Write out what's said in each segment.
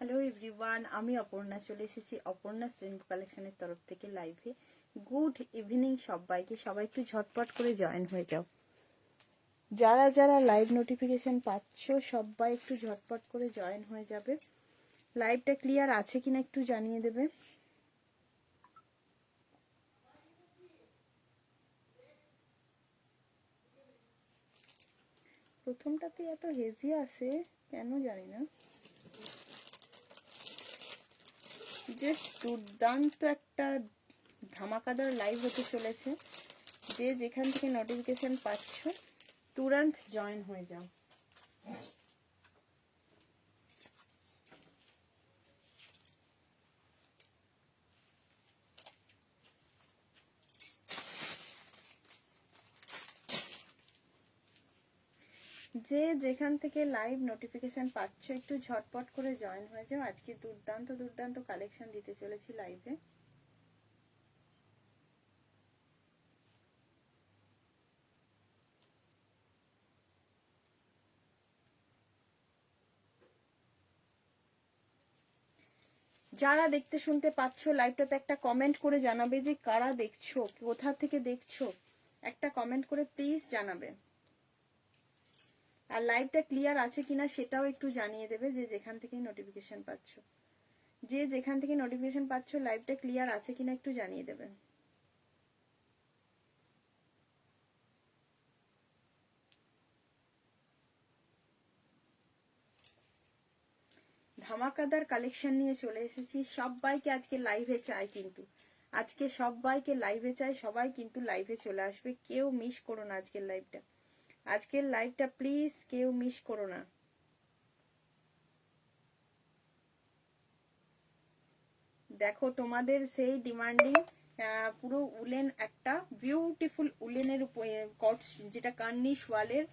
Hello everyone, আমি অপর্ণা চলে এসেছি অপর্ণা রেইনবো কালেকশনের তরফ থেকে লাইভে। গুড ইভিনিং সবাইকে, সবাই একটু ঝটপট করে জয়েন হয়ে যাও। যারা যারা লাইভ নোটিফিকেশন পাচ্ছ সবাই একটু ঝটপট করে জয়েন হয়ে যাবে। লাইভটা ক্লিয়ার আছে কিনা একটু জানিয়ে দেবে। প্রথমটাতে এত হেজি আসে কেন জানি না। যে দুর্দান্ত একটা ধামাকাদার লাইভ হতে চলেছে। যে যেখান থেকে নোটিফিকেশন পাচ্ছ তুরন্ত জয়েন হয়ে যাও। যে যেখান থেকে লাইভ নোটিফিকেশন পাচ্ছ একটু ঝটপট করে জয়েন হয়ে যাও। আজকে দুর্দান্ত দুর্দান্ত কালেকশন দিতে চলেছি লাইভে। যারা দেখতে শুনতে পাচ্ছ লাইভটাতে একটা কমেন্ট করে জানাবে যে কারা দেখছো, কোথা থেকে দেখছো, একটা কমেন্ট করে প্লিজ জানাবে। আর লাইভটা ক্লিয়ার আছে কিনা সেটাও একটু জানিয়ে দেবে যে যেখান থেকে নোটিফিকেশন পাচ্ছ। যে যেখান থেকে নোটিফিকেশন পাচ্ছ লাইভটা ক্লিয়ার আছে কিনা একটু জানিয়ে দেবে। ধামাকাদার কালেকশন নিয়ে চলে এসেছি। সবাইকে আজকে লাইভে চাই, কিন্তু আজকে সবাইকে লাইভে চাই, সবাই কিন্তু লাইভে চলে আসবে। কেউ মিস করো না আজকের লাইভটা। আজকের লাইভটা প্লিজ কেউ মিস করো না। দেখো তোমাদের সেই ডিমান্ডিং পুরো উলেন একটা বিউটিফুল উলেনের কট, যেটা কান্নি সোয়ালের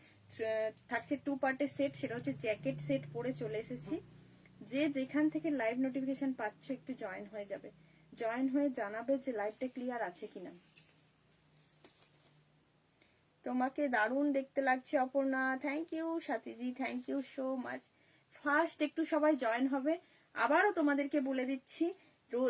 থাকছে 2 পার্টের সেট, সেটা হচ্ছে জ্যাকেট সেট পরে চলে এসেছি। যে যেখান থেকে লাইভ নোটিফিকেশন পাচ্ছ একটু জয়েন হয়ে যাবে। জয়েন হয়ে জানাবে যে লাইভটা ক্লিয়ার আছে কিনা। তোমাকে দারুণ দেখতে লাগছে Aparna, thank you. Sathiji thank you so much. First একটু সবাই জয়েন হবে। আবারও তোমাদেরকে বলে দিচ্ছি,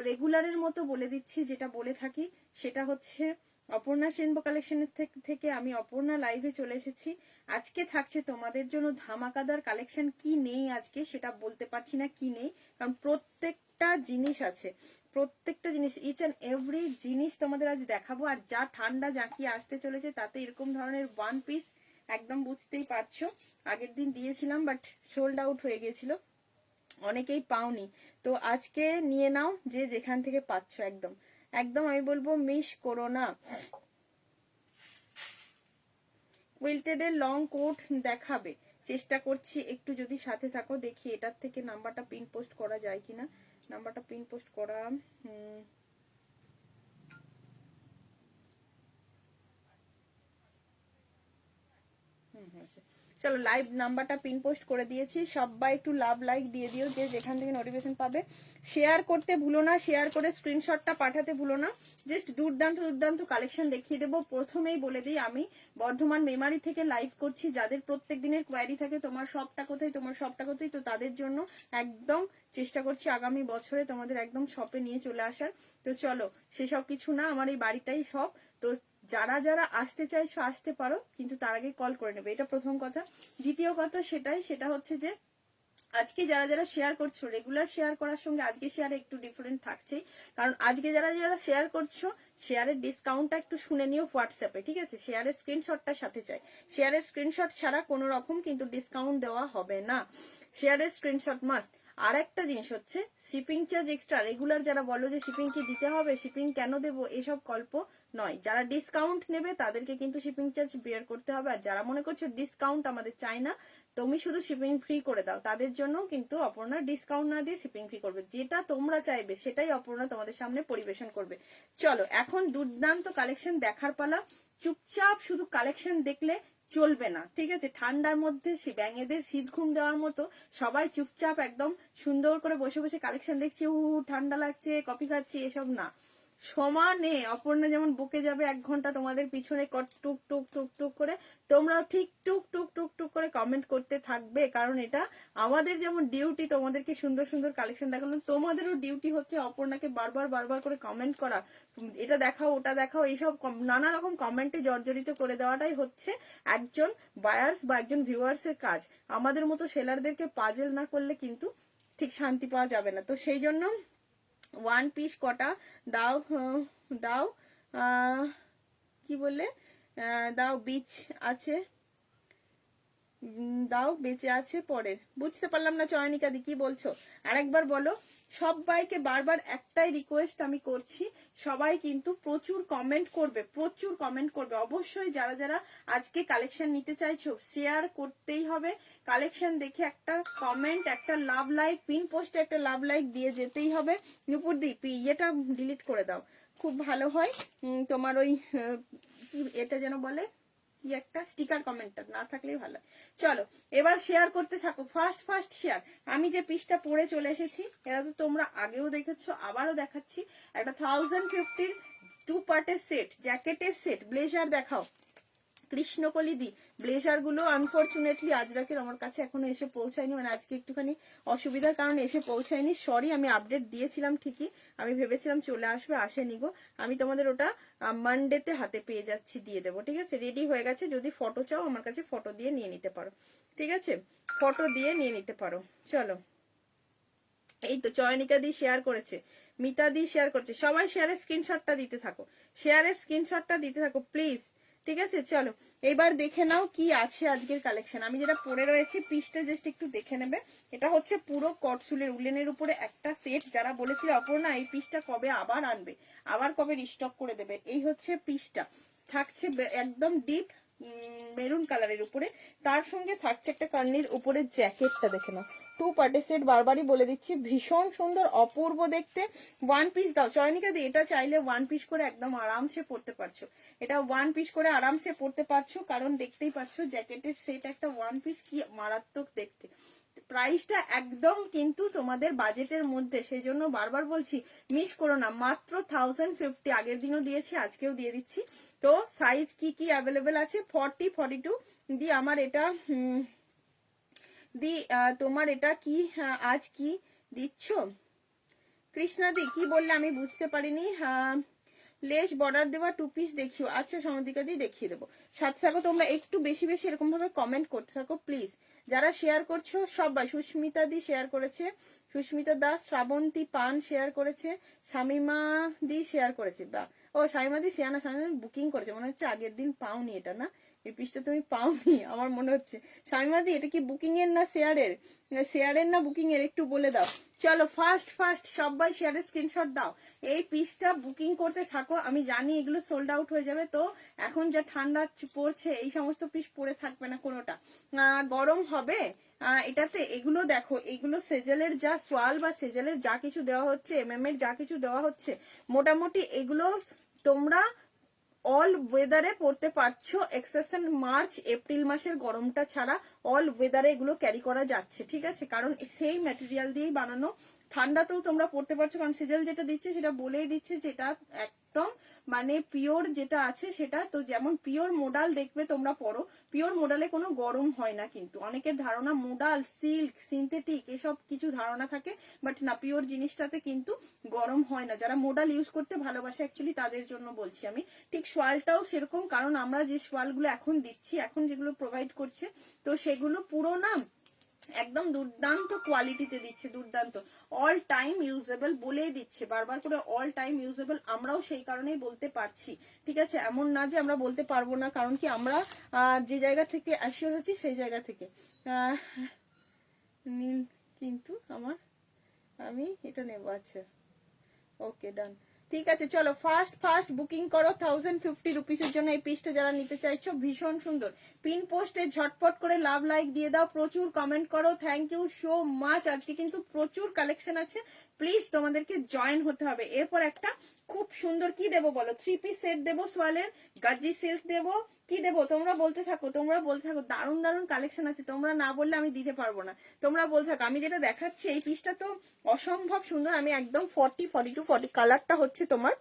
রেগুলারের মতো বলে দিচ্ছি, যেটা বলে থাকি সেটা হচ্ছে অপর্ণা রেইনবো কালেকশনের থেকে আমি অপর্ণা লাইভে চলে এসেছি। আজকে থাকছে তোমাদের জন্য ধামাকাদার কালেকশন। কি নেই আজকে সেটা বলতে পারছি না কি নেই, কারণ প্রত্যেকটা জিনিস আছে, প্রত্যেকটা জিনিস ইচ অ্যান্ড এভরি জিনিস তোমাদের আজ দেখাবো। আর যা ঠান্ডা জাঁকিয়ে আসতে চলেছে তাতে এরকম ধরনের ওয়ান পিস একদম বুঝতেই পারছো। আগের দিন দিয়েছিলাম বাট সোল্ড আউট হয়ে গেছিল, অনেকেই পাওনি। তো আজকে নিয়ে নাও যে যেখান থেকে পাচ্ছ, একদম একদম আমি বলবো মিস করো না। কুইল্টেড এর লং কোট দেখাবে, চেষ্টা করছি একটু, যদি সাথে থাকো দেখি এটার থেকে নাম্বারটা পিন পোস্ট করা যায় কিনা। নাম্বারটা পিন পোস্ট করা চলো লাইভ নাম্বারটা পিন পোস্ট করে দিয়েছি। সবাই একটু লাভ লাইক দিয়ে দিও যে যেখান থেকে নোটিফিকেশন পাবে। শেয়ার করতে ভুলো না, শেয়ার করে স্ক্রিনশটটা পাঠাতে ভুলো না। জাস্ট দুর্দান্ত দুর্দান্ত কালেকশন দেখিয়ে দেবো। প্রথমেই বলে দিই আমি বর্ধমান মেমারি থেকে লাইভ করছি। যাদের প্রত্যেক দিনের কোয়ারি থাকে তোমার শপটা কোথায়, তোমার শপটা কোথায়, তো তাদের জন্য একদম চেষ্টা করছি আগামী বছরে তোমাদের একদম শপে নিয়ে চলে আসার। তো চলো সেসব কিছু না, আমার এই বাড়িটাই সব। তো যারা যারা আসতে চাইছো আসতে পারো, কিন্তু তার আগে কল করে নেবে, এটা প্রথম কথা। দ্বিতীয় কথা সেটা হচ্ছে যে আজকে যারা যারা শেয়ার করছো, রেগুলার শেয়ার করার সঙ্গে আজকে শেয়ারে একটু ডিফারেন্ট থাকছেই, কারণ আজকে যারা যারা শেয়ার করছো শেয়ারের ডিসকাউন্টটা একটু শুনে নিও হোয়াটসঅ্যাপে, ঠিক আছে? শেয়ারের স্ক্রিনশটটা সাথে চাই। শেয়ারের স্ক্রিনশট ছাড়া কোনো রকম কিন্তু ডিসকাউন্ট দেওয়া হবে না, শেয়ারের স্ক্রিনশট মাস্ট। আর একটা জিনিস হচ্ছে শিপিং চার্জ এক্সট্রা। রেগুলার যারা বলো যে শিপিং কি দিতে হবে, শিপিং কেন দেবো, এসব গল্প নয়। যারা ডিসকাউন্ট নেবে তাদেরকে কিন্তু শিপিং চার্জ বেয়ার করতে হবে। আর যারা মনে করছো ডিসকাউন্ট আমাদের চাই না, তুমি শুধু শিপিং ফ্রি করে দাও, তাদের জন্য কিন্তু অপর্ণা ডিসকাউন্ট না দিয়ে শিপিং ফ্রি করবে। যেটা তোমরা চাইবে সেটাই অপর্ণা তোমাদের সামনে পরিবেশন করবে। চলো এখন দুর্দান্ত কালেকশন দেখার পালা। চুপচাপ শুধু কালেকশন দেখলে চলবে না, ঠিক আছে? ঠান্ডার মধ্যে ব্যাঙেদের শীত ঘুম দেওয়ার মতো সবাই চুপচাপ একদম সুন্দর করে বসে বসে কালেকশন দেখছি, ঠান্ডা লাগছে কফি খাচ্ছি, এসব না। সমানে অপর্ণা যেমন বকে যাবে 1 ঘন্টা তোমাদের পিছনে টুক টুক টুক টুক করে, তোমরাও ঠিক টুক টুক টুক টুক করে কমেন্ট করতে থাকবে, কারণ এটা আমাদের যেমন ডিউটি তোমাদেরকে সুন্দর সুন্দর কালেকশন দেখানো, তোমাদেরও ডিউটি হচ্ছে অপর্ণাকে বারবার বারবার করে কমেন্ট করা, এটা দেখাও ওটা দেখাও, এইসব নানা রকম কমেন্টে জর্জরিত করে দেওয়াটাই হচ্ছে একজন বায়ার্স বা একজন ভিউয়ার্স এর কাজ। আমাদের মতো সেলারদেরকে পাজেল না করলে কিন্তু ঠিক শান্তি পাওয়া যাবে না। তো সেই জন্য 1 পিস কটা দাও, দাও কি বললে, দাও বীজ আছে, দাও বেঁচে আছে পরের, বুঝতে পারলাম না চয়নিকা দি কি বলছো, আরেকবার বলো। সবাইকে বারবার একটাই রিকোয়েস্ট আমি করছি, সবাই কিন্তু প্রচুর কমেন্ট করবে, প্রচুর কমেন্ট করবে অবশ্যই। যারা যারা আজকে কালেকশন নিতে চাইছো শেয়ার করতেই হবে, কালেকশন দেখে একটা কমেন্ট, একটা লাভ লাইক, পিন পোস্টে একটা লাভ লাইক দিয়ে যেতেই হবে। নুপুর দি ইয়েটা ডিলিট করে দাও, খুব ভালো হয়। তোমার ওই এটা যেন বলে কি একটা স্টিকার কমেন্টটা না থাকলেই ভালো। চলো এবার শেয়ার করতে থাকো, ফার্স্ট ফার্স্ট শেয়ার। আমি যে পিসটা পরে চলে এসেছি এটা তো তোমরা আগেও দেখেছো, আবারও দেখাচ্ছি, একটা 1050 2 পার্টের সেট, জ্যাকেটের সেট, ব্লেজার দেখাও। কৃষ্ণকলি দি ব্লেজার গুলো আনফরচুনেটলি আজরাকের আমার কাছে এখনো এসে পৌঁছায়নি, মানে আজকে একটুখানি অসুবিধার কারণে এসে পৌঁছায়নি, সরি। আমি আপডেট দিয়েছিলাম ঠিকই, আমি ভেবেছিলাম চলে আসবে, আসেনি গো। আমি তোমাদের ওটা মানডেতে হাতে পেয়ে যাচ্ছি, দিয়ে দেবো, ঠিক আছে। রেডি হয়ে গেছে, যদি ফটো চাও আমার কাছে ফটো দিয়ে নিয়ে নিতে পারো, ঠিক আছে, ফটো দিয়ে নিয়ে নিতে পারো। চলো এই তো চয়নিকা দি শেয়ার করেছে, মিতা দি শেয়ার করছে, সবাই শেয়ারের স্ক্রিনশটটা দিতে থাকো, শেয়ারের স্ক্রিনশটটা দিতে থাকো প্লিজ, ঠিক আছে। চলো এবার দেখে নাও কি আছে আজকের কালেকশন। আমি যেটা পরে রয়েছি পিসটা জাস্ট একটু দেখে নেবে। এটা হচ্ছে পুরো কটসুলের উলেনের উপরে একটা সেট, যারা বলেছিল অপর্ণা এই পিসটা কবে আবার আনবে, আবার কবে রিস্টক করে দেবে, এই হচ্ছে পিসটা, থাকছে একদম ডিপ মেরুন কালারের উপরে, তার সঙ্গে থাকছে একটা কার্নির উপরে জ্যাকেটটা দেখে নাও, 2 পার্টের সেট, বারবারই বলে দিচ্ছি ভীষণ সুন্দর অপূর্ব দেখতে। 1 পিস দাও চয়নিকা দি, এটা চাইলে 1 পিস করে একদম আরামসে পড়তে পারছো, এটা 1 পিস করে আরামসে পড়তে পারছো, কারণ দেখতেই পাচ্ছ জ্যাকেটের সেট একটা 1 পিস কি মারাত্মক দেখতে। প্রাইসটা একদম কিন্তু তোমাদের বাজেটের মধ্যে, সেই জন্য বারবার বলছি মিস করো না, মাত্র 1050, আগের দিনও দিয়েছি আজকেও দিয়ে দিচ্ছি। তো সাইজ কি কি অ্যাভেলেবেল আছে, 40 42 দি আমার এটা দি, তোমার এটা কি আজ কি দিচ্ছ কৃষ্ণা দি, কি বললে আমি বুঝতে পারিনি। লেস বর্ডার দেওয়া 2 পিস দেখিও, আচ্ছা সমধিকা দি দেখিয়ে দেবো। সাথে থাকো তোমরা, একটু বেশি বেশি এরকম ভাবে কমেন্ট করতে থাকো প্লিজ, যারা শেয়ার করছো সবাই। সুস্মিতা দি শেয়ার করেছে, সুস্মিতা দাস, শ্রাবন্তী পান শেয়ার করেছে, শামিমা দি শেয়ার করেছে, বা ও শামিমা দি শেয়ার না, শামিমা বুকিং করেছে মনে হচ্ছে, আগের দিন পাওনি এটা না, এই পিসটা তুমি পাওনি আমার মনে হচ্ছে। শামিমা দি এটা কি বুকিং এর না শেয়ারের, শেয়ারের না বুকিং এর একটু বলে দাও। চলো ফার্স্ট ফার্স্ট সবাই শেয়ারের স্ক্রিনশট দাও, এই পিসটা বুকিং করতে থাকো। আমি জানি এগুলো সোল্ড আউট হয়ে যাবে, তো এখন যা ঠান্ডা পড়ছে এই সমস্ত পিস পরে থাকবে না কোনোটা, গরম হবে এটাতে। এগুলো দেখো, এগুলো সেজেলের যা সোয়াল বা সেজেলের যা কিছু দেওয়া হচ্ছে, এর যা কিছু দেওয়া হচ্ছে, মোটামুটি এগুলো তোমরা অল ওয়েদারে পড়তে পারছো, এক্সেপশন মার্চ এপ্রিল মাসের গরমটা ছাড়া অল ওয়েদারে এগুলো ক্যারি করা যাচ্ছে, ঠিক আছে, কারণ সেই ম্যাটেরিয়াল দিয়েই বানানো। ঠান্ডাতেও তোমরা পড়তে পারছো, কারণ সিজেল যেটা দিচ্ছে সেটা বলেই দিচ্ছে যেটা একদম মানে পিওর যেটা আছে সেটা। তো যেমন পিওর মোডাল দেখবে তোমরা পরো, পিওর মোডালে কোনো গরম হয় না, কিন্তু অনেকের ধারণা মোডাল সিল্ক সিনথেটিক এসব কিছু ধারণা থাকে, বাট না, পিওর জিনিসটাতে কিন্তু গরম হয় না। যারা মোডাল ইউজ করতে ভালোবাসে অ্যাকচুয়ালি তাদের জন্য বলছি আমি। ঠিক সোয়ালটাও সেরকম, কারণ আমরা যে সোয়ালগুলো এখন দিচ্ছি, এখন যেগুলো প্রোভাইড করছে, তো সেগুলো পুরো না একদম দুর্দান্ত কোয়ালিটিতে দিচ্ছে, দুর্দান্ত অল টাইম ইউজেবল বলেই দিচ্ছে, বারবার করে অল টাইম ইউজেবল, আমরাও সেই কারণেই বলতে পারছি, ঠিক আছে, এমন না যে আমরা বলতে পারবো না, কারণ কি আমরা যে জায়গা থেকে অ্যাসিওর হচ্ছি সেই জায়গা থেকে। কিন্তু আমার, আমি এটা নেবো, আচ্ছা ওকে ডান, ঠিক আছে। চলো ফার্স্ট ফার্স্ট বুকিং করো 1050 রুপিসের জন্য এই পিসটা যারা নিতে চাইছো, ভীষণ সুন্দর পিন পোস্টে ঝটপট করে লাভ লাইক দিয়ে দাও, প্রচুর কমেন্ট করো, থ্যাংক ইউ সো মাচ। আজকে কিন্তু প্রচুর কালেকশন আছে, প্লিজ তোমাদেরকে জয়েন হতে হবে। এরপর একটা খুব সুন্দর কি দেবো বলো, 3 পিস সেট দেবো সোয়ালের, গাজি সিল্ক দেবো, কি দেবো তোমরা বলতে থাকো, তোমরা বলতে থাকো, দারুণ দারুণ কালেকশন আছে, তোমরা না বললে আমি দিতে পারবো না, তোমরা বলতে থাকো। আমি যেটা দেখাচ্ছি এই পিসটা তো অসম্ভব সুন্দর, আমি একদম 40 42 40 কালারটা হচ্ছে তোমার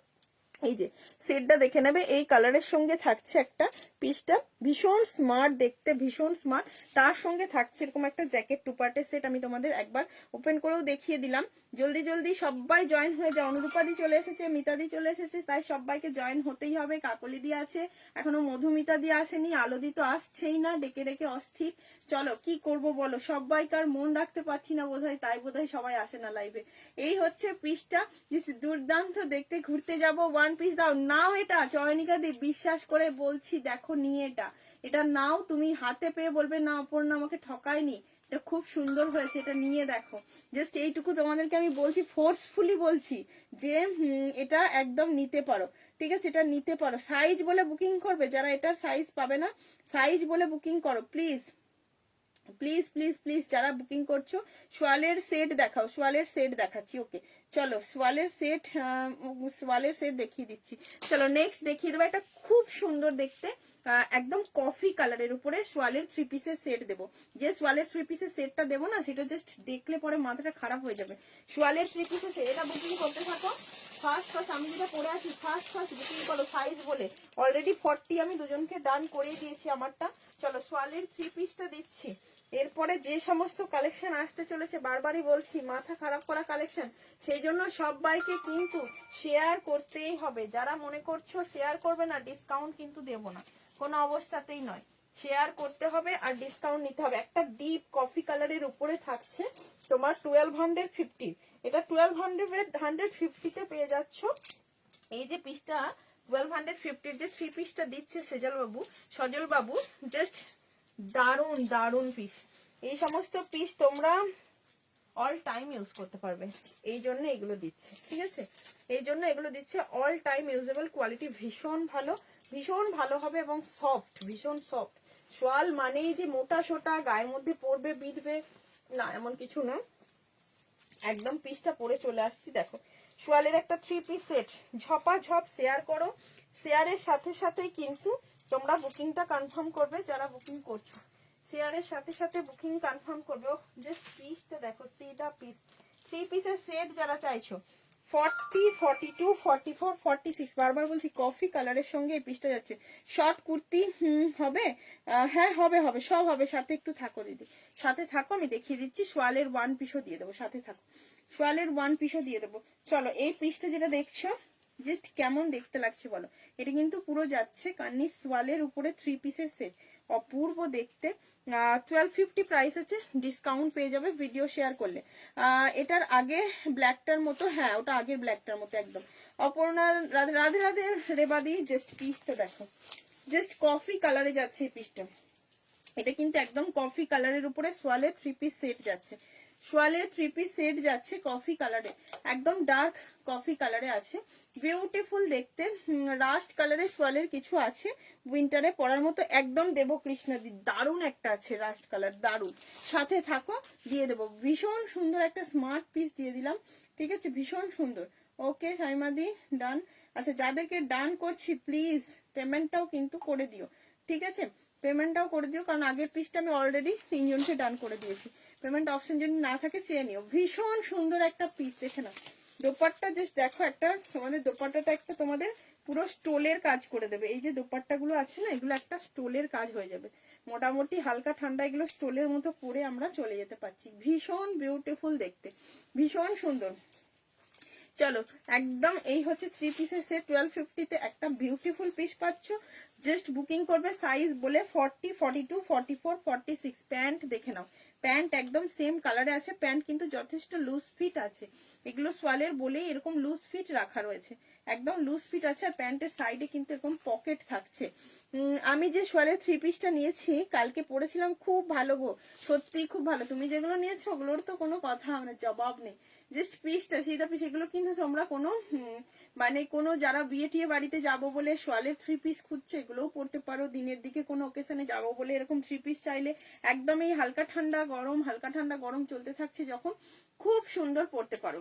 এই যে সেটটা দেখে নেবে, এই কালারের সঙ্গে থাকছে একটা পিসটা, ভীষণ স্মার্ট দেখতে, ভীষণ স্মার্ট। তার সঙ্গে থাকছে এরকম একটা জ্যাকেট টুপার্টের সেট। আমি তোমাদের একবার ওপেন করেও দেখিয়ে দিলাম। জলদি জলদি সবাই জয়েন হয়ে যাও। অনুরূপাদি চলে এসেছে, মিতাদি চলে এসেছে, তাই সবাইকে জয়েন হতেই হবে। কাকলি দি আছে, এখনো মধুমিতা দি আসেনি, আলোদি তো আসছেই না, ডেকে ডেকে অস্থির। চলো কি করব বলো, সবাইকার মন রাখতে পারছি না বোধহয়, তাই বোধহয় সবাই আসে না লাইভে। এই হচ্ছে পিসটা, দুর্দান্ত দেখতে। ঘুরতে যাব, ওয়ান পিস দাও, নাও এটা চয়নিকা দি, বিশ্বাস করে বলছি, দেখো নিয়ে এটা নাও, তুমি হাতে পেয়ে বলবে না অপর্ণা আমাকে ঠকায়নি, এটা খুব সুন্দর হয়েছে, এটা নিয়ে দেখো। জাস্ট এইটুকু তোমাদেরকে আমি বলছি, ফোর্সফুলি বলছি যে এটা একদম নিতে পারো, ঠিক আছে, এটা নিতে পারো। সাইজ বলে বুকিং করবে, যারা এটার সাইজ পাবে না সাইজ বলে বুকিং করো প্লিজ প্লিজ প্লিজ প্লিজ। যারা বুকিং করছো সোয়ালের সেট দেখাও, সোয়ালের সেট দেখাচ্ছি। ওকে চলো সোয়ালের সেট দেখিয়ে দিচ্ছি। চলো নেক্সট দেখিয়ে দেবো একটা খুব সুন্দর দেখতে, একদম কফি কালারের উপরে সোয়ালের 3 পিসের সেট দেবো। যে সোয়ালের 3 পিসের সেটটা দেবো না, সেটা জাস্ট দেখলে পরে মাথাটা খারাপ হয়ে যাবে। সোয়ালের 3 পিসের সেট, এটা বুকিং করতে থাকো। ফার্স্ট আমি যেটা পরে আছি, ফার্স্ট বুকিং করো সাইজ বলে। অলরেডি 40 আমি দুজনকে ডান করিয়ে দিয়েছি আমারটা। চলো সোয়ালের 3 পিসটা দিচ্ছি। এরপরে যে সমস্ত কালেকশন আসতে চলেছে, বারবারই বলছি মাথা খারাপ করা কালেকশন, সেই জন্য সবাইকে কিন্তু শেয়ার করতেই হবে। যারা মনে করছো শেয়ার করবে না, ডিসকাউন্ট কিন্তু দেবো না, কোনো অবস্থাতেই নয়। শেয়ার করতে হবে আর ডিসকাউন্ট নিতে হবে। একটা ডিপ কফি কালারের উপরে থাকছে তোমার 1250, এটা 1250 পেয়ে যাচ্ছ। এই যে পিসটা 1250 যে 3 পিসটা দিচ্ছে সজল বাবু, জাস্ট দারুন দারুন পিস। এই সমস্ত পিস তোমরা অল টাইম ইউজ করতে পারবে, এই জন্য এগুলো দিচ্ছে, ঠিক আছে, এই জন্য এগুলো দিচ্ছে। অল টাইম ইউজেবল, কোয়ালিটি ভীষণ ভালো হবে এবং সফট, ভীষণ সফট। সোয়াল মানেই যে মোটা সোটা গায়ের মধ্যে পড়বে বিঁধবে না, এমন কিছু না। একদম পিসটা পরে চলে আসছি, দেখো সোয়ালের একটা 3 পিস সেট। ঝপাঝপ শেয়ার করো, শেয়ারের সাথে সাথেই কিন্তু তোমরা বুকিংটা কনফার্ম করবে। যারা বুকিং করছো শেয়ারের সাথে সাথে বুকিং কনফার্ম করবে। ও জাস্ট পিসটা দেখো, সিধা পিস 3 পিসের সেট যারা চাইছো। 40, 42, 44, 46, বারবার বলছি কফি কালারের সঙ্গে এই পিসটা যাচ্ছে। শর্ট কুর্তি হবে, হ্যাঁ হবে হবে, সব হবে। সাথে একটু থাকো দিদি, সাথে থাকো, আমি দেখিয়ে দিচ্ছি। সোয়ালের 1 পিসও দিয়ে দেবো, সাথে থাকো, সোয়ালের 1 পিসও দিয়ে দেবো। চলো এই পিসটা যেটা দেখছো, জাস্ট কেমন দেখতে লাগছে বলো। এটা কিন্তু পুরো যাচ্ছে কান্নি সোয়ালের উপরে 3 পিসের সেট, অপূর্ব দেখতে। 1250 প্রাইস আছে, ডিসকাউন্ট পেয়ে যাবে ভিডিও শেয়ার করলে। এটার আগে ব্ল্যাকটার মতো, হ্যাঁ ওটা আগের ব্ল্যাকটার মতো একদম। অপর্ণা রাধে রাধে রেবাদি, জাস্ট পিসটা দেখো, জাস্ট কফি কালারে যাচ্ছে এই পিসটা। এটা কিন্তু একদম কফি কালারের উপরে সোয়ালের 3 পিস সেট যাচ্ছে, সোয়ালের 3 পিস সেট যাচ্ছে কফি কালারে, একদম ডার্ক কফি কালারে আছে, বিউটিফুল দেখতে। রাস্ট কালারের সোয়ালের কিছু আছে, উইন্টারে পরার মতো একদম। দেবো কৃষ্ণাদি, দারুণ একটা আছে রাস্ট কালার, দারুণ। সাথে থাকো, দিয়ে দেবো। ভীষণ সুন্দর একটা স্মার্ট পিস দিয়ে দিলাম, ঠিক আছে, ভীষণ সুন্দর। ওকে শাইমাদি ডান। আচ্ছা যাদেরকে ডান করছি প্লিজ পেমেন্টটাও কিন্তু করে দিও, ঠিক আছে, পেমেন্টটাও করে দিও, কারণ আগের পিসটা আমি অলরেডি 3 জনকে ডান করে দিয়েছি। পেমেন্ট অপশন যদি না থাকে চেয়ে নিও। ভীষণ সুন্দর একটা পিস, দেখে না দোপাট্টা, জাস্ট দেখো একটা তোমাদের দোপাট্টাটা একটা তোমাদের পুরো স্টোলের কাজ করে দেবে। এই যে দোপাট্টা গুলো আছে না, এগুলো একটা স্টোলের কাজ হয়ে যাবে মোটামুটি। হালকা ঠান্ডা এগুলো স্টোলের মতো পরে আমরা চলে যেতে পারছি। ভীষণ বিউটিফুল দেখতে, ভীষণ সুন্দর। চলো একদম এই হচ্ছে 3 পিসের সেট, 1250 একটা বিউটিফুল পিস পাচ্ছ। জাস্ট বুকিং করবে সাইজ বলে 40, 42, 44, 46। প্যান্ট দেখে নাও, প্যান্ট একদম সেম কালারে আছে। প্যান্ট কিন্তু যথেষ্ট লুজ ফিট আছে, এগুলো সোয়ালের বলেই এরকম লুজ ফিট রাখা রয়েছে, একদম লুজ ফিট আছে। আর প্যান্টের সাইডে কিন্তু এরকম পকেট থাকছে। আমি যে সোয়ালের 3 পিসটা নিয়েছি কালকে পরেছিলাম, খুব ভালো গো, সত্যি খুব ভালো। তুমি যেগুলো নিয়েছো ওগুলোর তো কোনো কথা মানে জবাব নেই। জাস্ট পিসটা সিধা পিস, এগুলো কিন্তু তোমরা কোনো মানে কোনো যারা বিয়ে টিয়ে বাড়িতে যাবো বলে সোয়ালের 3 পিস খুঁজছো, এগুলোও পড়তে পারো। দিনের দিকে কোনো ওকেশনে যাবো বলে এরকম 3 পিস চাইলে একদম এই হালকা ঠান্ডা গরম চলতে থাকছে যখন, খুব সুন্দর পড়তে পারো,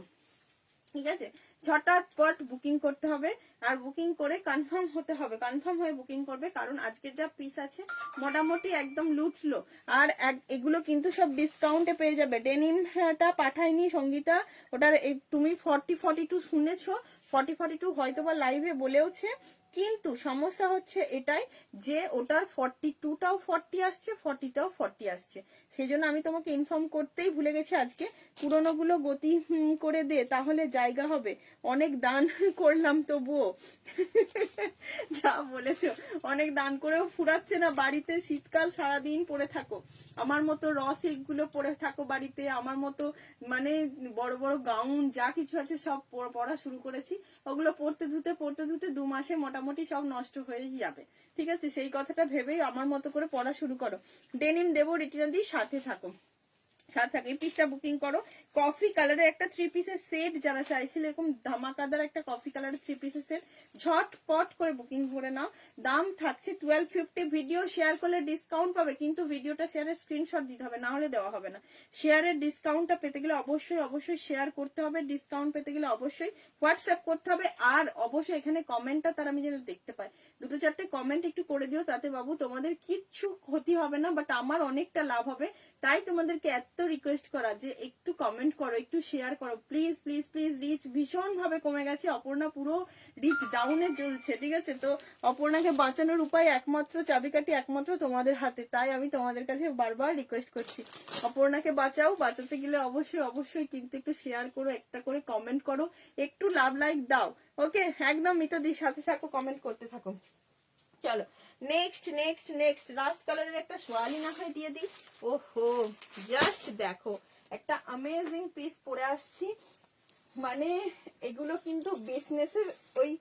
ঠিক আছে। ঝটাপট বুকিং করতে হবে, আর বুকিং করে কনফার্ম হতে হবে, কনফার্ম হয়ে বুকিং করবে, কারণ আজকের যা পিস আছে মোটামুটি একদম লুটলো। আর এগুলো কিন্তু সব ডিসকাউন্টে পেয়ে যাবে। ডেনিমটা পাঠায়নি সঙ্গীতা, ওটার তুমি 40, 42 শুনেছো, 40-42 হয়তো বা লাইভে বলেওছে, কিন্তু সমস্যা হচ্ছে এটাই যে ওটার 42টাও 40 আসছে, 40টাও 40 আসছে। সেই জন্য আমি তোমাকে ইনফর্ম করতেই ভুলে গেছি আজকে। পুরোনো গুলো গতি করে দে, তাহলে জায়গা হবে। অনেক দান করলাম তবুও যা বলেছো, অনেক দান করেও ফুরাচ্ছে না। বাড়িতে শীতকাল সারাদিন পরে থাকো, আমার মতো র সিল্ক গুলো পরে থাকো বাড়িতে, আমার মতো মানে বড় বড় গাউন যা কিছু আছে সব পরা শুরু করেছি। ওগুলো পরতে ধুতে 2 মাসে মোটামুটি সব নষ্ট হয়ে যাবে। ঠিক আছে, সেই কথাটা ভেবেই আমার মতো করে পড়া শুরু করো। ডেনিম দেবো রিটিনা দি, সাথে থাকো। এই পিসটা বুকিং করো। কফি কালারের একটা 3 পিসের সেট যারা চাইছিল এরকম ধামাকাদার একটা কফি কালারের 3 পিসের সেট, ঝটপট করে বুকিং করে নাও। দাম থাকছে 1250। ভিডিও শেয়ার করলে ডিসকাউন্ট পাবে, কিন্তু ভিডিওটা শেয়ারের স্ক্রিনশট দিতে হবে, না হলে দেওয়া হবে না। শেয়ারের ডিসকাউন্টটা পেতে গেলে অবশ্যই শেয়ার করতে হবে, ডিসকাউন্ট পেতে গেলে অবশ্যই হোয়াটসঅ্যাপ করতে হবে। আর অবশ্যই এখানে কমেন্টটা তারা আমি যেন দেখতে পাই, 2-4টে কমেন্ট একটু করে দিও, তাতে বাবু তোমাদের কিচ্ছু ক্ষতি হবে না, বাট আমার অনেকটা লাভ হবে। তাই তোমাদেরকে এত রিকোয়েস্ট করা যে একটু কমেন্ট করো, একটু শেয়ার করো, প্লিজ প্লিজ প্লিজ। রিচ ভীষণ ভাবে কমে গেছে, অপর্ণা পুরো রিচ ডাউনে চলছে। ঠিক আছে, তো অপর্ণাকে বাঁচানোর উপায় একমাত্র, চাবিকাঠি একমাত্র তোমাদের হাতে। তাই আমি তোমাদের কাছে বারবার রিকোয়েস্ট করছি, অপর্ণাকে বাঁচাও। বাঁচাতে গেলে অবশ্যই কিন্তু একটু শেয়ার করো, একটা করে কমেন্ট করো, একটু লাভ লাইক দাও। ওকে, একদম মিতাদির সাথে থাকো, কমেন্ট করতে থাকো। চলো নেক্সট রাস্ট কালারের একটা সোয়ালি না হয় দিয়ে দিই। ওহো, জাস্ট দেখো, একটা অ্যামেজিং পিস পরে আসছি। মানে এগুলো কিন্তু বিজনেসের, ওই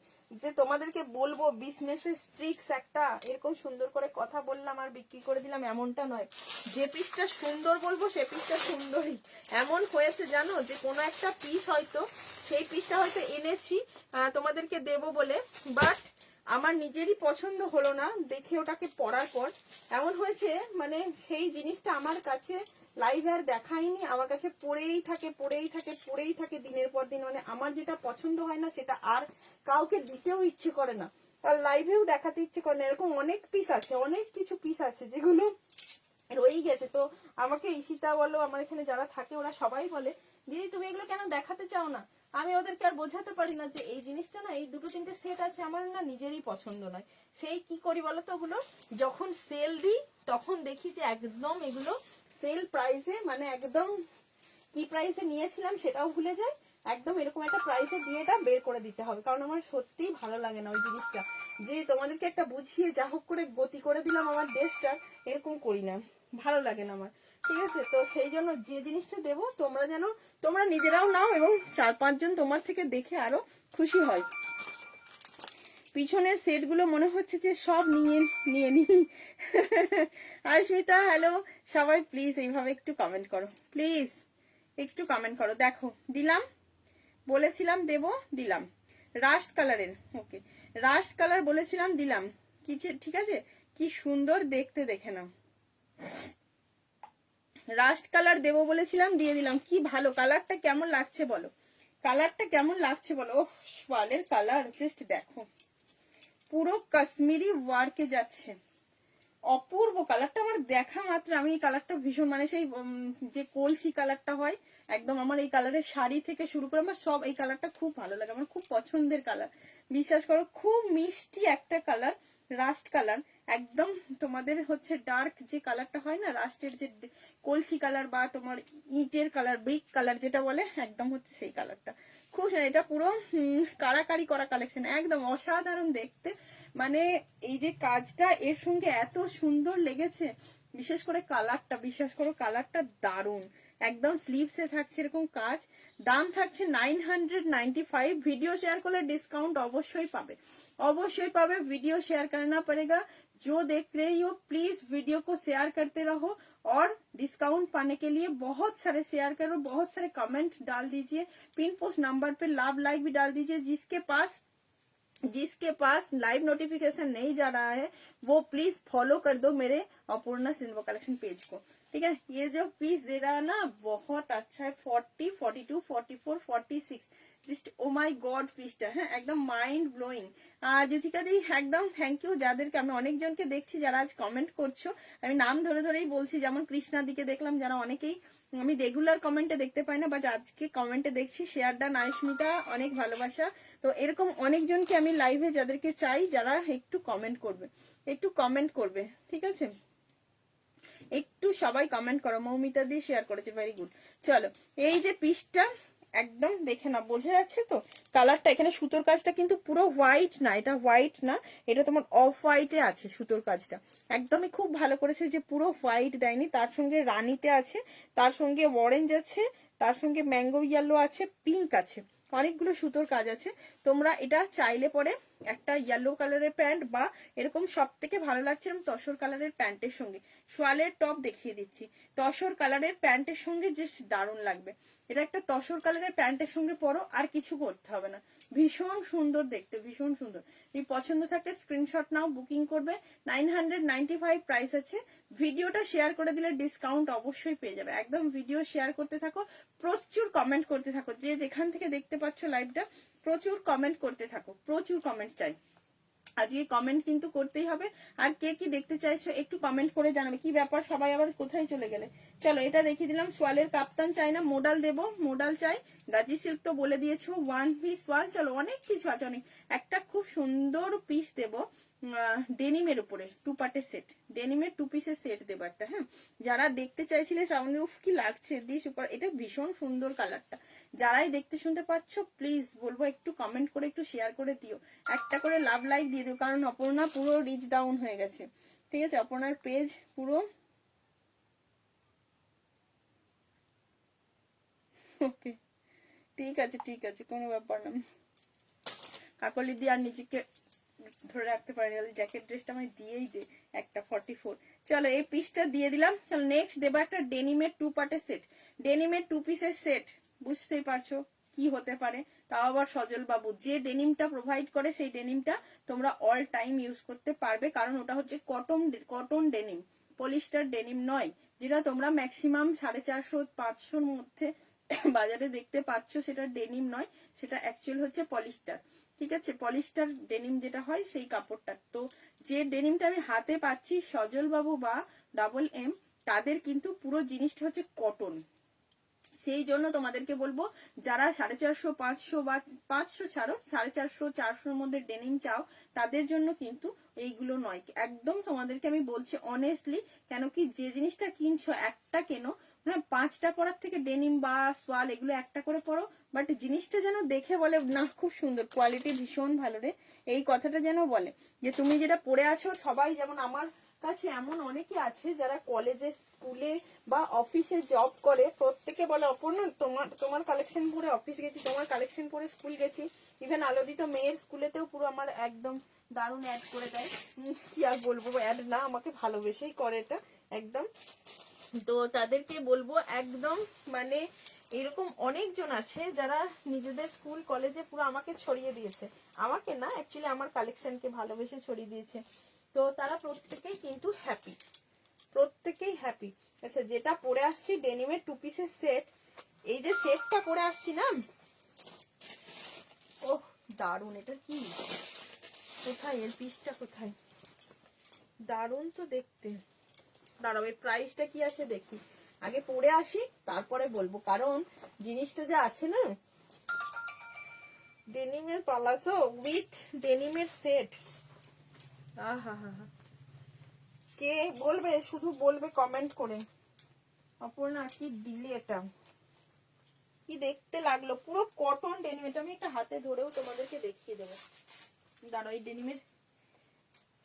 যে তোমাদেরকে বলবো বিজনেসের ট্রিক্স, একটা এরকম সুন্দর করে কথা বললাম আর বিক্রি করে দিলাম এমনটা নয়। যে পিসটা সুন্দর বলবো সে পিসটা সুন্দরই। এমন হয়েছে জানো, যে কোনো একটা পিস হয়তো, সেই পিসটা হয়তো এনেছি তোমাদেরকে দেবো বলে, বাট আমার নিজেরই পছন্দ হলো না দেখে ওটাকে পরার পর। এমন হয়েছে মানে সেই জিনিসটা আমার কাছে লাইভ আর দেখাইনি, আমার কাছে পড়েই থাকে দিনের পর দিন। মানে আমার যেটা পছন্দ হয় না সেটা আর কাউকে দিতেও ইচ্ছে করে না, আর লাইভেও দেখাতে ইচ্ছে করে না। এরকম অনেক পিস আছে, অনেক কিছু পিস আছে যেগুলো রয়েই গেছে। তো আমাকে ঈশিতা বলো, আমার এখানে যারা থাকে ওরা সবাই বলে, দিদি তুমি এগুলো কেন দেখাতে চাও না? আমি ওদেরকে আর বোঝাতে পারি না যে এই জিনিসটা না, এই 2-3টে সেট আছে আমার না নিজেরই পছন্দ নয়। সেই কি করি বলতো, ওগুলো যখন সেল দিই তখন দেখি যে একদম এগুলো সেল প্রাইসে, মানে একদম কি প্রাইসে নিয়েছিলাম সেটাও ভুলে যাই। একদম এরকম একটা প্রাইসে দিয়ে এটা বের করে দিতে হবে, কারণ আমার সত্যিই ভালো লাগে না ওই জিনিসটা, যে তোমাদেরকে একটা বুঝিয়ে যা হোক করে গতি করে দিলাম আমার ড্রেসটা, এরকম করি না, ভালো লাগে না আমার। ঠিক আছে, তো সেই জন্য যে জিনিসটা দেবো তোমরা যেন তোমরা নিজেরাও নাও এবং 4-5 জন তোমার থেকে দেখে আরো খুশি হয়। পিছনের সেট গুলো মনে হচ্ছে যে সব নিয়ে নি। আস্মিতা হ্যালো, সবাই প্লিজ এইভাবে একটু কমেন্ট করো, প্লিজ একটু কমেন্ট করো। দেখো দিলাম, বলেছিলাম দেব, দিলাম। রাস্ট কালারের, ওকে রাস্ট কালার বলেছিলাম দিলাম, কি ঠিক আছে, কি সুন্দর দেখতে, দেখে নাও। রাস্ট কালার দেবো বলেছিলাম, দিয়ে দিলাম। কি ভালো কালারটা, কেমন লাগছে বলো, কালারটা কেমন লাগছে বলো। ওহ, শালের কালার জাস্ট দেখো, পুরো কাশ্মীরি ওয়ার্কে যাচ্ছে, অপূর্ব কালারটা। আমার দেখা মাত্র আমি এই কালারটা ভীষণ, মানে সেই যে কলসি কালারটা হয় একদম, আমার এই কালারের শাড়ি থেকে শুরু করে আমার সব এই কালারটা খুব ভালো লাগে, আমার খুব পছন্দের কালার। বিশ্বাস করো, খুব মিষ্টি একটা কালার, রাস্ট কালার একদম। তোমাদের হচ্ছে ডার্ক যে কালারটা হয় না, রাস্টের যে কলসি কালার বা তোমার ইটের কালার, ব্রিক কালার যেটা বলে, একদম হচ্ছে সেই কালারটা। খুব এটা পুরো কারাকারি করা কালেকশন, একদম অসাধারণ দেখতে। মানে এই যে কাজটা এর সঙ্গে এত সুন্দর লেগেছে, বিশেষ করে কালারটা, বিশ্বাস করো কালারটা দারুণ একদম। স্লিভসে থাকছে এরকম কাজ, দাম থাকছে 995। ভিডিও শেয়ার করলে ডিসকাউন্ট অবশ্যই পাবে। वीडियो शेयर करना पड़ेगा। जो देख रही हो प्लीज वीडियो को शेयर करते रहो, और डिस्काउंट पाने के लिए बहुत सारे शेयर करो, बहुत सारे कमेंट डाल दीजिए, पिन पोस्ट नंबर पे लाभ लाइक भी डाल दीजिए। जिसके पास लाइव नोटिफिकेशन नहीं जा रहा है वो प्लीज फॉलो कर दो मेरे अपूर्णा सिल्वर कलेक्शन पेज को। ठीक है, ये जो पीस दे रहा है ना बहुत अच्छा है, 40, 42, 44, 46 জাস্ট ও মাই গড পিসটা, হ্যাঁ একদম মাইন্ড ব্লোয়িং। জ্যোতিকা দি একদম থ্যাংক ইউ, যাদেরকে আমি অনেকজনকে দেখছি যারা আজ কমেন্ট করছো, আমি নাম ধরে ধরেই বলছি, যেমন কৃষ্ণা দিকে দেখলাম, যারা অনেকেই আমি রেগুলার কমেন্টে দেখতে পাই না, বা আজকে কমেন্টে দেখছি, শেয়ার ডান, আয়ুষ্মিতা অনেক ভালোবাসা। তো এরকম অনেকজনকে আমি লাইভে যাদেরকে চাই, যারা একটু কমেন্ট করবে, একটু কমেন্ট করবে, ঠিক আছে, একটু সবাই কমেন্ট করো। মৌমিতা দিয়ে শেয়ার করেছে, ভেরি গুড। চলো, এই যে পিসটা একদম দেখে না, বোঝা যাচ্ছে তো কালারটা, এখানে সুতোর কাজটা কিন্তু পুরো হোয়াইট না, এটা হোয়াইট না, এটা তোমার অফ হোয়াইটে আছে সুতোর কাজটা, একদমই খুব ভালো করেছে, যে পুরো হোয়াইট দেয়নি, তার সঙ্গে রানিতে আছে, তার সঙ্গে অরেঞ্জ আছে, তার সঙ্গে ম্যাঙ্গো ইয়েলো আছে, পিঙ্ক আছে, অনেকগুলো সুতোর কাজ আছে। তোমরা এটা চাইলে পরে একটা ইয়েলো কালারের প্যান্ট, বা এরকম সব থেকে ভালো লাগছে এরকম তসর কালারের প্যান্টের সঙ্গে, সোয়ালের টপ দেখিয়ে দিচ্ছি, তসর কালারের প্যান্টের সঙ্গে জাস্ট দারুণ লাগবে। এটা একটা তসর কালারের প্যান্টের সঙ্গে পরো, আর কিছু করতে হবে না, ভীষণ সুন্দর দেখতে, ভীষণ সুন্দর। এই পছন্দ থাকলে স্ক্রিনশট নাও, বুকিং করবে। 995 প্রাইস আছে। ভিডিওটা শেয়ার করে দিলে ডিসকাউন্ট অবশ্যই পেয়ে যাবে, একদম ভিডিও শেয়ার করতে থাকো, প্রচুর কমেন্ট করতে থাকো, যে যেখান থেকে দেখতে পাচ্ছ লাইভটা প্রচুর কমেন্ট করতে থাকো, প্রচুর কমেন্ট চাই আজকে, কমেন্ট কিন্তু করতেই হবে। আর কে কি দেখতে চাইছো একটু কমেন্ট করে জানাবে, কি ব্যাপার সবাই আবার কোথায় চলে গেলে। চলো, এটা দেখিয়ে দিলাম, সোয়ালের কাপ্তান চাই না, মোডাল দেবো, মোডাল চাই, গাজি সিল্ক তো বলে দিয়েছো, ওয়ান পিস সোয়াল, চলো অনেক কিছু আছে, অনেক, একটা খুব সুন্দর পিস দেবো ডেনিমের উপরে, টু পার্টের সেট, ডেনিমের টু পিসের সেট দেবো একটা, হ্যাঁ যারা দেখতে চাইছিলে শ্রাবণী, উফ কি লাগছে দি সুপার, এটা ভীষণ সুন্দর কালারটা, যারাই দেখতে শুনতে পাচ্ছ প্লিজ বলবো একটু কমেন্ট করে একটু শেয়ার করে দিও, একটা করে লাভ লাইক দিয়ে দিও, কারণ অপর্ণা পুরো রিচ ডাউন হয়ে গেছে, ঠিক আছে, অপর্ণার পেজ পুরো, ওকে ঠিক আছে ঠিক আছে, কোনো ব্যাপার না। কাকলি দিয়ে আর নিজেকে ধরে রাখতে পারি, জ্যাকেট ড্রেসটা আমি দিয়েই দে একটা 44। চলো এই পিসটা দিয়ে দিলাম। চলো নেক্সট দেবো একটা ডেনিমের টু পার্টের সেট, ডেনিমের টু পিসের সেট, বুঝতেই পারছো কি হতে পারে, তাও আবার সজল বাবু যে ডেনিমটা প্রোভাইড করে, সেই ডেনিমটা তোমরা অল টাইম ইউজ করতে পারবে, কারণ ওটা হচ্ছে কটন ডেনিম, পলিস্টার ডেনিম নয়, যেটা তোমরা ম্যাক্সিমাম 450-500 মধ্যে বাজারে দেখতে পাচ্ছ, সেটা ডেনিম নয়, সেটা অ্যাকচুয়াল হচ্ছে পলিস্টার, ঠিক আছে, পলিস্টার ডেনিম যেটা হয় সেই কাপড়টা। তো যে ডেনিমটা আমি হাতে পাচ্ছি সজল বাবু বা ডাবল এম, তাদের কিন্তু পুরো জিনিসটা হচ্ছে কটন, সেই জন্য তোমাদেরকে বলবো যারা 450-500 বা 500 ছাড়ো 450-400-র মধ্যে ডেনিম চাও, তাদের জন্য কিন্তু এইগুলো নয়, একদম তোমাদেরকে আমি বলছি অনেস্টলি, কেন কি যে জিনিসটা কিনছো একটা কেনো, হ্যাঁ 5টা পরার থেকে ডেনিম বা সোয়াল এগুলো একটা করে পরো, বাট জিনিসটা যেন দেখে বলে না খুব সুন্দর, কোয়ালিটি ভীষণ ভালো রে, এই কথাটা যেন বলে যে তুমি যেটা পরে আছো, সবাই যেমন আমার কাছে এমন অনেকে আছে যারা কলেজে, স্কুলে বা অফিসে জব করে, প্রত্যেকে বলে অপর্ণা তোমার কালেকশন পরে অফিস গেছি, তোমার কালেকশন পরে স্কুল গেছি, ইভেন আলোদিত মেয়ের স্কুলেতেও পুরো আমার একদম দারুণ অ্যাড করে দেয়, কি আর বলবো, অ্যাড না আমাকে ভালোবেসেই করে এটা একদম। তো তাদেরকে বলবো একদম, মানে এরকম অনেকজন আছে যারা নিজেদের স্কুল কলেজে পুরো আমাকে ছড়িয়ে দিয়েছে, আমাকে না অ্যাকচুয়ালি আমার কালেকশনকে ভালোবেসে ছড়িয়ে দিয়েছে, তো তারা প্রত্যেকেই কিন্তু হ্যাপি, প্রত্যেকেই হ্যাপি। আচ্ছা, যেটা পরে আসছি ডেনিমের টু পিসের সেট, এই যে সেটটা পরে আসছি না, ওহ দারুন, এটা কি, কোথায় এর পিসটা কোথায়, দারুন তো দেখতে, দাঁড়াও এই প্রাইসটা কি আছে দেখি, আগে পরে আসি তারপরে বলবো, কারণ জিনিসটা যা আছে না, ডেনিমের পালাজো উইথ ডেনিমের সেট, আহা হা হা, কে বলবে শুধু বলবে কমেন্ট করে, অপর্ণা কি দিলে এটা, কি দেখতে লাগলো, পুরো কটন ডেনিম, এটা আমি একটা হাতে ধরেও তোমাদেরকে দেখিয়ে দেবো, দাঁড়াও এই ডেনিমের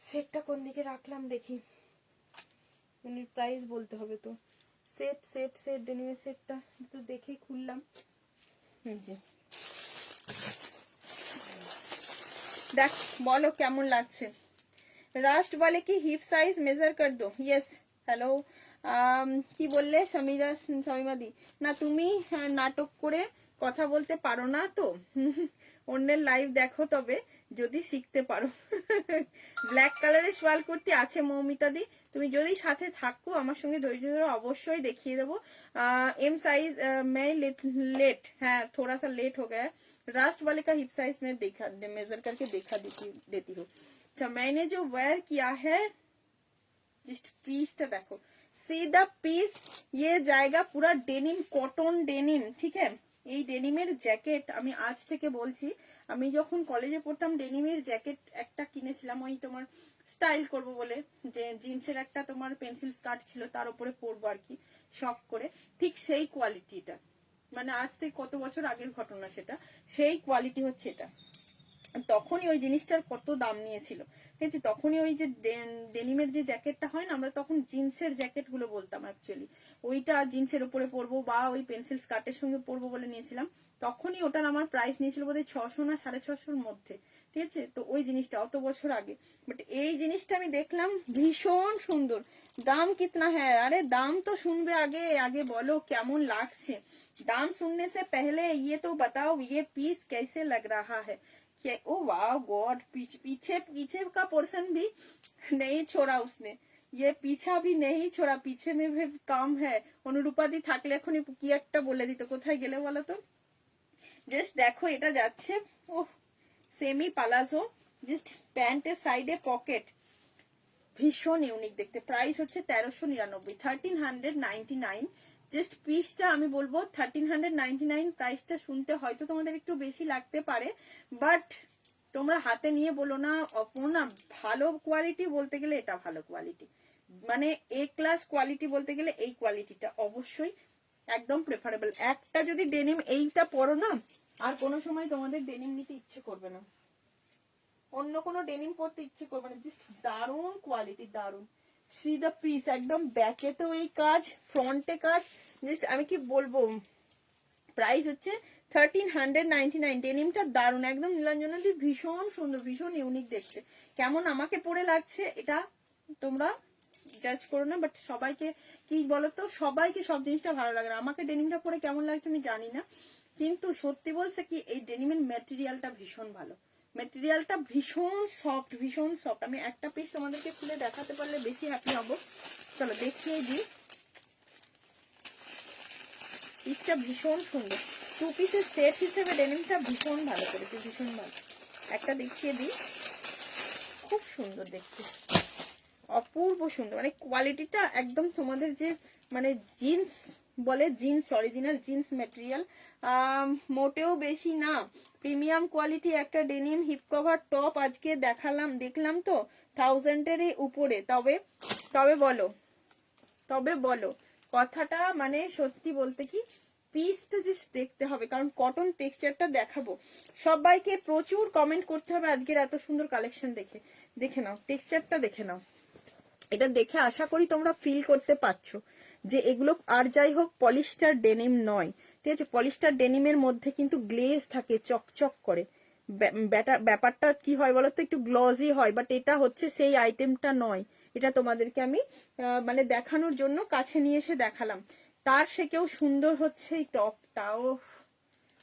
সেটটা কোন দিকে রাখলাম দেখি, প্রাইস বলতে হবে তো, সেট সেট সেট ডেনিমের সেটটা তো দেখে খুললাম, যে দেখ বলো কেমন লাগছে। রাস্ট বলে কি হিপ সাইজ মেজার কর দো, ইয়েস হ্যালো, কি বললে শামিমাদি, না তুমি নাটক করে কথা বলতে পারো না তো, অন্যের লাইভ দেখো তবে, যদি শিখতে পারো। ব্ল্যাক কালারের সোয়াল কুর্তি আছে মৌমিতা দি, তুমি যদি সাথে থাকো আমার সঙ্গে ধৈর্য ধরে অবশ্যই দেখিয়ে দেবো। एम साइज मैं लेट, हाँ थोड़ा सा लेट हो गया, रास्ट वाले का हिप साइज में देखा, मेजर करके देखा देती हूँ। अच्छा मैंने जो वेयर किया है, जस्ट पीसটা দেখো, सी द पीस, ये जाएगा पूरा डेनिम, कॉटन डेनिम, ठीक है। এই ডেনিমের জ্যাকেট আমি আজ থেকে বলছি, আমি যখন কলেজে পড়তাম ডেনিমের জ্যাকেট একটা কিনেছিলাম, ওই তোমার স্টাইল করব বলে, যে জিন্সের একটা তোমার পেন্সিল স্কার্ট ছিল তার উপরে পরবো আর কি শখ করে, ঠিক সেই কোয়ালিটিটা, মানে আজ থেকে কত বছর আগের ঘটনা সেটা, সেই কোয়ালিটি হচ্ছে এটা। তখনই ওই জিনিসটার কত দাম নিয়েছিল, ঠিক আছে। তখনই ওই যে ডেনিমের যে জ্যাকেটটা হয় না, আমরা তখন জিন্সের জ্যাকেট গুলো বলতাম অ্যাকচুয়ালি, ওইটা জিন্সের উপরে পরবো বা ওই পেন্সিল স্কার্টের সঙ্গে পরবো বলে নিয়েছিলাম। তখনই ওটার আমার প্রাইস নিয়েছিল বোধহয় 600 না 650-র মধ্যে, ঠিক আছে। তো ওই জিনিসটা অত বছর আগে, বাট এই জিনিসটা আমি দেখলাম ভীষণ সুন্দর। দাম কিতনা হ্যাঁ, আরে দাম তো শুনবে আগে, আগে বলো কেমন লাগছে। दाम सुनने से पहले ये तो बताओ ये पीस कैसे लग रहा है। ओ वाह गॉड, पीछे पीछे का पोर्शन भी नहीं छोड़ा उसने, ये पीछा भी नहीं छोड़ा, पीछे में भी काम है। অনুরূপা দি থাকলে এখনই কি একটা বলে দিত, কোথায় গেলে বলো তো। জাস্ট দেখো এটা যাচ্ছে, ওহ সেমি পালাজো, জাস্ট প্যান্টের সাইডে পকেট, ভীষণ ইউনিক দেখতে। প্রাইস হচ্ছে 1399, 1399। জাস্ট পিসটা আমি বলবো 1399 প্রাইসটা শুনতে হয়তো তোমাদের একটু বেশি লাগতে পারে, বাট তোমরা হাতে নিয়ে বলো না অপর্ণা ভালো কোয়ালিটি, বলতে গেলে এটা ভালো কোয়ালিটি, মানে এ ক্লাস কোয়ালিটি বলতে গেলে এই কোয়ালিটিটা অবশ্যই একদম প্রেফারেবল। একটা যদি ডেনিম এইটা পরো না, আর কোনো সময় তোমাদের ডেনিম নিতে ইচ্ছে করবে না, অন্য কোনো ডেনিম পরতে ইচ্ছে করবে না, জাস্ট দারুণ কোয়ালিটি, দারুণ। সি দ্য পিস, একদম ব্যাকে তো এই কাজ, ফ্রন্টে কাজ, জাস্ট আমি কি বলবো। প্রাইস হচ্ছে 1399। ডেনিমটা দারুণ, একদম নীলাঞ্জনা দি ভীষণ সুন্দর, ভীষণ ইউনিক দেখতে। কেমন আমাকে পরে লাগছে এটা তোমরা জাজ করো না, বাট সবাইকে কি বলতো, সবাইকে সব জিনিসটা ভালো লাগে না। আমাকে ডেনিমটা পরে কেমন লাগছে আমি জানি না, কিন্তু সত্যি বলছে কি এই ডেনিমের ম্যাটেরিয়ালটা ভীষণ ভালো, ম্যাটেরিয়ালটা ভীষণ সফট, ভীষণ সফট। আমি একটা পিস তোমাদেরকে খুলে দেখাতে পারলে বেশি হ্যাপি হব। চলো দেখিয়ে দিই, পিসটা ভীষণ সুন্দর, 2 পিসের সেট হিসেবে ডেনিমটা ভীষণ ভালো করেছে, ভীষণ ভালো। একটা দেখিয়ে দিই, খুব সুন্দর দেখতে, অপূর্ব সুন্দর, মানে কোয়ালিটিটা একদম তোমাদের যে মানে জিন্স বলে, জিন্স অরিজিনাল জিন্স ম্যাটেরিয়াল, মোটেও বেশি না, প্রিমিয়াম কোয়ালিটি একটা ডেনিম হিপ কভার টপ আজকে দেখলাম তো 1000-এর উপরে। তবে বলো কথাটা, মানে সত্যি বলতে কি পিসটা জাস্ট দেখতে হবে, কারণ কটন টেক্সচারটা দেখাবো সবাইকে, প্রচুর কমেন্ট করতে হবে আজকের এত সুন্দর কালেকশন দেখে। দেখে নাও টেক্সচারটা, দেখে নাও, এটা দেখে আশা করি তোমরা ফিল করতে পারছো যে এগুলো আর যাই হোক পলিস্টার ডেনিম নয়, ঠিক আছে। পলিস্টার ডেনিমের মধ্যে কিন্তু গ্লেজ থাকে, চকচক করে, ব্যাপারটা কি হয় বলতো, একটু গ্লজি হয়, বাট এটা হচ্ছে সেই আইটেমটা নয়। এটা তোমাদেরকে আমি মানে দেখানোর জন্য কাছে নিয়ে এসে দেখালাম। তার থেকেও সুন্দর হচ্ছে এই টপটাও,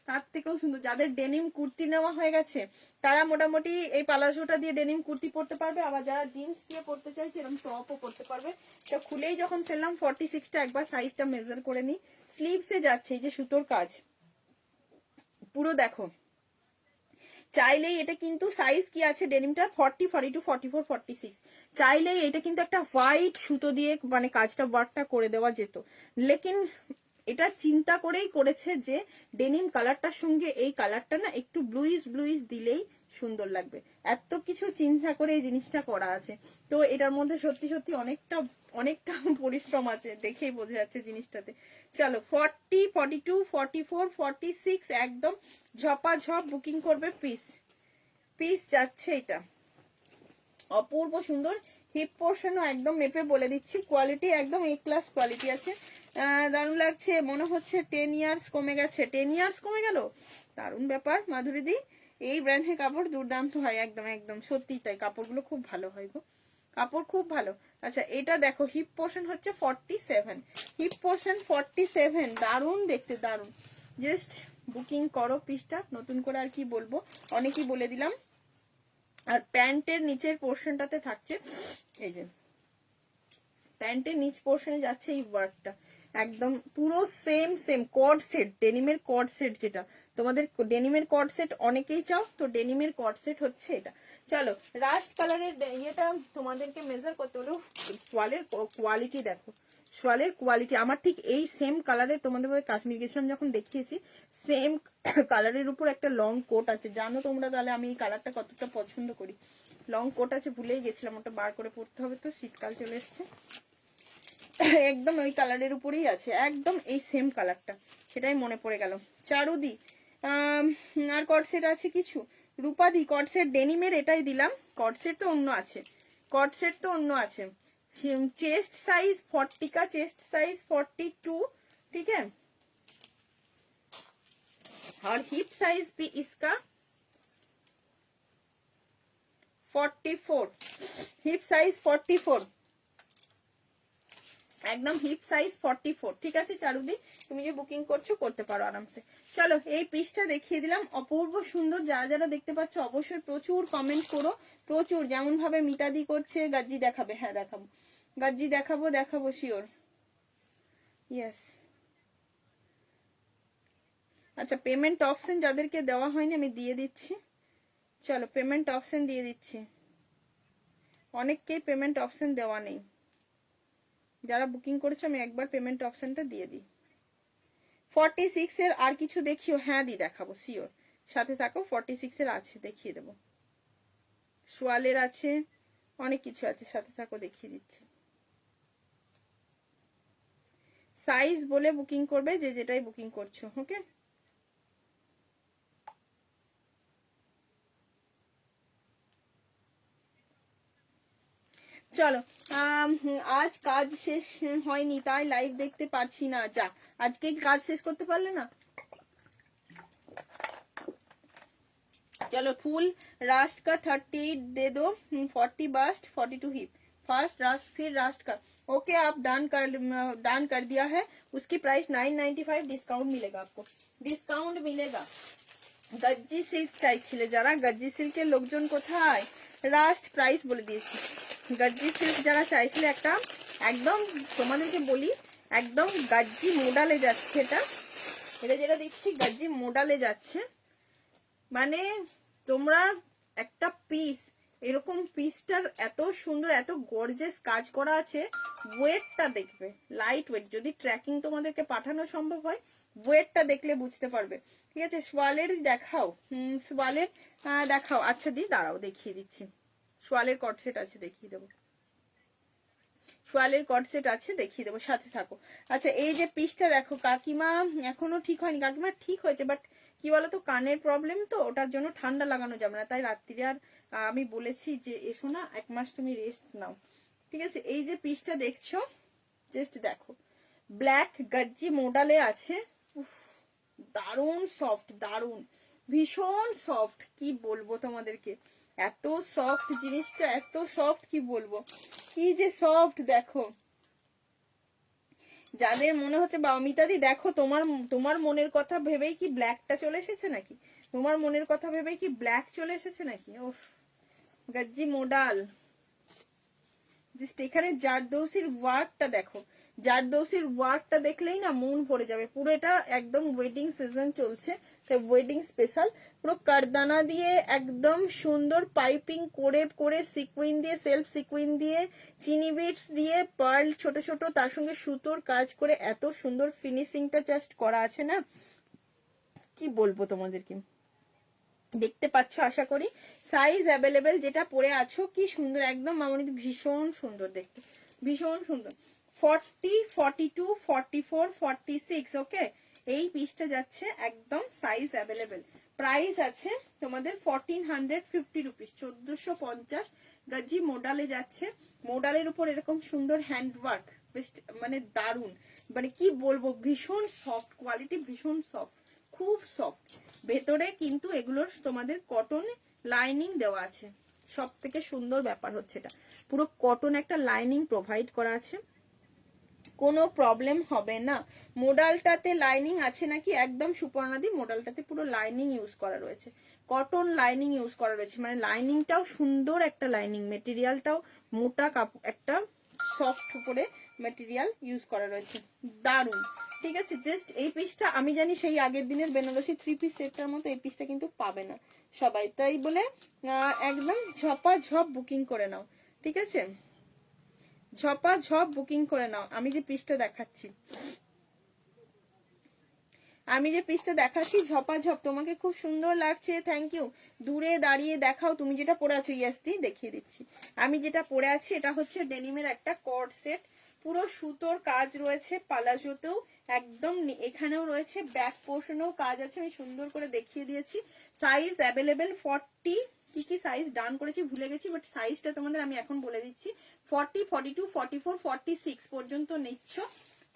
তার থেকেও সুন্দর। যাদের ডেনিম কুর্তি নেওয়া হয়ে গেছে তারা মোটামুটি এই পালাজোটা দিয়ে ডেনিম কুর্তি পরতে পারবে, আবার যারা জিন্স দিয়ে পরতে চাইছে এরকম টপও পরতে পারবে। তো খুলেই যখন ফেললাম 46টা একবার সাইজটা মেজার করে নি, স্লিভসে যাচ্ছে এই যে সুতোর কাজ পুরো দেখো। চাইলেই এটা কিন্তু সাইজ কি আছে ডেনিমটা 40, 42, 44, 46, চাইলেই এটা কিন্তু একটা হোয়াইট সুতো দিয়ে মানে কাজটা ওয়ার্কটা করে দেওয়া যেত, লেকিন এটা চিন্তা করেই করেছে যে ডেনিম কালারটার সঙ্গে এই কালারটা না একটু ব্লুইশ দিলেই সুন্দর লাগবে, এত কিছু চিন্তা করে এই জিনিসটা করা আছে। তো এটার মধ্যে সত্যি সত্যি অনেকটা পরিশ্রম আছে, দেখেই বোঝা যাচ্ছে জিনিসটাতে। চলো 40, 42, 44, 46 একদম ঝপাঝপ বুকিং করবে। পিস যাচ্ছে এটা, অপূর্ব সুন্দর। হিপ পোর্শনও একদম মেপে বলে দিচ্ছি, কোয়ালিটি একদম এ ক্লাস কোয়ালিটি আছে, দারুণ লাগছে। মনে হচ্ছে 10 ইয়ার্স কমে গেছে, 10 ইয়ার্স কমে গেল, দারুণ ব্যাপার। মাধুরী দি এই ব্র্যান্ডের কাপড় দুর্দান্ত হয়, একদম সত্যি তাই, কাপড়গুলো খুব ভালো হয় গো, কাপড় খুব ভালো। আচ্ছা এটা দেখো হিপ পোর্শন হচ্ছে 47, হিপ পোর্শন 47, দারুণ দেখতে, দারুণ। জাস্ট বুকিং করো পিসটা, নতুন করে আর কি বলবো, অনেকই বলে দিলাম। আর প্যান্টের নিচের পোর্শনটাতে থাকছে এই যে প্যান্টের নিচ পোর্শনে যাচ্ছে এই ওয়ার্কটা, একদম পুরো সেম সেম কর্ড সেট, ডেনিমের কর্ড সেট, যেটা তোমাদের ডেনিমের কর্ড সেট অনেকেই চাও, তো ডেনিমের কর্ড সেট হচ্ছে এটা। চলো রাস্ট কালারের ইয়েটা তোমাদেরকে মেজার করতে হলো, সোয়ালের কোয়ালিটি দেখো, সোয়ালের কোয়ালিটি আমার ঠিক এই সেম কালারের, তোমাদের কাশ্মীর গেছিলাম যখন দেখিয়েছি, সেম কালারের উপর একটা লং কোট আছে, জানো তোমরা তাহলে আমি এই কালারটা কতটা পছন্দ করি। লং কোট আছে, ভুলেই গেছিলাম, ওটা বার করে পড়তে হবে, তো শীতকাল চলে এসছে। একদম ওই কালারের উপরেই আছে, একদম এই সেম কালারটা, সেটাই মনে পড়ে গেল। চারুদি আর কটসেট আছে কিছু, রূপাদি কটসেট ডেনিমের এটাই দিলাম, কটসেট তো অন্য আছে, কটসেট তো অন্য আছে। चेस्ट साइज 40 का, चेस्ट साइज 42, ठीक है, और हिप साइज भी इसका 44, हिप साइज 44, একদম হিপ সাইজ 44, ঠিক আছে চারুদি, তুমি যে বুকিং করছো করতে পারো আরামসে। চলো এই পিসটা দেখিয়ে দিলাম, অপূর্ব সুন্দর, যারা যারা দেখতে পাচ্ছ অবশ্যই প্রচুর কমেন্ট করো, প্রচুর, যেমন ভাবে মিতাদি করছে, গাজ্জি দেখাবে, হ্যাঁ দেখাবো, গাজ্জি দেখাবো, দেখাবো শিওর, ইয়েস। আচ্ছা পেমেন্ট অপশন যাদেরকে দেওয়া হয়নি আমি দিয়ে দিচ্ছি, চলো পেমেন্ট অপশন দিয়ে দিচ্ছি, অনেককেই পেমেন্ট অপশন দেওয়া নেই, যারা বুকিং করেছো আমি একবার পেমেন্ট অপশনটা দিয়ে দিই। 46 এর আর কিছু দেখিও, হ্যাঁ দি দেখাবো শিওর, সাথে থাকো, 46 এর আছে দেখিয়ে দেবো, সোয়ালের আছে, অনেক কিছু আছে, সাথে থাকো দেখিয়ে দিচ্ছি। সাইজ বলে বুকিং করবে, যে যেটাই বুকিং করছো, ওকে। চলো আজ কাজ শেষ হয়নি তাই লাইভ দেখতে পারছি না, যা আজকে কাজ শেষ করতে পারলে না। चलो फुल रास्ट का 30 दे दो, 40 बास्ट, 42 हिप, फर्स्ट रास्ट फिर रास्ट का, ओके आप डन कर दिया है। उसकी प्राइस 995, डिस्काउंट मिलेगा आपको, डिस्काउंट मिलेगा। गज्जी सिल्क চাইছিলে যারা, গজ্জি সিল্কের লোকজন কোথায়, রাস্ট প্রাইস বলে দিয়েছি। গজ্জি সিল্ক যারা চাইছিলে একটা, একদম তোমাদেরকে বলি একদম গজ্জি মোডালে যাচ্ছে, এটা এটা যেটা দিচ্ছি গজ্জি মোডালে যাচ্ছে, মানে তোমরা একটা পিস এরকম, পিসটার এত সুন্দর এত গর্জিয়াস কাজ করা আছে, ওয়েটটা দেখবে লাইট ওয়েট, যদি ট্র্যাকিং তোমাদেরকে পাঠানো সম্ভব হয় ওয়েটটা দেখলে বুঝতে পারবে, ঠিক আছে। সোয়ালের দেখাও, সোয়ালের দেখাও, আচ্ছা দি দাঁড়াও দেখিয়ে দিচ্ছি, সোয়ালের কটসেট আছে দেখিয়ে দেবো, সোয়ালের কটসেট আছে দেখিয়ে দেবো, সাথে থাকো। আচ্ছা এই যে পিসটা দেখো, কাকিমা এখনো ঠিক হয়নি, কাকিমা ঠিক হয়েছে বাট কি বলতো কানের প্রবলেম, তো ওটার জন্য ঠান্ডা লাগানো যাবে না, তাই রাত্রিরে আর আমি বলেছি যে এসো না, 1 মাস তুমি রেস্ট নাও, ঠিক আছে। এই যে পিসটা দেখছো, জাস্ট দেখো, ব্ল্যাক গজ্জি মোডালে আছে, দারুন সফট, দারুন ভীষণ সফট, কি বলবো তোমাদেরকে, এত সফট জিনিসটা, এত সফট কি বলবো, কি যে সফট দেখো। যাদের মনে হচ্ছে বা অমিতাদি দেখো, তোমার মনের কথা ভেবেই কি ব্ল্যাকটা চলে এসেছে নাকি, তোমার মনের কথা ভেবেই কি ব্ল্যাক চলে এসেছে নাকি, ওফ গজ্জি মোডাল, জাস্ট এখানে জারদৌসির ওয়ার্কটা দেখো, জারদৌসির ওয়ার্কটা দেখলেই না মন ভরে যাবে, পুরো এটা একদম ওয়েডিং সিজন চলছে, তাই ওয়েডিং স্পেশাল, পুরো কারদানা দিয়ে একদম সুন্দর পাইপিং করে করে, সিকুইন দিয়ে, সেলফ সিকুইন দিয়ে, চিনি বিটস দিয়ে, পার্ল ছোট ছোট, তার সঙ্গে সুতোর কাজ করে, এত সুন্দর ফিনিশিংটা জাস্ট করা আছে না, কি বলবো তোমাদেরকে, দেখতে পাচ্ছ আশা করি। সাইজ অ্যাভেলেবেল, যেটা পরে আছো কি সুন্দর একদম মামনি, ভীষণ সুন্দর দেখতে, ভীষণ সুন্দর। 40, 42, 44, 46, ওকে, এই পিসটা যাচ্ছে একদম সাইজ অ্যাভেলেবেল। প্রাইস আছে তোমাদের 1450 রুপিস, 1450, গজ্জি মোডালে যাচ্ছে, মোডালের উপর এরকম সুন্দর হ্যান্ডওয়ার্ক, বেশ মানে দারুন, মানে কি বলবো, ভীষণ সফট কোয়ালিটি, ভীষণ সফট, খুব সফট, ভেতরে কিন্তু এগুলোর তোমাদের কটন লাইনিং দেওয়া আছে, সব থেকে সুন্দর ব্যাপার হচ্ছে এটা, পুরো কটন একটা লাইনিং প্রোভাইড করা আছে, কোনো প্রবলেম হবে না। মোডালটাতে লাইনিং আছে নাকি, একদম সুপর্ণাদি মোডালটাতে পুরো লাইনিং ইউজ করা রয়েছে, কটন লাইনিং ইউজ করা রয়েছে, মানে লাইনিংটাও সুন্দর একটা লাইনিং, মেটেরিয়ালটাও মোটা কাপড়, একটা সফট করে মেটেরিয়াল ইউজ করা রয়েছে, দারুন। ঠিক আছে, জাস্ট এই পিসটা আমি জানি সেই আগের দিনের বেনারসি 3 পিস সেটটার মতো এই পিসটা কিন্তু পাবে না সবাই, তাই বলে একদম ঝপাঝপ বুকিং করে নাও। ঠিক আছে, ঝপাঝপ বুকিং করে নাও। আমি যে পিসটা দেখাচ্ছি, ঝপাঝপ, তোমাকে খুব সুন্দর লাগছে, থ্যাংক ইউ। দূরে দাঁড়িয়ে দেখাও তুমি যেটা পরে আছো। ইয়েস দি, দেখিয়ে দিচ্ছি। আমি যেটা পরে আছি এটা হচ্ছে ডেনিমের একটা কর্ড সেট, পুরো সুতোর কাজ রয়েছে, পালাজোতেও একদম, এখানেও রয়েছে, ব্যাক পোর্শনেও কাজ আছে, আমি সুন্দর করে দেখিয়ে দিয়েছি। সাইজ অ্যাভেলেবেল 40, কি কি সাইজ ডান করেছি ভুলে গেছি, বাট সাইজটা তোমাদের আমি এখন বলে দিচ্ছি। 40, 42, 44, 46 পর্যন্ত নিচ্ছ।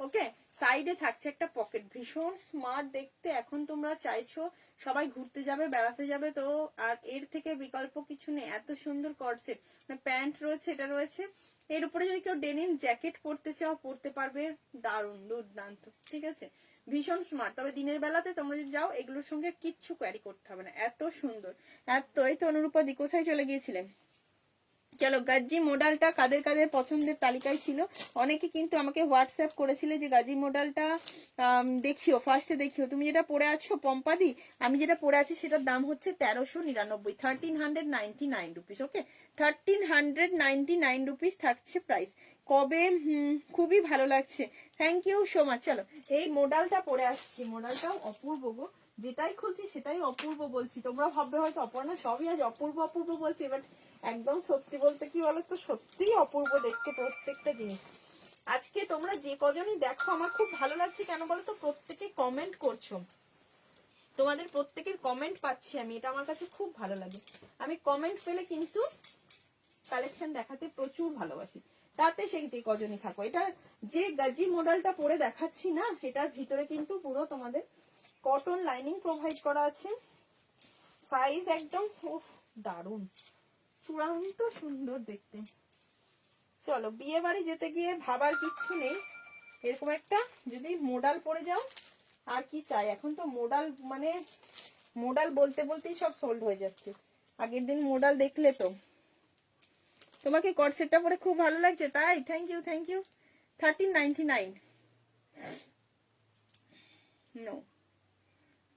ওকে, সাইডে থাকছে একটা পকেট, ভীষণ স্মার্ট দেখতে। এখন তোমরা চাইছো সবাই ঘুরতে যাবে, বেড়াতে যাবে, তো আর এর থেকে বিকল্প কিছু নেই। এত সুন্দর কর্ড সেট, মানে প্যান্ট রয়েছে, এটা রয়েছে, এর উপরে যদি কেউ ডেনিম জ্যাকেট পরতে চাও পরতে পারবে, দারুণ দুর্দান্ত। ঠিক আছে, ভীষণ স্মার্ট। তবে দিনের বেলাতে তোমরা যদি যাও এগুলোর সঙ্গে কিচ্ছু ক্যারি করতে হবে না, এত সুন্দর। এতই তো অনুরূপা দি কোথায় চলে গিয়েছিলেন? চলো, গাজি মডেলটা কাদের কাদের পছন্দের তালিকায় ছিল, অনেকে কিন্তু আমাকে হোয়াটসঅ্যাপ করেছিলে যে গাজি মডেলটা দেখিও, ফার্স্টে দেখিও। তুমি যেটা পরে আছো পম্পাদি, আমি যেটা পরে আছি সেটার দাম হচ্ছে 1399, 1399 রুপিস। ওকে, 1399 রুপিস থাকছে প্রাইস। কবে, খুবই ভালো লাগছে, থ্যাংক ইউ সো মাচ। চলো এই মডেলটা পরে আসছি, মডেলটাও অপূর্ব গো, যেটাই খুলছি সেটাই অপূর্ব বলছি। তোমরা ভাববে হয়তো অপর্ণা সবই আজ অপূর্ব অপূর্ব বলছি, বাট একদম সত্যি বলতে কি বলতো, সত্যিই অপূর্ব দেখতে প্রত্যেকটা জিনিস। আজকে তোমরা যে কজনই দেখো আমার খুব ভালো লাগছে, কেন বলতো, প্রত্যেকে কমেন্ট করছো, তোমাদের প্রত্যেকের কমেন্ট পাচ্ছি আমি, এটা আমার কাছে খুব ভালো লাগে। আমি কমেন্ট পেলে কিন্তু কালেকশন দেখাতে প্রচুর ভালোবাসি, তাতে সে যে কজনই থাকো। এটা যে গাজি মডেলটা পরে দেখাচ্ছি না, এটার ভিতরে কিন্তু পুরো তোমাদের কটন লাইনিং প্রোভাইড করা আছে, সাইজ একদম দারুণ, চূড়ান্ত সুন্দর দেখতে। চলো, বিয়ে বাড়ি যেতে গিয়ে ভাবার কিচ্ছু নেই, এরকম একটা যদি মোডাল পরে যাও, আর কি চাই। এখন তো মোডাল, মানে মোডাল বলতে বলতেই সব সোল্ড হয়ে যাচ্ছে। আগের দিন মোডাল দেখলে তো। তোমাকে কট সেটটা পরে খুব ভালো লাগছে, তাই thank you, thank you. 1399, no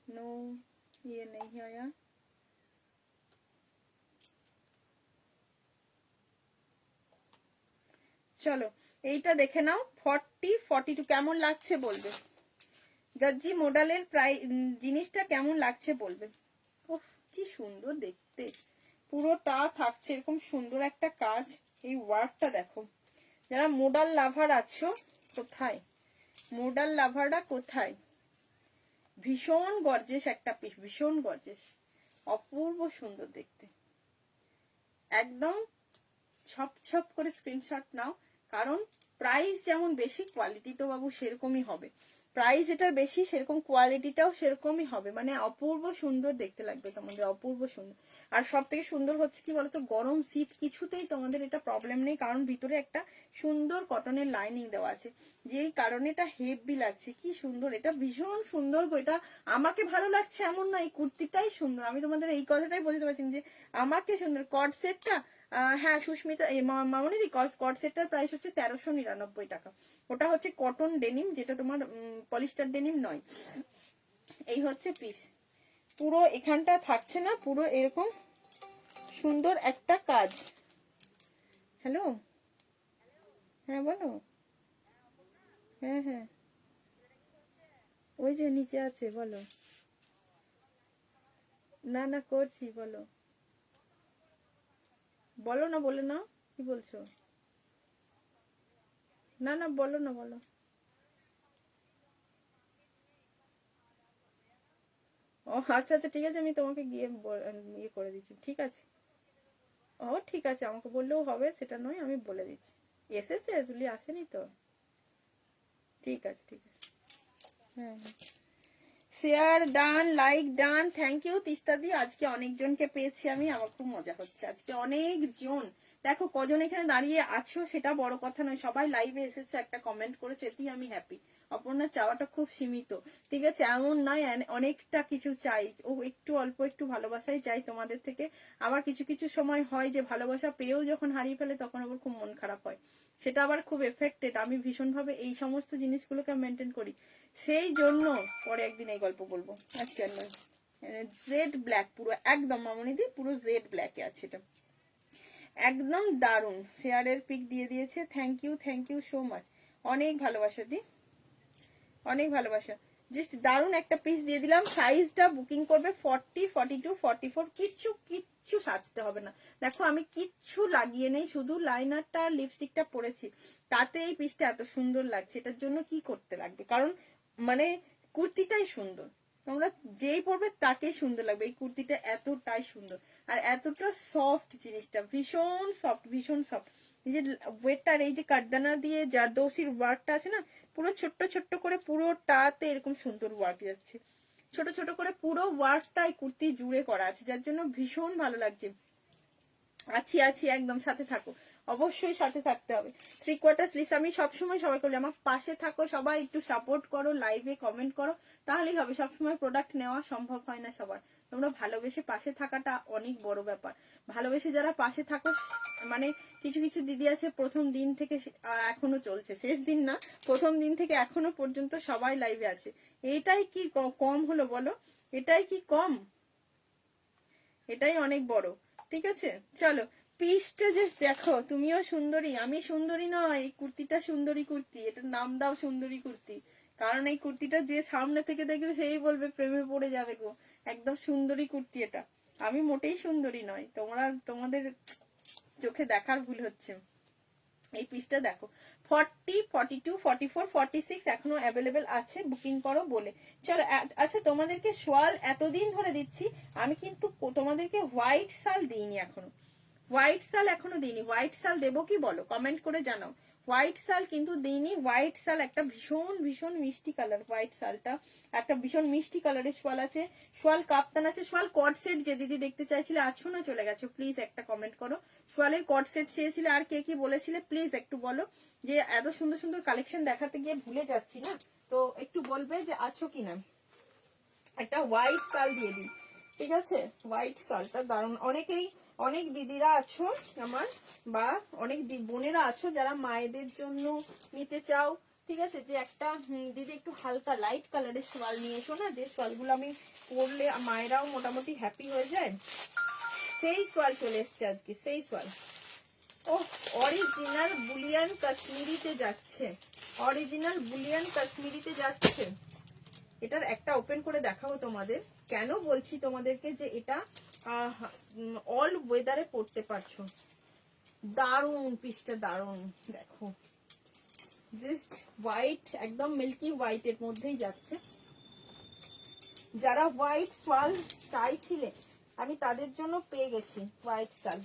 no ये नहीं आया। চলো এইটা দেখে নাও, 40, 42 কেমন লাগছে বলবে। গজ্জি মডেলের প্রায় জিনিসটা কেমন লাগছে বলবে। ওহ, কি সুন্দর দেখতে, পুরোটা থাকছে এরকম সুন্দর একটা কাজ। এই ওয়ার্কটা দেখো, যারা মোডাল লাভার আছো, কোথায় মোডাল লাভাররা কোথায়, ভীষণ গর্জেস একটা পিস, ভীষণ গর্জেস, অপূর্ব সুন্দর দেখতে। একদম ছপ ছপ করে স্ক্রিনশট নাও, কারণ প্রাইস যেমন বেশি, কোয়ালিটি তো বাবু সেরকমই হবে। প্রাইস এটার বেশি, সেরকম কোয়ালিটিটাও সেরকমই হবে, মানে অপূর্ব সুন্দর দেখতে লাগবে তোমাদের, অপূর্ব সুন্দর। আর সব থেকে সুন্দর হচ্ছে কি বলতো, গরম শীত কিছুতেই তোমাদের এটা প্রবলেম নেই, কারণ ভিতরে একটা সুন্দর কটনের লাইনিং দেওয়া আছে, যেই কারণে এটা হেভি লাগছে। কি সুন্দর, এটা ভীষণ সুন্দর গো। এটা আমাকে ভালো লাগছে এমন না, এই কুর্তিটাই সুন্দর। আমি তোমাদের এই কথাটাই বোঝাতে পারছি যে আমাকে সুন্দর কট সেটটা। হ্যাঁ সুস্মিতা, মামনিদি, কট সেটটার প্রাইস হচ্ছে 1399 টাকা। ওটা হচ্ছে কটন ডেনিম, যেটা তোমার পলিস্টার ডেনিম নয়। এই হচ্ছে পিস, পুরো এখানটা থাকছে না, পুরো এরকম সুন্দর একটা কাজ। হ্যালো, হ্যাঁ বলো। হ্যাঁ হ্যাঁ, ওই যে নিচে আছে, বলো। না না, করছি, বলো বলো না, বলো না, কি বলছো? না না, বলো না, বলো। ও আচ্ছা আচ্ছা, ঠিক আছে, আমি তোমাকে গিয়ে ইয়ে করে দিচ্ছি, ঠিক আছে। ও ঠিক আছে, আমাকে বললেও হবে, সেটা নয়, আমি বলে দিচ্ছি। এসেছে, জুলি আসেনি তো? ঠিক আছে, ঠিক আছে। হ্যাঁ হ্যাঁ, share done, like done, thank you Tistadi. আজকে অনেকজনকে পেয়েছি আমি, আমার খুব মজা হচ্ছে, আজকে অনেকজন দেখো কজন এখানে দাঁড়িয়ে আছো সেটা বড় কথা নয়, সবাই লাইভে এসেছো, একটা কমেন্ট করেছো, এতেই আমি হ্যাপি। অপর্ণার চাওয়াটা খুব সীমিত, ঠিক আছে, এমন নয় অনেকটা কিছু চাই, ও একটু অল্প একটু ভালোবাসাই চাই তোমাদের থেকে। আবার কিছু কিছু সময় হয় যে ভালোবাসা পেয়েও যখন হারিয়ে ফেলে তখন আবার খুব মন খারাপ হয়, সেটা আবার খুব এফেক্টেড। আমি ভীষণভাবে এই সমস্ত জিনিসগুলোকে মেনটেন করি, সেই জন্য পরে একদিন এই গল্প বলবো। আচ্ছা নয়, জেড ব্ল্যাক পুরো একদম মামনিদি, পুরো জেড ব্ল্যাকে আছে এটা, একদম দারুন। শেয়ারের পিক দিয়ে দিয়েছে, থ্যাংক ইউ সো মাচ, অনেক ভালোবাসা দি, অনেক ভালোবাসা। জাস্ট দারুন একটা পিস দিয়ে দিলাম। সাইজটা বুকিং করবে 40, 42, 44, কিচ্ছু সাজতে হবে না। দেখো আমি কিচ্ছু লাগিয়ে নেই, শুধু লাইনারটা আর লিপস্টিকটা পরেছি, তাতে এই পিসটা এত সুন্দর লাগছে। এটার জন্য কি করতে লাগবে, কারণ মানে কুর্তিটাই সুন্দর, তোমরা যেই পরবে তাকেই সুন্দর লাগবে। এই কুর্তিটা এতটাই সুন্দর আর এতটা সফট, জিনিসটা ভীষণ সফট, ভীষণ সফট। এই যে ওয়েটটার এই যে কাঠদানা দিয়ে জারদৌসির ওয়ার্কটা আছে না, পুরো ছোট্ট ছোট্ট করে পুরোটাতে এরকম সুন্দর ওয়ার্ক যাচ্ছে, ছোট ছোট করে পুরো ওয়ার্কটাই কুর্তি জুড়ে করা আছে, যার জন্য ভীষণ ভালো লাগছে। আছি একদম, সাথে থাকো, অবশ্যই সাথে থাকতে হবে। 3/4 স্লিভ আমি সবসময় সবাই করলে আমার পাশে থাকো, সবাই একটু সাপোর্ট করো, লাইভে কমেন্ট করো, তাহলেই হবে। সবসময় প্রোডাক্ট নেওয়া সম্ভব হয় না সবার, তোমরা ভালোবেসে পাশে থাকাটা অনেক বড় ব্যাপার। ভালোবেসে যারা পাশে থাকো, মানে কিছু কিছু দিদি আছে প্রথম দিন থেকে এখনো চলছে, শেষ দিন না, প্রথম দিন থেকে এখনো পর্যন্ত সবাই লাইভে আছে। এটাই কি কম হলো বলো, এটাই কি কম, এটাই অনেক বড়, ঠিক আছে। চলো পিসটা জাস্ট দেখো, তুমিও সুন্দরী, আমি সুন্দরী নয়, এই কুর্তিটা সুন্দরী কুর্তি, এটার নাম দাও সুন্দরী কুর্তি, কারণ এই কুর্তিটা যে সামনে থেকে দেখবে সেই বলবে প্রেমে পড়ে যাবে গো, একদম সুন্দরী কুর্তি এটা। আমি মোটেই সুন্দরী নয়, তোমাদের চোখে দেখার ভুল হচ্ছে। এই পিসটা দেখো 40, 42, 44, 46 এখনো অ্যাভেলেবেল আছে, বুকিং করো বলে। চলো আচ্ছা, তোমাদেরকে সোয়াল এতদিন ধরে দিচ্ছি, আমি কিন্তু তোমাদেরকে হোয়াইট শাল দিইনি এখনো, হোয়াইট শাল এখনো দিইনি। হোয়াইট শাল দেবো কি বলো, কমেন্ট করে জানাও। হোয়াইট শাল কিন্তু দিইনি। হোয়াইট শাল একটা ভীষণ ভীষণ মিষ্টি কালার, হোয়াইট শালটা একটা ভীষণ মিষ্টি কালারের সোয়াল আছে, সোয়াল কাপ্তান আছে, সোয়াল কট সেট যে দিদি দেখতে চাইছিলে আছো না চলে গেছো, প্লিজ একটা কমেন্ট করো। সোয়ালের কট সেট চেয়েছিলে, আর কে কি বলেছিলে প্লিজ একটু বলো, যে এত সুন্দর সুন্দর কালেকশন দেখাতে গিয়ে ভুলে যাচ্ছি না, তো একটু বলবে যে আছো কিনা। একটা হোয়াইট শাল দিয়ে দিই, ঠিক আছে, হোয়াইট শালটা দারুণ। অনেক দিদিরা আছো আমার, বা অনেক বোনেরা আছো যারা মায়েদের জন্য নিতে চাও, ঠিক আছে, যে একটা দিদি একটু হালকা লাইট কালারের সোয়াল নিয়ে এসো না, যে সোয়ালগুলো আমি পরলে মায়েরাও মোটামুটি হ্যাপি হয়ে যায়, সেই সোয়াল চলে এসছে আজকে, সেই সোয়াল। ও অরিজিনাল বুলিয়ান কাশ্মীরিতে যাচ্ছে, অরিজিনাল বুলিয়ান কাশ্মীরিতে যাচ্ছে। এটার একটা ওপেন করে দেখাবো তোমাদের, কেন বলছি তোমাদেরকে যে এটা অল ওয়েদারে পড়তে পারছো। দারুন পিসটা, দারুন, দেখো জাস্ট হোয়াইট, একদম মিল্কি হোয়াইট এর মধ্যেই যাচ্ছে। যারা হোয়াইট শাল চাইছিলে আমি তাদের জন্য পেয়ে গেছি হোয়াইট শাল,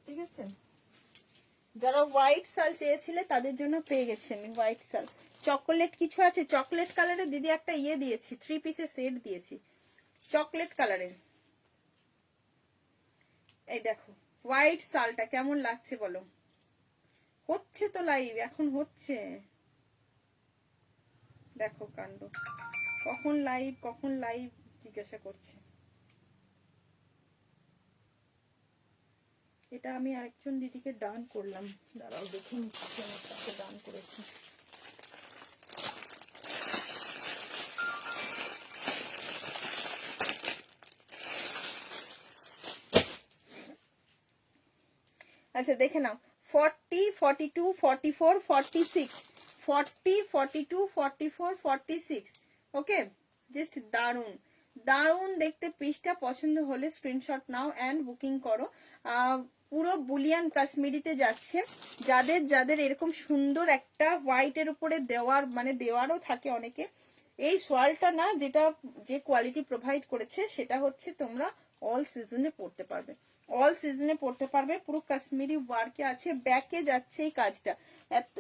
ঠিক আছে, যারা হোয়াইট শাল চেয়েছিলে তাদের জন্য পেয়ে গেছি আমি হোয়াইট শাল। চকোলেট কিছু আছে, চকলেট কালারের দিদি একটা ইয়ে দিয়েছি, 3 পিসের সেট দিয়েছি চকলেট কালারের। এই দেখো হোয়াইট শালটা কেমন লাগছে বলো, হচ্ছে তো লাইভ এখন হচ্ছে, দেখো কাণ্ড, কখন লাইভ জিজ্ঞাসা করছে। এটা আমি আরেকজন দিদিকে ডান করলাম, দাঁড়াও দেখে নিচ্ছি আমার কাছে ডান করেছি। আচ্ছা দেখে নাও, 40, 42, 44, 46, 40, 42, 44, 46, ওকে, জাস্ট দারুন দারুন দেখতে। পিসটা পছন্দ হলে স্ক্রিনশট নাও এন্ড বুকিং করো। পুরো বুলিয়ান কাশ্মীরিতে যাচ্ছে, যাদের যাদের এরকম সুন্দর একটা হোয়াইটের উপরে দেওয়ার, মানে দেওয়ারও থাকে অনেকে, এই সোয়ালটা না, যেটা যে কোয়ালিটি প্রোভাইড করেছে সেটা হচ্ছে তোমরা অল সিজনে পড়তে পারবে, অল সিজনে পড়তে পারবে। পুরো কাশ্মীরি ওয়ার্কে আছে, ব্যাকে যাচ্ছে এই কাজটা,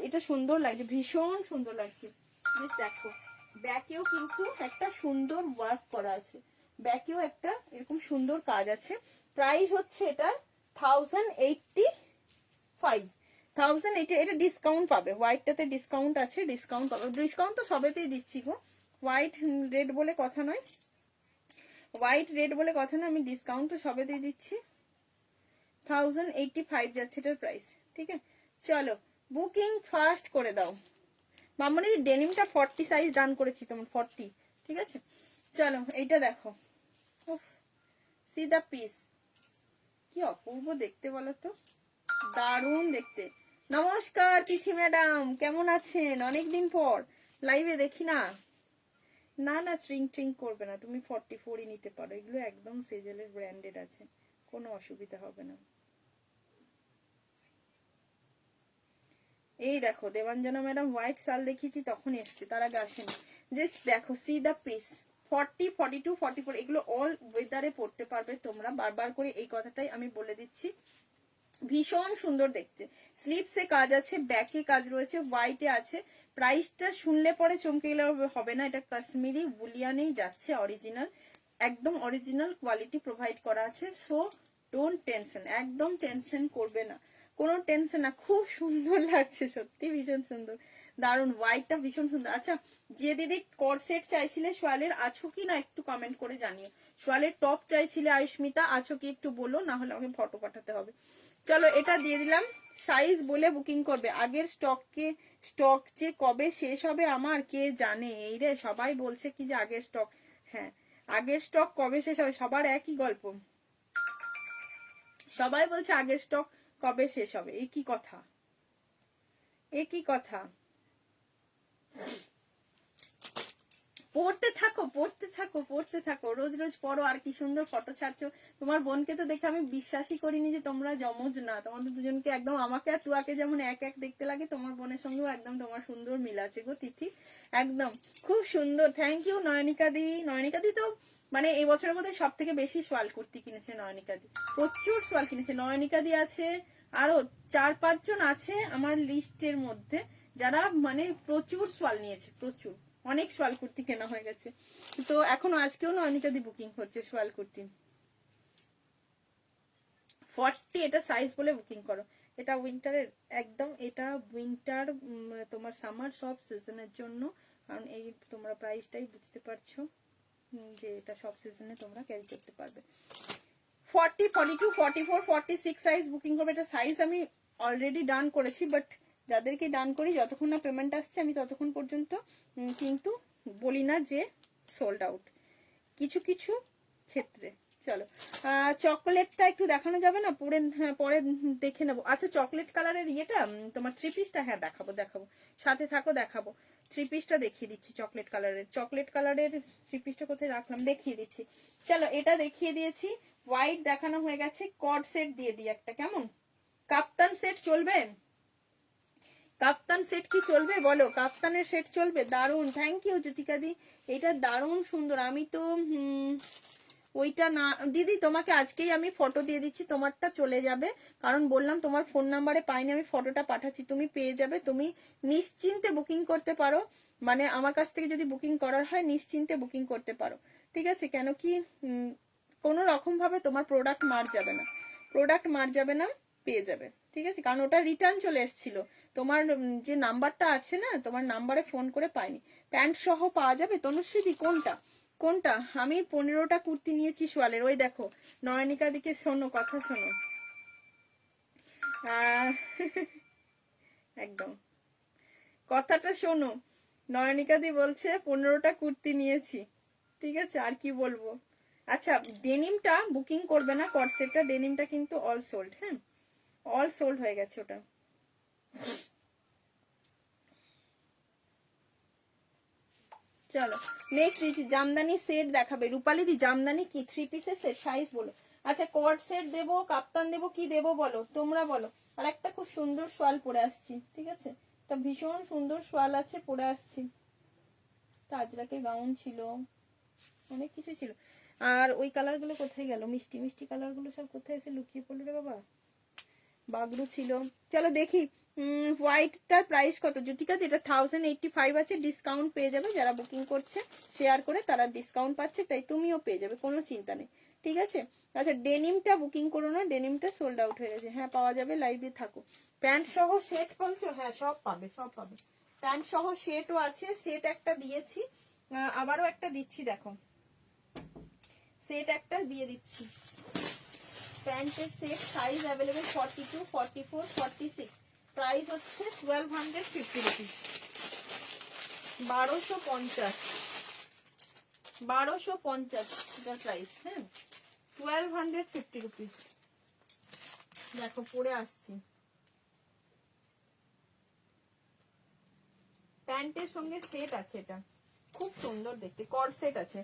এটা সুন্দর লাগছে, ভীষণ সুন্দর লাগছে। দেখো ব্যাকেও কিন্তু একটা সুন্দর ওয়ার্ক করা আছে, ব্যাকেও একটা এরকম সুন্দর কাজ আছে। প্রাইস হচ্ছে এটা 1080, 1080, এটা ডিসকাউন্ট পাবে, হোয়াইটটাতে ডিসকাউন্ট আছে, ডিসকাউন্ট পাবে, ডিসকাউন্ট তো সবেতেই দিচ্ছি গো, হোয়াইট রেড বলে কথা নয়, হোয়াইট রেড বলে কথা নয়, আমি ডিসকাউন্ট তো সবেতেই দিচ্ছি। 1085 যাচ্ছে এটার প্রাইস, ঠিক আছে। চলো বুকিং ফাস্ট করে দাও মামনি, ডেনিমটা 40 সাইজ ডান করেছি তোমার 40, ঠিক আছে। চলো এইটা দেখো, সি দা পিস, কি অপূর্ব দেখতে বলো তো, দারুণ দেখতে। নমস্কার তিথি ম্যাডাম, কেমন আছেন? অনেকদিন পর লাইভে দেখি না। না না স্ট্রিং ট্রিং করবে না, তুমি 44ই নিতে পারো, এগুলো একদম সেজেলের ব্র্যান্ডেড আছে, কোনো অসুবিধা হবে না। এই দেখো দেবাঞ্জনা ম্যাডাম হোয়াইট শাল দেখিয়েছি তখন এসছে, তার আগে আসেনি। জাস্ট দেখো সি দা পিস, 40, 42, 44 এগুলো অল ওয়েদারে পড়তে পারবে তোমরা, বারবার করে এই কথাটাই আমি বলে দিচ্ছি। ভীষণ সুন্দর দেখতে, স্লিভসে কাজ আছে, ব্যাকে কাজ রয়েছে, হোয়াইটে আছে। প্রাইসটা শুনলে পরে চমকে গেলে হবে না, এটা কাশ্মীরি বুলিয়ানেই যাচ্ছে, অরিজিনাল, একদম অরিজিনাল কোয়ালিটি প্রোভাইড করা আছে। সো ডোন্ট টেনশন, একদম টেনশন করবে না, কোনো টেনশন না, খুব সুন্দর লাগছে, সত্যি ভীষণ সুন্দর, দারুন, হোয়াইটটা ভীষণ সুন্দর। আচ্ছা যে দিদি কট সেট চাইছিলে সোয়ালের, আছো কি না একটু কমেন্ট করে জানিও। সোয়ালের টপ চাইছিলে আয়ুষ্মিতা, আছো কি একটু বলো, না হলে আমাকে ফটো পাঠাতে হবে। চলো এটা দিয়ে দিলাম, সাইজ বলে বুকিং করবে। আগের স্টক যে কবে শেষ হবে আমার কে জানে, এই রে সবাই বলছে কি যে আগের স্টক, হ্যাঁ আগের স্টক কবে শেষ হবে, সবার একই গল্প, সবাই বলছে আগের স্টক কবে শেষ হবে, এই কি কথা, এই কি কথা। পড়তে থাকো পড়তে থাকো পড়তে থাকো, রোজ রোজ পড়ো, আর কি সুন্দর ফটো ছাড়ছো। তোমার বোনকে তো দেখে আমি বিশ্বাসই করিনি যে তোমরা জমজ না, তোমাদের দুজনকে একদম, আমাকে আর টুয়াকে যেমন এক এক দেখতে লাগে, তোমার বোনের সঙ্গেও একদম তোমার সুন্দর মিল আছে গো তিথি, একদম খুব সুন্দর। থ্যাংক ইউ নয়নিকা দি, নয়নিকা দি তো মানে এই বছরের মধ্যে সব থেকে বেশি সোয়াল কুর্তি কিনেছে নয়নিকা দি, প্রচুর সোয়াল কিনেছে নয়নিকা দি, আছে আরো 4-5 জন আছে আমার লিস্টের মধ্যে যারা মানে প্রচুর সোয়াল নিয়েছে, প্রচুর, অনেক সোয়াল কুর্তি কেনা হয়ে গেছে। তো এখনো আজকেও নয়নিকা দি বুকিং করছে সোয়াল কুর্তি 40, এটা সাইজ বলে বুকিং করো। এটা উইন্টারের একদম, এটা উইন্টার তোমার সামার সব সিজনের জন্য, কারণ এই তোমরা প্রাইসটাই বুঝতে পারছো যে এটা সব সিজনে তোমরা ক্যারি করতে পারবে। 40, 42, 44, 46 সাইজ বুকিং করবে। এটা সাইজ আমি অলরেডি ডান করেছি, বাট যাদেরকে ডান করি যতক্ষণ না পেমেন্ট আসছে আমি ততক্ষণ পর্যন্ত কিন্তু বলি না যে সোল্ড আউট, কিছু কিছু ক্ষেত্রে। চলো চকলেটটা একটু দেখানো যাবে না, পরে হ্যাঁ পরে দেখে নেবো। আচ্ছা চকলেট কালারের ইয়েটা তোমার থ্রি পিসটা, হ্যাঁ দেখাবো দেখাবো, সাথে থাকো দেখাবো। থ্রি পিসটা দেখিয়ে দিচ্ছি, চকলেট কালারের থ্রি পিসটা কোথায় রাখলাম দেখিয়ে দিচ্ছি। চলো এটা দেখিয়ে দিয়েছি, হোয়াইট দেখানো হয়ে গেছে, কড সেট দিয়ে দিই একটা, কেমন কাপ্তান সেট চলবে? কাপ্তান সেট কি চলবে বলো, কাপ্তানের সেট চলবে? দারুন, থ্যাংক ইউ জ্যোতিকা দি, এটা দারুণ সুন্দর। আমি তো ওইটা না দিদি, তোমাকে আজকেই আমি ফটো দিয়ে দিচ্ছি, তোমারটা চলে যাবে, কারণ বললাম তোমার ফোন নাম্বারে পাইনি, আমি ফটোটা পাঠাচ্ছি, তুমি পেয়ে যাবে, তুমি নিশ্চিন্তে বুকিং করতে পারো, মানে আমার কাছ থেকে যদি বুকিং করার হয় নিশ্চিন্তে বুকিং করতে পারো, ঠিক আছে। কেন কি কোনো রকম ভাবে তোমার প্রোডাক্ট মার যাবে না, প্রোডাক্ট মার যাবে না, পেয়ে যাবে, ঠিক আছে। কারণ ওটা রিটার্ন চলে এসেছিল, তোমার যে নাম্বারটা আছে না, তোমার নাম্বারে ফোন করে পাইনি। প্যান্ট সহ পাওয়া যাবে তনুশ্রী, কোনটা কোনটা? আমি 15টা কুর্তি নিয়েছি সোয়ালের, ওই দেখো নয়নিকা দিকে শোনো, কথা শোনো, একদম কথাটা শোনো, নয়নিকা দি বলছে 15টা কুর্তি নিয়েছি, ঠিক আছে, আর কি বলবো। আচ্ছা ডেনিমটা বুকিং করবে না, কটসেটটা ডেনিমটা কিন্তু অল সোল্ড, হ্যাঁ অল সোল্ড হয়ে গেছে ওটা। চলো নেক্সট দিচ্ছি, জামদানি সেট দেখাবে রূপালি দি, জামদানি কি থ্রি পিসের সেট, সাইজ বলো। আচ্ছা কট সেট দেবো, কাপ্তান দেবো, কি দেবো বলো, তোমরা বলো। আর একটা খুব সুন্দর সোয়াল পরে আসছি, ঠিক আছে, একটা ভীষণ সুন্দর সোয়াল আছে পরে আসছি, আজরাকের গাউন ছিল, অনেক কিছু ছিল। আর ওই কালার গুলো কোথায় গেল, মিষ্টি মিষ্টি কালার গুলো সব কোথায় এসে লুকিয়ে পড়লো রে বাবা, বাগরু ছিল। চলো দেখি হোয়াইটটার প্রাইস কত জ্যোতিকা, এটা 1085 আছে, ডিসকাউন্ট পেয়ে যাবে যারা বুকিং করছে শেয়ার করে, তারা ডিসকাউন্ট পাচ্ছে, তাই তুমিও পেয়ে যাবে, কোনো চিন্তা নেই, ঠিক আছে। আচ্ছা ডেনিমটা বুকিং করো না, ডেনিমটা সোল্ড আউট হয়ে গেছে, হ্যাঁ পাওয়া যাবে, লাইভে থাকো। প্যান্ট সহ সেট বলছো? হ্যাঁ সব পাবে, সব পাবে। প্যান্ট সহ সেটও আছে, সেট একটা দিয়েছি, আবারও একটা দিচ্ছি, দেখো সেট একটা দিয়ে দিচ্ছি। প্যান্টের সেট, সাইজ অ্যাভেলেবেল 42, 44, 46, প্রাইস হচ্ছে 1250 রুপিস, 1250, 1250 এটার প্রাইস। হ্যাঁ 1250 রুপিস। দেখো পরে আসছি, প্যান্টের সঙ্গে সেট আছে, এটা খুব সুন্দর দেখতে, কর্ড সেট আছে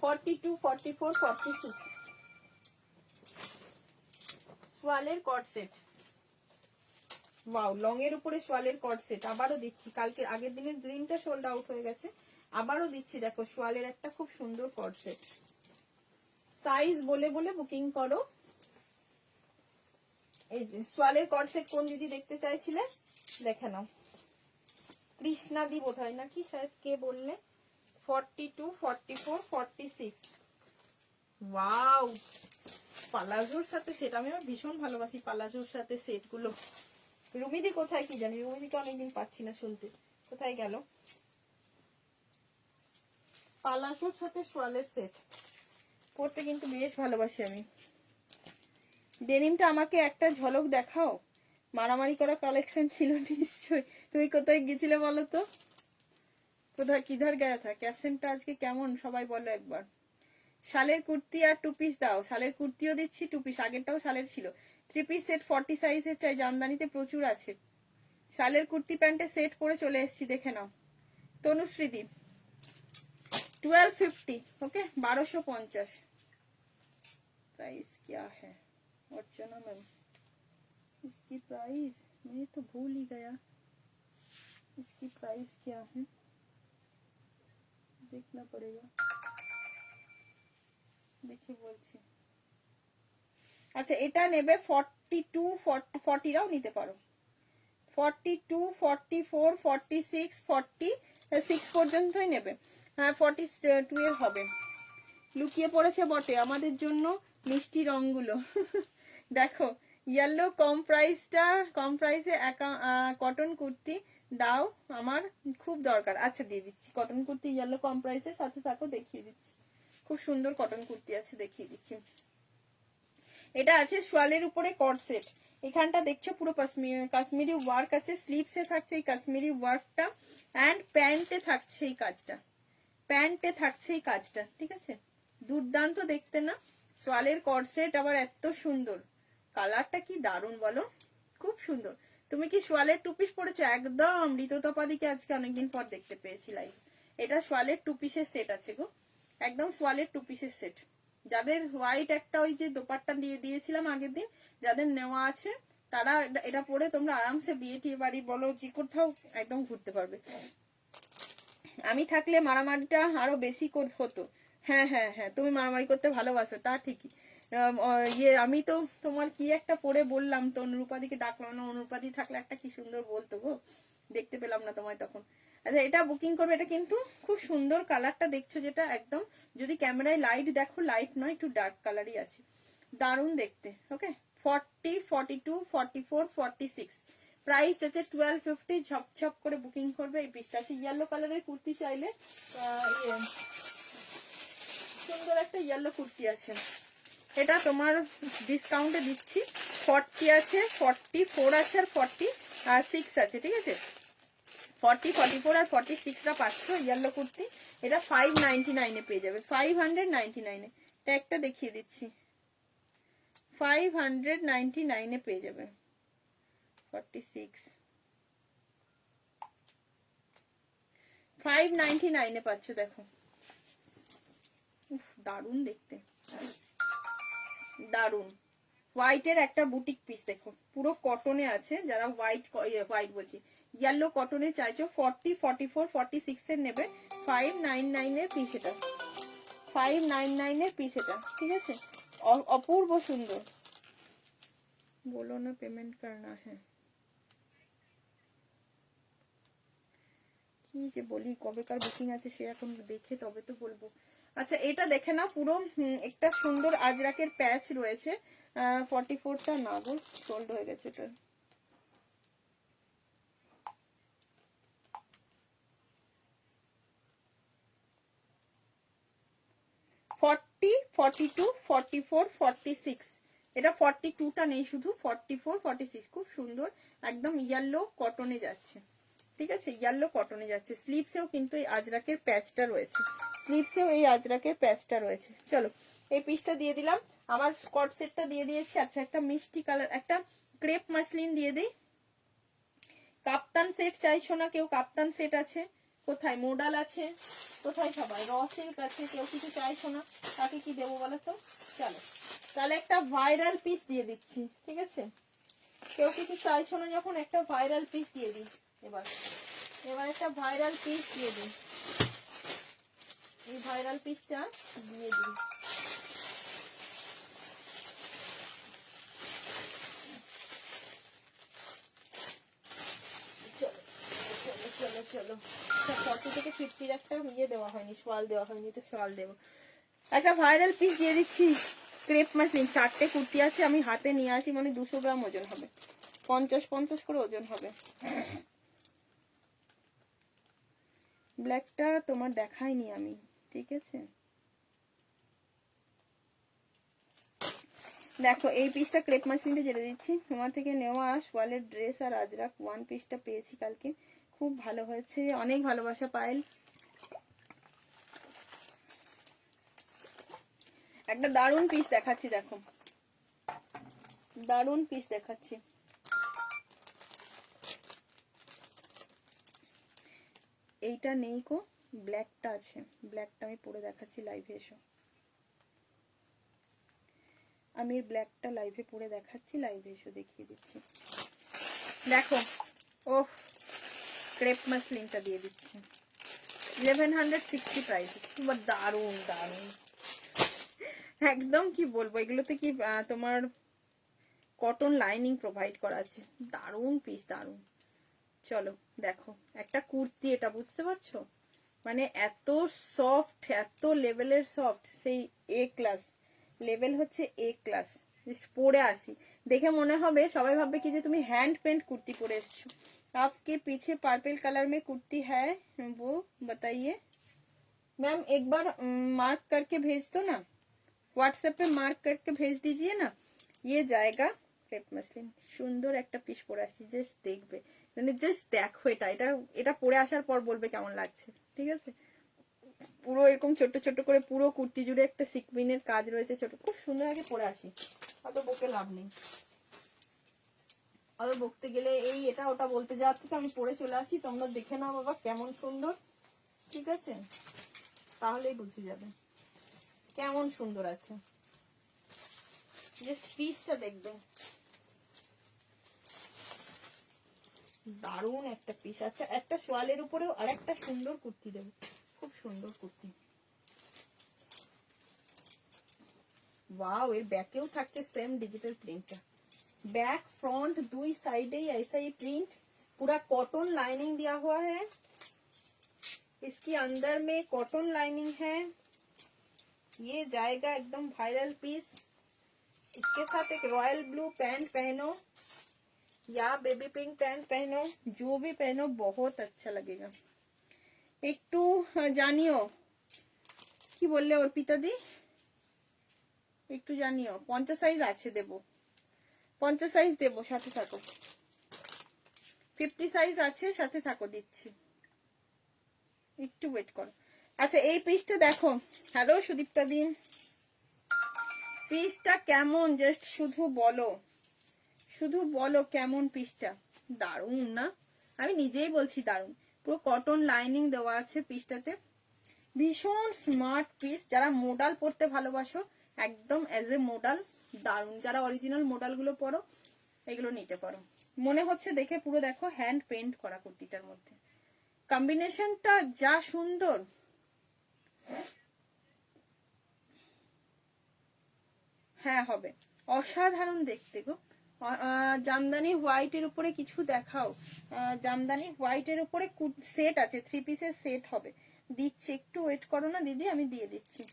42, 44, 46, সোয়ালের কর্ড সেট। ওয়াও, লং এর উপরে সোয়ালের কর্ড সেট আবারও দিচ্ছি, কালকে আগের দিনের গ্রিনটা সোল্ড আউট হয়ে গেছে, আবারও দিচ্ছি, দেখো সোয়ালের একটা খুব সুন্দর কর্ড সেট। সাইজ বলে বলে বুকিং করো। এই যে সোয়ালের কর্ড সেট কোন দিদি দেখতে চাইছিলে দেখে নাও, কৃষ্ণা দি বোধ হয় নাকি, শায়দ কে বললে, 42, 44, 46, ওয়াও পালাজোর সাথে সেট, আমি আমার ভীষণ ভালোবাসি পালাজোর সাথে সেট গুলো। রুমিদি কোথায় কি জানি, রুমিদিকে অনেকদিন পাচ্ছি না শুনতে, কোথায় গেল? পালাজোর সাথে সোয়ালের সেট পরতে কিন্তু বেশ ভালোবাসি আমি। ডেনিমটা আমাকে একটা ঝলক দেখাও, মারামারি করা কালেকশন ছিল নিশ্চয়ই। তুমি কোথায় গেছিলে বলো তো, কোথায় কিধার গায়া থা? ক্যাপশনটা আজকে কেমন সবাই বলো একবার। শালের কুর্তি আর টু পিস দাও, শালের কুর্তিও দিচ্ছি, টু পিস, আগেরটাও শালের ছিল। 3 পিস সেট 40 সাইজের চাই, জামদানিতে প্রচুর আছে। শালের কুর্তি প্যান্টের সেট পরে চলে এসেছি, দেখে নাও। তনুশ্রীদি 1250, ओके 1250 प्राइस क्या है? अर्चना मैम इसकी प्राइस मैं तो भूल ही गया, इसकी प्राइस क्या है देखना पड़ेगा, দেখে বলছি। আচ্ছা এটা নেবে 42, 40 রাও নিতে পারো, 42, 44, 46, 46 পর্যন্তই নেবে। হ্যাঁ 42 এর হবে। লুকিয়ে পড়েছে বটে আমাদের জন্য মিষ্টি রংগুলো। দেখো ইয়েলো কম প্রাইসটা, কম প্রাইসে কটন কুর্তি দাও, আমার খুব দরকার। আচ্ছা দিয়ে দিচ্ছি, কটন কুর্তি ইয়েলো কম প্রাইসের সাথে থাকো, দেখিয়ে দিচ্ছি, খুব সুন্দর কটন কুর্তি আছে, দেখিয়ে দিচ্ছি। এটা আছে সোয়ালের উপরে কর্ড সেট, এখানটা দেখছো পুরো কাশ্মীরি ওয়ার্ক আছে, স্লিভসে থাকছে এই কাশ্মীরি ওয়ার্কটা, এন্ড প্যান্টে থাকছে এই কাজটা, প্যান্টে থাকছে এই কাজটা, ঠিক আছে, দুর্দান্ত দেখতে না? সোয়ালের কর্ড সেট আবার এত সুন্দর, কালারটা কি দারুণ বলো, খুব সুন্দর। তুমি কি সোয়ালের টু পিস পরেছো? একদম ঋতুতপাদিকে আজকে অনেকদিন পর দেখতে পেয়েছি লাইভ। এটা সোয়ালের টু পিসের সেট আছে গো, একদম সোয়ালের টু পিসের সেট। যাদের হোয়াইট একটা ওই যে দোপাট্টা দিয়ে দিয়েছিলাম আগের দিন, যাদের নেওয়া আছে তারা এটা পরে তোমরা আরামসে বিয়ে টিয়ে বাড়ি বলো যে কোথাও একদম ঘুরতে পারবে। আমি থাকলে মারামারিটা আরো বেশি হতো। হ্যাঁ হ্যাঁ হ্যাঁ, তুমি মারামারি করতে ভালোবাসো তা ঠিকই। ইয়ে আমি তো তোমার কি একটা পরে বললাম তো, অনুরূপাদিকে ডাকলাম না, অনুরূপাদি থাকলে একটা কি সুন্দর বলতো গো, দেখতে পেলাম না তোমায় তখন। আচ্ছা এটা বুকিং করবে, এটা কিন্তু খুব সুন্দর কালারটা দেখছো যেটা, একদম যদি ক্যামেরায় লাইট দেখো, লাইট নয় একটু ডার্ক কালারই আছে, দারুণ দেখতে। ওকে 40, 42, 44, 46, প্রাইস আছে 1250, ঝপঝপ করে বুকিং করবে। এই পিসটা আছে ইয়েলো কালারের কুর্তি চাইলে, সুন্দর একটা ইয়েলো কুর্তি আছে, এটা তোমার ডিসকাউন্টে দিচ্ছি, 40 আছে, 44 আছে, আর 46 আছে, ঠিক আছে, 40, 44 আর 46টা পাচ্ছ ইয়েলো কুর্তি। এটা 599 এ পেয়ে যাবে, 599 এ, ট্যাগটা দেখিয়ে দিচ্ছি, 599 এ পেয়ে যাবে। 46 599 এ পাচ্ছ, দেখো দারুন দেখতে, দারুন। হোয়াইটের একটা বুটিক পিস দেখো, পুরো কটনে আছে, যারা হোয়াইট বলছি ইয়েলো কটনে চাইছো, 40, 44, 46 এর নেবে, 599 এর পিস এটা, 599 এর পিস এটা, ঠিক আছে, অপূর্ব সুন্দর। বলো না পেমেন্ট করনা হ্যাঁ, কি যে বলি, কবেকার বুকিং আছে সে এখন দেখে তবে তো বলবো। আচ্ছা এটা দেখে না, পুরো একটা সুন্দর আজরাকের প্যাচ রয়েছে, 44টা না গো, সোল্ড হয়ে গেছে এটা, 42, 44, 46, এটা 42টা নেই, শুধু 44, 46, খুব সুন্দর, একদম ইয়েলো কটনে যাচ্ছে, ঠিক আছে, ইয়েলো কটনে যাচ্ছে। স্লিভসেও কিন্তু এই আজরাকের প্যাচটা রয়েছে, স্লিভসেও এই আজরাকের প্যাচটা রয়েছে। চলো এই পিসটা দিয়ে দিলাম, আমার স্কট সেটটা দিয়ে দিয়েছি। আচ্ছা একটা মিষ্টি কালার, একটা ক্রেপ মাসলিন দিয়ে দিই। কাপ্তান সেট চাইছো না কেউ? কাপ্তান সেট আছে কোথায়? মোডাল আছে কোথায়? সবাই র সিল্ক আছে, কেউ কিছু চাইছো না, তাকে কি দেবো বলো তো? চলো তাহলে একটা ভাইরাল পিস দিয়ে দিচ্ছি, ঠিক আছে, কেউ কিছু চাইছো না যখন একটা ভাইরাল পিস দিয়ে দিই। এবার এবার একটা ভাইরাল পিস দিয়ে দিই, এই ভাইরাল পিসটা দিয়ে দিই। চলো চলো 40 থেকে 50 একটা ইয়ে দেওয়া হয়নি, সোয়াল দেওয়া হয়নি, এটা সোয়াল দেবো। একটা ভাইরাল পিস দিয়ে দিচ্ছি, ক্রেপ মাসলিন, 4টে কুর্তি আছে, আমি হাতে নিয়ে আসি, মানে 200 গ্রাম ওজন হবে, 50-50 করে ওজন হবে। ব্ল্যাকটা তোমার দেখাইনি আমি, ঠিক আছে, দেখো এই পিসটা ক্রেপ মাসলিনটা জেলে দিচ্ছি। তোমার থেকে নেওয়া সোয়ালের ড্রেস আর আজরাক ওয়ান পিসটা পেয়েছি কালকে, খুব ভালো হয়েছে, অনেক ভালোবাসা পায়েল। একটা দারুণ পিস দেখাচ্ছি, দেখো দারুণ পিস দেখাচ্ছি, এইটা নেই কো, ব্ল্যাকটা আছে, ব্ল্যাকটা আমি পরে দেখাচ্ছি লাইভে এসো, আমি ব্ল্যাকটা লাইভে পরে দেখাচ্ছি, লাইভে এসো দেখিয়ে দিচ্ছি। দেখো ও ক্রেপ মাসলিনটা দিয়ে দিচ্ছি, 1160 প্রাইস, দারুণ দারুণ একদম, কি বলবো, এগুলোতে কি তোমার কটন লাইনিং প্রোভাইড করা আছে, দারুণ পিস, দারুণ। চলো দেখো একটা কুর্তি, এটা বুঝতে পারছো, মানে এত সফট, এত লেভেলের সফট, সেই এ ক্লাস লেভেল, হচ্ছে এ ক্লাস। পরে আসি দেখে মনে হবে, সবাই ভাববে কি যে তুমি হ্যান্ড পেন্ট কুর্তি পরে এসছো। आपके पीछे पर्पल कलर में कुर्ती है, वो बताइए मैम, एक बार मार्क करके भेज दो ना, व्हाट्सएप पे मार्क करके भेज दीजिए ना, ये जाएगा ক্রেপ মাসলিন। সুন্দর একটা পিস পরে আসছি, জাস্ট দেখবে, মানে জাস্ট দেখো, এটা এটা এটা পরে আসার পর বলবে কেমন লাগছে, ঠিক আছে। পুরো এরকম ছোট ছোট করে পুরো কুর্তি জুড়ে একটা সিকউইনের কাজ রয়েছে, ছোট, খুব সুন্দর। আগে পরে আসি, অত বকে লাভ নেই, অত বকতে গেলে এই এটা ওটা বলতে যাওয়ার থেকে আমি পরে চলে আসি, তোমরা দেখে নাও বাবা কেমন সুন্দর, ঠিক আছে, তাহলেই বুঝে যাবে কেমন সুন্দর আছে, জাস্ট পিসটা দেখবে, দারুণ একটা পিস। আচ্ছা একটা সোয়ালের উপরেও আর একটা সুন্দর কুর্তি দেবো, খুব সুন্দর কুর্তি, ওয়াও, এর ব্যাকেও থাকছে সেম ডিজিটাল প্রিন্টটা, बैक फ्रंट दुई साइड ही ऐसा ही प्रिंट, पूरा कॉटन लाइनिंग दिया हुआ है, इसके अंदर में कॉटन लाइनिंग है, ये जाएगा एकदम वायरल पीस। इसके साथ एक रॉयल ब्लू पैंट पहनो या बेबी पिंक पैंट पहनो, जो भी पहनो बहुत अच्छा लगेगा। একটু জানিও কি বললে অর্পিতা দি, একটু জানিও 50 সাইজ আছে, দেবো 50 সাইজ দেবো, সাথে থাকো, 50 সাইজ আছে, সাথে থাকো, দিচ্ছি, একটু ওয়েট করো। আচ্ছা এই পিসটা দেখো, হ্যালো সুদীপ্তা দিন, পিসটা কেমন, জাস্ট শুধু বলো, শুধু বলো কেমন পিসটা, দারুণ না, আমি নিজেই বলছি দারুণ, পুরো কটন লাইনিং দেওয়া আছে পিসটাতে, ভীষণ স্মার্ট পিস। যারা মোডাল পরতে ভালোবাসো, একদম এজ এ মোডাল দারুণ, যারা অরিজিনাল মোডাল গুলো পরো এগুলো নিতে পারো। মনে হচ্ছে দেখে পুরো দেখো হ্যান্ড পেন্ট করা কুর্তিটার মধ্যে, কম্বিনেশনটা যা সুন্দর, হ্যাঁ হবে, অসাধারণ দেখতে গো। জামদানি হোয়াইটের উপরে কিছু দেখাও, জামদানি হোয়াইটের উপরে সেট আছে, 3 পিসের সেট হবে, দিচ্ছি, একটু ওয়েট করো না দিদি, আমি দিয়ে দিচ্ছি।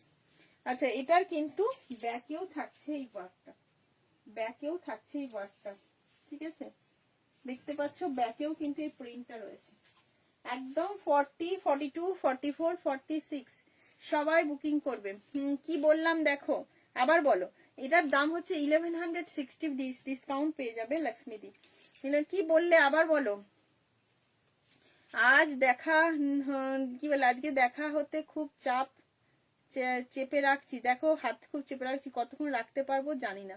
আচ্ছা এটার কিন্তু ব্যাকেও থাকছে এই ওয়ার্কটা, ব্যাকেও থাকছে এই ওয়ার্কটা, ঠিক আছে, দেখতে পাচ্ছ ব্যাকেও কিন্তু এই প্রিন্টটা রয়েছে, একদম 40, 42, 44, 46 সবাই বুকিং করবে। কি বললাম দেখো, আবার বলো। এটার দাম হচ্ছে 1160, ডিসকাউন্ট পেয়ে যাবে লক্ষ্মীদি। কি বললে আবার বলো। আজ দেখা কি বলে, আজকে দেখা হতে খুব চাপ, চেপে রাখছি। দেখো হাত খুব চেপে রাখছি, কতক্ষণ রাখতে পারবো জানি না।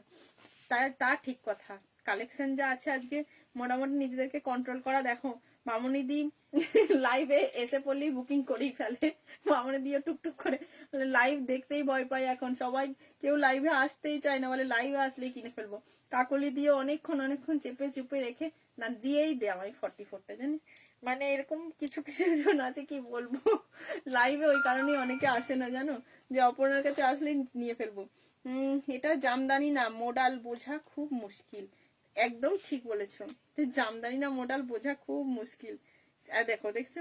তা ঠিক কথা। কালেকশন যা আছে আজকে মোটামুটি নিজেদেরকে কন্ট্রোল করা। দেখো মামুনিদি লাইভে এসে পড়লেই বুকিং করেই ফেলে। মামুনিদিও টুকটুক করে লাইভ দেখতেই ভয় পায় এখন সবাই, কেউ লাইভে আসতেই চায় না, বলে লাইভে আসলেই কিনে ফেলবো। কাকলি দিয়ে অনেকক্ষণ চেপে চুপে রেখে না দিয়েই দে আমায় 44টা, জানিস। মানে এরকম কিছু কিছু জন আছে, কি বলবো, লাইভে ওই কারণে অনেকে আসে না জানো, যে অপর্ণার কাছে আসলেই নিয়ে ফেলবো। এটা জামদানি না মোডাল, বোঝা খুব মুশকিল। একদম ঠিক বলেছো, জামদানি না মোডাল বোঝা খুব মুশকিল। দেখছো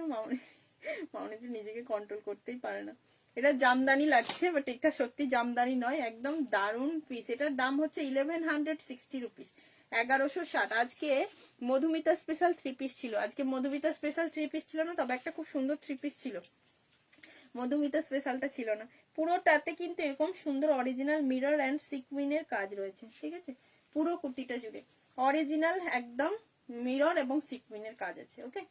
মামনি নিজেকে কন্ট্রোল করতেই পারে না। এটা জামদানি লাগছে, বাট এটা সত্যি জামদানি নয়, একদম দারুণ পিস। এটার দাম হচ্ছে 1160 রুপিস, 1160। আজকে মধুমিতা স্পেশাল 3 পিস ছিল, আজকে মধুমিতা স্পেশাল 3 পিস ছিল না, তবে একটা খুব সুন্দর 3 পিস ছিল, মধুমিতা স্পেশালটা ছিল না। পুরোটাতে কিন্তু এরকম সুন্দর অরিজিনাল মিরর অ্যান্ড সিকুইনের কাজ রয়েছে, ঠিক আছে। পুরো কুর্তিটা জুড়ে অরিজিনাল একদম মিরর এবং সিকুইনের কাজ আছে। ওকে,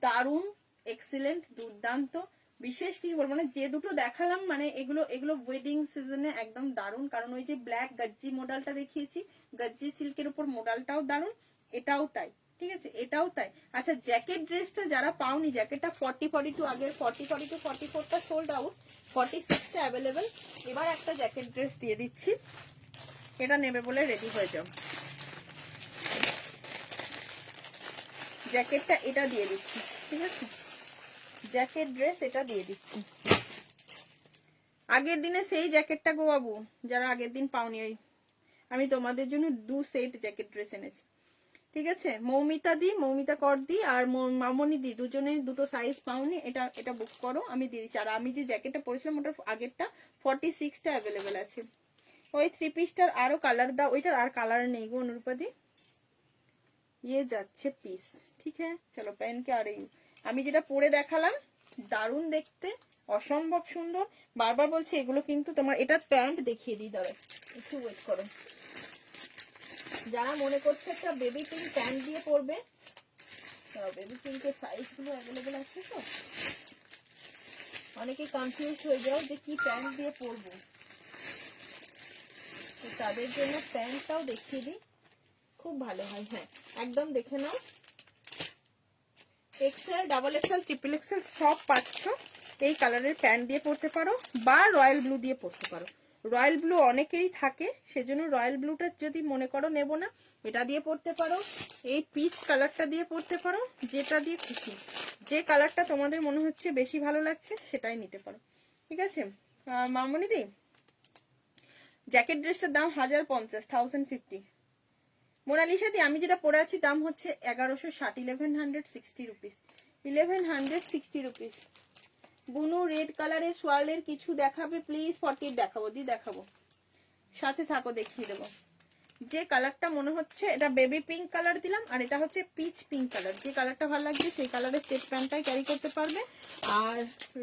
দারুণ, এক্সিলেন্ট, দুর্দান্ত। বিশেষ কিছু বলবো না, যে দুটো দেখালাম মানে এগুলো ওয়েডিং সিজনে একদম দারুণ। কারণ ওই যে ব্ল্যাক গজ্জি মডেলটা দেখিয়েছি, গজ্জি সিল্কের উপর মডেলটাও দারুণ, এটাও তাই, ঠিক আছে, এটাও তাই। আচ্ছা, জ্যাকেট ড্রেসটা যারা পাওনি, জ্যাকেটটা 40-42 আগের 40-44টা সোল্ড আউট, 46টা অ্যাভেলেবেল। এবার একটা জ্যাকেট ড্রেস দিয়ে দিচ্ছি, এটা নেবে বলে রেডি হয়ে যাও। জ্যাকেটটা এটা দিয়ে দিচ্ছি, ঠিক আছে, জ্যাকেট ড্রেস এটা দিয়ে দিচ্ছি। আগের দিনে সেই জ্যাকেটটা গো বাবু, যারা আগের দিন পাওনি, ওই আমি তোমাদের জন্য 2 সেট জ্যাকেট ড্রেস এনেছি, ঠিক আছে। মৌমিতা কর দি আর মামনি দি দুজনে দুটো সাইজ পাওনি, এটা বুক করো, আমি দিয়ে দিচ্ছি। আর আমি যে জ্যাকেটটা পরেছিলাম ওটার আগেরটা 46টা অ্যাভেলেবেল আছে। ওই 3 পিসটার আরো কালার দাও, ওইটার আর কালার নেই গো অনুরূপাদি, ইয়ে যাচ্ছে পিস, ঠিক আছে। চলো প্যান কে আর আমি যেটা পরে দেখালাম, দারুণ দেখতে, অসম্ভব সুন্দর। বারবার বলছি এগুলো কিন্তু তোমার, এটার প্যান্ট দেখিয়ে দিই, দাঁড়াও একটু ওয়েট করো। যারা মনে করছে একটা বেবি পিঙ্ক প্যান্ট দিয়ে পরবে, বেবি পিঙ্কের সাইজ গুলো অ্যাভেলেবেল আছে তো, অনেকে কনফিউজ হয়ে যাও যে কি প্যান্ট দিয়ে পরবো, তাদের জন্য প্যান্টটাও দেখিয়ে দিই, খুব ভালো হয়। হ্যাঁ একদম দেখে নাও, XL, double XL, triple XL সব পাচ্ছ। এই কালারের প্যান্ট দিয়ে পরতে পারো বা রয়্যাল ব্লু দিয়ে পরতে পারো। রয়্যাল ব্লু অনেকেরই থাকে, সেজন্য রয়্যাল ব্লুটা যদি মনে করো নেবো না, এটা দিয়ে পরতে পারো, এই পিচ কালারটা দিয়ে পরতে পারো, যেটা দিয়ে খুশি, যে কালারটা তোমাদের মনে হচ্ছে বেশি ভালো লাগছে সেটাই নিতে পারো, ঠিক আছে। মামনি দি, জ্যাকেট ড্রেসটার দাম 1050, 1050। মোনালিসা দি, আমি যেটা পরে আছি দাম হচ্ছে 1160, 1160 রুপিস, 1160 রুপিস। বুনু রেড কালারের সোয়ালের কিছু দেখাবে প্লিজ, 40 দেখাবো দি, দেখাবো, সাথে থাকো দেখিয়ে দেবো। যে কালারটা মনে হচ্ছে, এটা বেবি পিঙ্ক কালার দিলাম, আর এটা হচ্ছে পিচ পিঙ্ক কালার, যে কালারটা ভালো লাগছে সেই কালারের স্টেপ প্যান্টটাই ক্যারি করতে পারবে। আর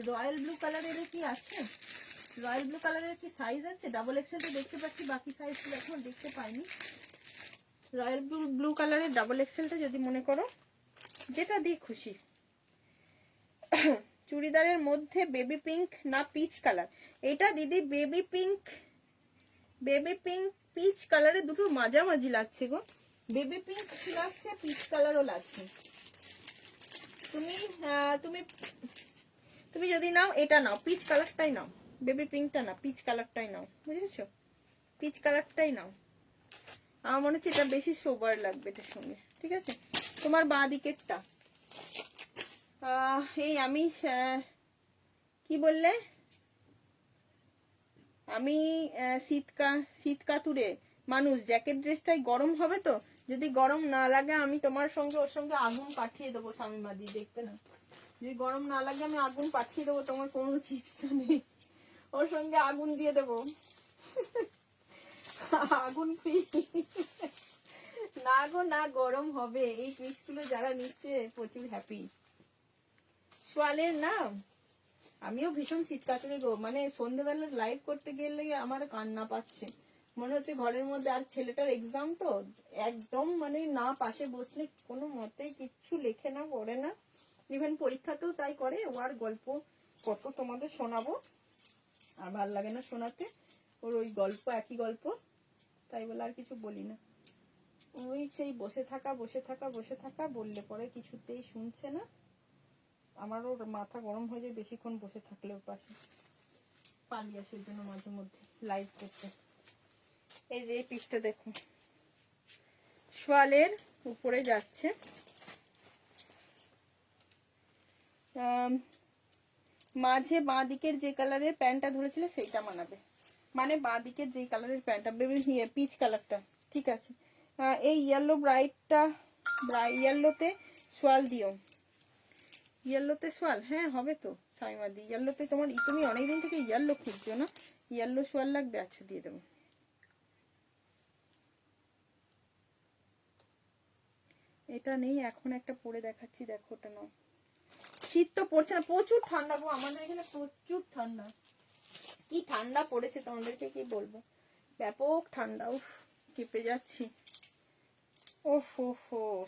রয়্যাল ব্লু কালারের কি আছে, রয়্যাল ব্লু কালারের কি সাইজ আছে, ডাবল এক্সেলটা দেখতে পাচ্ছি, বাকি সাইজগুলো এখন দেখতে পাইনি। রয়্যাল ব্লু কালারের ডাবল এক্সেলটা যদি মনে করো, যেটা দিয়ে খুশি। চুড়িদারের মধ্যে বেবি পিঙ্ক না পিচ কালার, এটা দিদি বেবি পিঙ্ক পিচ কালারে দুটো মাঝামাঝি লাগছে গো, বেবি পিঙ্ক লাগছে, পিচ কালারও লাগছে। তুমি তুমি তুমি যদি নাও এটা নাও, পিচ কালারটাই নাও, বেবি পিঙ্কটা না, পিচ কালারটাই নাও, বুঝেছো, পিচ কালারটাই নাও। আমার মনে হচ্ছে এটা বেশি সোবার লাগবে এটার সঙ্গে, ঠিক আছে। তোমার বাঁ দিকেরটা এই আমি কি বললে, আমি শীত কাতুরে মানুষ, জ্যাকেট ড্রেসটাই গরম হবে তো, যদি গরম না লাগে আমি তোমার সঙ্গে ওর সঙ্গে আগুন পাঠিয়ে দেবো, শামিমা দি দেখবে না, যদি গরম না লাগে আমি আগুন পাঠিয়ে দেবো, তোমার কোনো চিন্তা নেই, ওর সঙ্গে আগুন দিয়ে দেবো। আগুন পিস না গো না, গরম হবে, এই পিসগুলো যারা নিচ্ছে প্রচুর হ্যাপি। সোয়ালের নাম আমিও ভীষণ শীত কাটে গো, মানে সন্ধ্যেবেলা লাইভ করতে গেলে আমার কান্না পাচ্ছে, মনে হচ্ছে ঘরের মধ্যে। আর ছেলেটার এক্সাম তো একদম মানে না পাশে বসলে কোনো মতেই কিচ্ছু লেখে না, পড়ে না। ইভেন পরীক্ষাতেও তাই করে। ও আর গল্প কত তোমাদের শোনাবো, আর ভাল লাগে না শোনাতে, ওর ওই গল্প একই গল্প, তাই বলে আর কিছু বলি না। ওই সেই বসে থাকা বসে থাকা বসে থাকা, বললে পরে কিছুতেই শুনছে না। আমারও মাথা গরম হয়ে যায় বেশিক্ষণ বসে থাকলে। ওর পাশে পালিয়ে আসার জন্য মাঝে মধ্যে লাইভ করতে। এই যে এই পিসটা দেখো, সোয়ালের উপরে যাচ্ছে, মাঝে বাঁ দিকের যে কালারের প্যান্টটা ধরেছিল সেইটা মানাবে, মানে বাঁ দিকের যে কালারের প্যান্টটা, বেবি পিচ কালারটা, ঠিক আছে। এই ইয়েলো ব্রাইটটা, ইয়েলোতে সোয়াল দিও, ইয়েলোতে সোয়াল, হ্যাঁ হবে তো সাইমাদি। ইয়েলোতে তোমার, তুমি অনেকদিন থেকে ইয়েলো খুঁজছো না, ইয়েলো সোয়াল লাগবে, আচ্ছা দিয়ে দেবো। এটা নেই এখন, একটা পরে দেখাচ্ছি, দেখো ওটা নাও। শীত তো পড়ছে না, প্রচুর ঠান্ডা গো আমাদের এখানে, প্রচুর ঠান্ডা। কি ঠান্ডা পড়েছে তোমাদেরকে কি বলবো, ব্যাপক ঠান্ডা, উফ কেঁপে যাচ্ছি। ওফো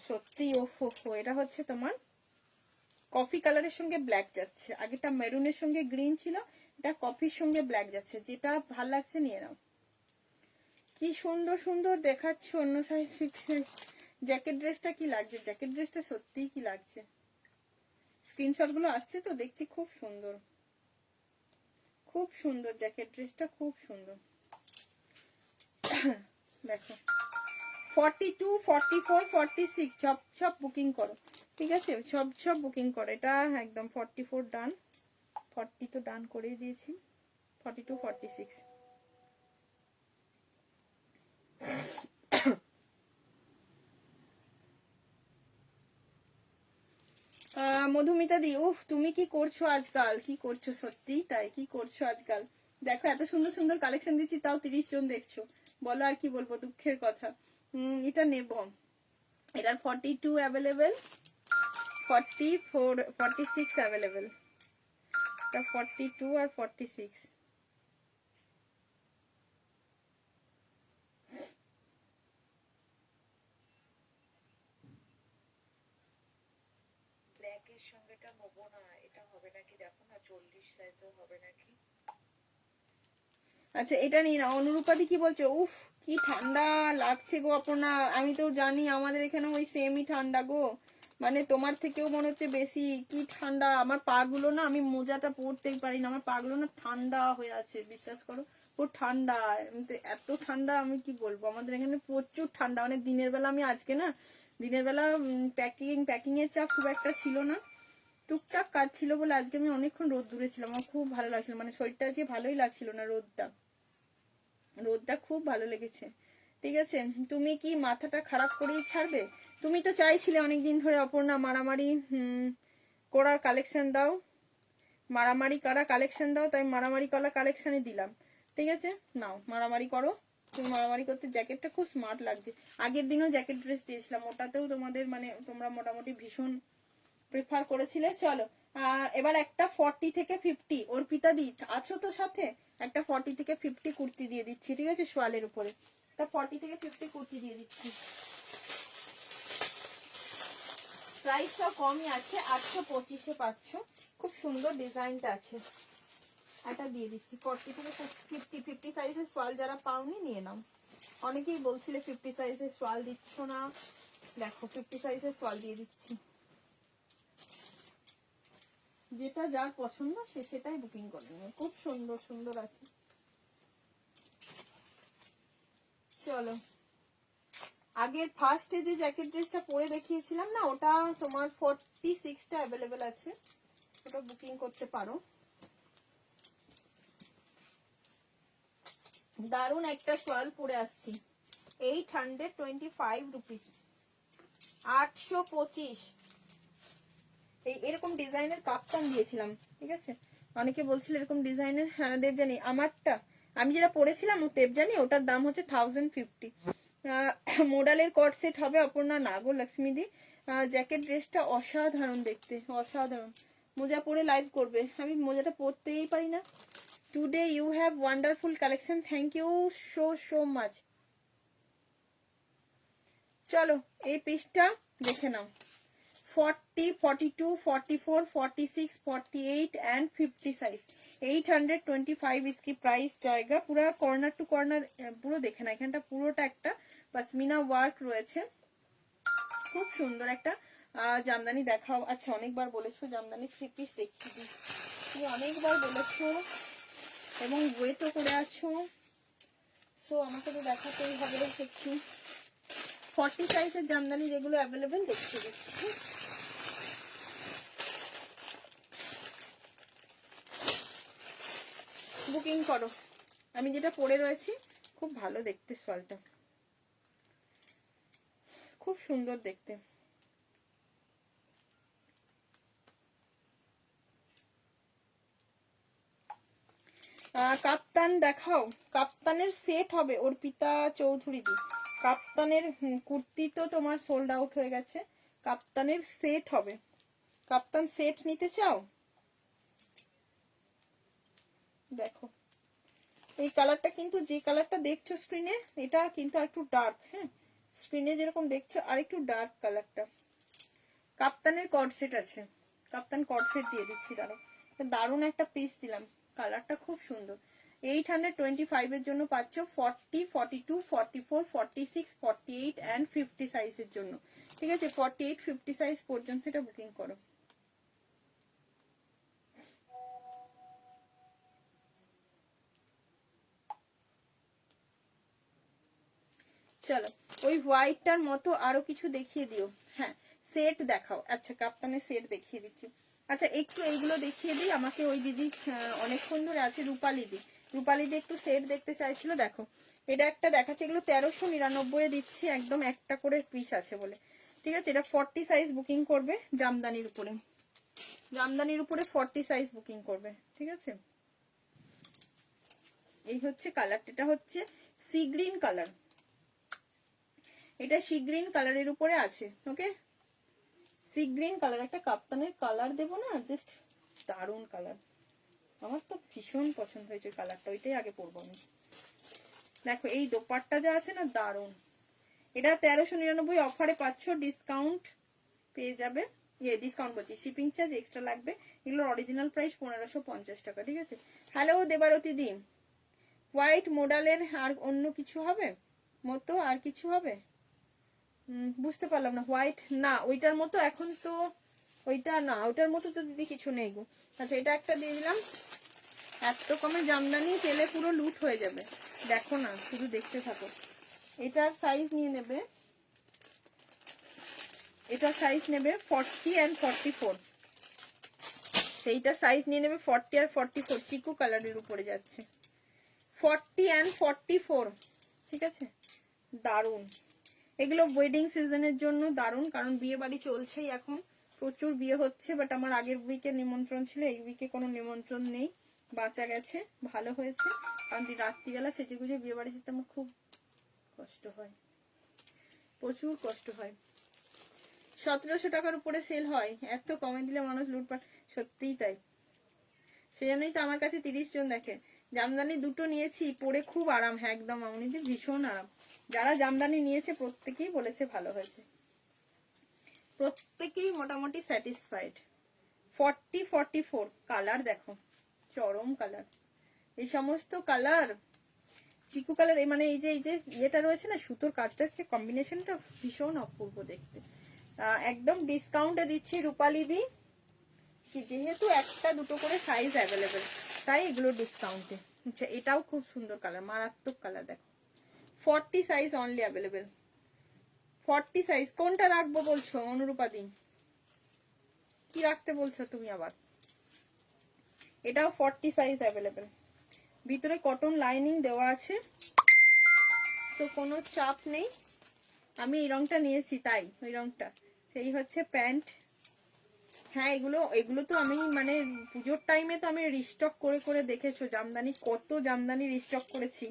সত্যি ওফো। এটা হচ্ছে তোমার কফি কালারের সঙ্গে ব্ল্যাক যাচ্ছে, আগেটা মেরুনের সঙ্গে গ্রিন ছিল, এটা কফির সঙ্গে ব্ল্যাক যাচ্ছে, যেটা ভাল লাগছে নিয়ে নাও। কি সুন্দর সুন্দর দেখাচ্ছে, অন্য সাইজ ফিক্স। জ্যাকেট ড্রেসটা কি লাগছে, জ্যাকেট ড্রেসটা সত্যিই কি লাগছে। স্ক্রিনশট গুলো আসছে তো দেখছি, খুব সুন্দর, খুব সুন্দর জ্যাকেট ড্রেসটা, খুব সুন্দর। দেখো 42, 44, 46 সব বুকিং করো, ঠিক আছে, সব বুকিং করো। এটা একদম 44 ডান, 40 তো ডান করেই দিয়েছি, 42, 46। মধুমিতা দি, উফ তুমি কি করছো আজকাল, কি করছো সত্যি তাই, কি করছো আজকাল। দেখো এত সুন্দর সুন্দর কালেকশন দিচ্ছি, তাও 30 জন দেখছো, বলো আর কি বলবো, দুঃখের কথা। এটা নেব, এটার 42 অ্যাভেলেবেল, 44, 46 অ্যাভেলেবেল, এটা 42 আর 46। ব্ল্যাকের সঙ্গেটা নেবো না, এটা হবে নাকি দেখো না, 40 সাইজও হবে নাকি। আচ্ছা এটা নিয়ে না। অনুরূপাদি কি বলছো, উফ কি ঠান্ডা লাগছে গো আপনার, আমি তো জানি আমাদের এখানে ওই সেমই ঠান্ডা গো, মানে তোমার থেকেও মনে হচ্ছে বেশি, কি ঠান্ডা। আমার পা গুলো না, আমি মোজাটা পরতেই পারি না, আমার পা গুলো না ঠান্ডা হয়ে আছে, বিশ্বাস করো, পুরো ঠান্ডা, এত ঠান্ডা আমি কি বলবো। আমাদের এখানে প্রচুর ঠান্ডা, মানে দিনের বেলা আমি আজকে না, দিনের বেলা প্যাকিং এর চাপ খুব একটা ছিল না, টুকটাক কাজ ছিল বলে আজকে আমি অনেকক্ষণ রোদ দূরে ছিলাম, আমার খুব ভালো লাগছিল, মানে শরীরটা আজকে ভালোই লাগছিল না, রোদটা খুব ভালো লেগেছে। ঠিক আছে, তুমি কি মাথাটা খারাপ করেই ছাড়বে, তুমি তো চাইছিলে অনেকদিন ধরে অপর্ণা মারামারি করার কালেকশন দাও, মারামারি করা কালেকশন দাও, তাই মারামারি করা কালেকশনই দিলাম, ঠিক আছে নাও মারামারি করো। তুমি মারামারি করতে, জ্যাকেটটা খুব স্মার্ট লাগছে, আগের দিনও জ্যাকেট ড্রেস দিয়েছিলাম, ওটাতেও তোমাদের মানে তোমরা মোটামুটি ভীষণ প্রেফার করেছিলে। চলো এবার একটা 40 থেকে 50, অর্পিতা দি আছো তো সাথে, একটা 40 থেকে 50 কুর্তি দিয়ে দিচ্ছি, ঠিক আছে, সোয়ালের উপরে একটা 40 থেকে 50 কুর্তি দিয়ে দিচ্ছি। প্রাইসটা কমই আছে, 825-এ পাচ্ছ, খুব সুন্দর ডিজাইনটা আছে, এটা দিয়ে দিচ্ছি 40 থেকে 50। 50 সাইজের সোয়াল যারা পাওনি নিয়ে নাও, অনেকেই বলছিলে 50 সাইজের সোয়াল দিচ্ছ না, দেখো 50 সাইজের সোয়াল দিয়ে দিচ্ছি, যেটা যার পছন্দ সে সেটাই বুকিং করে নেবে, খুব সুন্দর সুন্দর আছে। চলো আগের ফার্স্টে যে জ্যাকেট ড্রেসটা পরে দেখিয়েছিলাম না, ওটা তোমার 46টা অ্যাভেলেবেল আছে, ওটা বুকিং করতে পারো। দারুন একটা সোয়াল পরে আসছি, 825 রুপিস, 825। এরকম ডিজাইনের কাপ্তান দিয়েছিলাম, ঠিক আছে, অনেকে বলছিল এরকম ডিজাইনের, হ্যাঁ দেবজানি আমারটা, আমি যেটা পরেছিলাম দেবজানি, ওটার দাম হচ্ছে 1050। মোডালের কট সেট হবে অপর্ণা, না গো লক্ষ্মীদি, জ্যাকেট ড্রেসটা অসাধারণ দেখতে, অসাধারণ, মোজা পরে লাইভ করবে, আমি মোজাটা পরতেই পারি না। Today you have wonderful collection, thank you so much. চলো এই পিসটা দেখে নাও। 40, 42, 44, 46, 48 and 50 সাইজ, 825 इसकी प्राइस जाएगा। পুরো কর্নার টু কর্নার পুরো দেখে না, এখানটা পুরোটা একটা পশমিনা ওয়ার্ক রয়েছে, খুব সুন্দর একটা জামদানি। দেখাও। আচ্ছা অনেকবার বলেছো জামদানি 3 পিস দেখিয়ে দিই, তুমি অনেকবার বলেছো এবং ওয়েটও করে আছো, সো আমাকে তো দেখাতেই হবে একটু। 40 সাইজের জামদানি যেগুলো অ্যাভেলেবেল দেখিয়ে দিচ্ছি। বুকিং করো। আমি যেটা পরে রয়েছি খুব ভালো দেখতে, স্টলটা খুব সুন্দর দেখতে। কাপ্তান দেখাও। কাপ্তানের সেট হবে অর্পিতা চৌধুরী দি। কাপ্তানের কুর্তি তো তোমার সোল্ড আউট হয়ে গেছে, কাপ্তানের সেট হবে। কাপ্তান সেট নিতে চাও? দেখো এই কালারটা কিন্তু, যে কালারটা দেখছো স্ক্রিনে, এটা কিন্তু একটু ডার্ক। হ্যাঁ, স্ক্রিনে যেরকম দেখছো আর একটু ডার্ক কালারটা। কাপ্তানের কর্ড সেট আছে, কাপ্তান কর্ড সেট দিয়ে দিচ্ছি। দারুণ একটা পিস দিলাম, কালারটা খুব সুন্দর। 825 এর জন্য পাচ্ছ 40, 42, 44, 46, 48 and 50 সাইজের জন্য। ঠিক আছে, 48, 50 সাইজ পর্যন্ত এটা বুকিং করো। চলো ওই হোয়াইটটার মতো আরো কিছু দেখিয়ে দিও। হ্যাঁ সেট দেখাও। আচ্ছা কাপ্তানের সেট দেখিয়ে দিচ্ছি। আচ্ছা একটু এইগুলো দেখিয়ে দিই, আমাকে ওই দিদি অনেকক্ষণ ধরে আছে, রূপালি দি একটু সেট দেখতে চাইছিল। দেখো এটা একটা দেখাচ্ছে, এগুলো 1399 দিচ্ছি, একদম একটা করে পিস আছে বলে। ঠিক আছে, এটা 40 সাইজ বুকিং করবে, জামদানির উপরে, জামদানির উপরে 40 সাইজ বুকিং করবে। ঠিক আছে, এই হচ্ছে কালারটা, এটা হচ্ছে সি গ্রিন কালার, এটা সি গ্রিন কালারের উপরে আছে। ওকে, সি গ্রিন কালার, একটা কাপ্তানের কালার দেবো না, জাস্ট দারুন কালার, আমার তো ভীষণ পছন্দ হয়েছে কালারটা, ওইটাই আগে পরবো আমি। দেখো এই দোপাট্টা যা আছে না, দারুন। এটা 1399 অফারে পাচ্ছ, ডিসকাউন্ট পেয়ে যাবে। ডিসকাউন্ট বলছি, শিপিং চার্জ এক্সট্রা লাগবে। এগুলোর অরিজিনাল প্রাইস 1550 টাকা। ঠিক আছে। হ্যালো দেবারতী দিন, হোয়াইট মডেলের আর অন্য কিছু হবে মতো, আর কিছু হবে? বুঝতে পারলাম না। হোয়াইট না, ওইটার মতো এখন তো, ওইটা না, ওইটার মতো তো দিদি কিছু নেই গো। আচ্ছা এটা একটা দিয়ে দিলাম। এত কমে জামদানি পেলে পুরো লুট হয়ে যাবে, দেখো না, শুধু দেখতে থাকো। এটার সাইজ নিয়ে নেবে, এটার সাইজ নেবে 40 and 44, সেইটার সাইজ নিয়ে নেবে 40 আর 44, চিকু কালারের উপরে যাচ্ছে 40 and 44। ঠিক আছে, দারুন। এগুলো ওয়েডিং সিজনের জন্য দারুন, কারণ বিয়ে বাড়ি চলছেই এখন, প্রচুর বিয়ে হচ্ছে। বাট আমার আগের উইকে নিমন্ত্রণ ছিল, এই উইকে কোনো নিমন্ত্রণ নেই, বাঁচা গেছে, ভালো হয়েছে। কারণ রাত্রিবেলা সেজে গুজে বিয়ে বাড়ি যেতে আমার খুব কষ্ট হয়, প্রচুর কষ্ট হয়। 1700 টাকার উপরে সেল হয়, এত কমে দিলে মানুষ লুটপাট, সত্যিই তাই। সেজন্যই তো আমার কাছে 30 জন দেখে। জামদানি দুটো নিয়েছি, পরে খুব আরাম। হ্যাঁ একদম মামুনিদের ভীষণ আরাম, যারা জামদানি নিয়েছে প্রত্যেকেই বলেছে ভালো হয়েছে, প্রত্যেকেই মোটামুটি স্যাটিসফাইড। 40, 44 কালার দেখো, চরম কালার, এই সমস্ত কালার, চিকু কালার, মানে এই যে ইয়েটা রয়েছে না, সুতোর কাজটা, কম্বিনেশনটা ভীষণ অপূর্ব দেখতে। একদম ডিসকাউন্টে দিচ্ছি রূপালি দি, যেহেতু একটা দুটো করে সাইজ অ্যাভেলেবেল, তাই এগুলো ডিসকাউন্টে। আচ্ছা এটাও খুব সুন্দর কালার, মারাত্মক কালার দেখো, 40 সাইজ অনলি অ্যাভেলেবেল। 40 সাইজ কোনটা রাখবো বলছো অনুরূপা দিন, কি রাখতে বলছো তুমি আবার? এটাও 40 সাইজ অ্যাভেলেবেল, ভিতরে কটন লাইনিং দেওয়া আছে, তো কোনো চাপ নেই। আমি এই রংটা নিয়েছি, তাই ওই রংটা, সেই হচ্ছে প্যান্ট। হ্যাঁ এগুলো তো আমি মানে পুজোর টাইমে তো আমি রিস্টক করে করে দেখেছো, জামদানি কত জামদানি রিস্টক করেছি,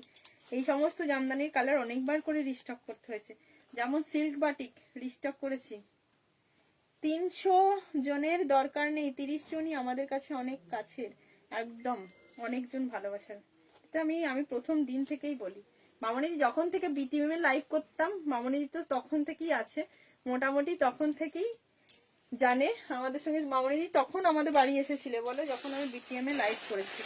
এই সমস্ত জামদানির কালার অনেকবার করে রিস্টক করতে হয়েছে। যেমন সিল্ক বাটিক রিস্টক করেছি, 300 জনের দরকার নেই, 30 জনই আমাদের কাছে অনেক কাছের, একদম অনেকজন ভালোবাসার। এটা আমি প্রথম দিন থেকেই বলি। মামনিদি যখন থেকে বিটিএম এ লাইভ করতাম, মামনিদি তো তখন থেকেই আছে, মোটামুটি তখন থেকেই জানে আমাদের সঙ্গে। মামনিদি তখন আমাদের বাড়ি এসেছিল বলে, যখন আমি বিটিএম এ লাইভ করেছি।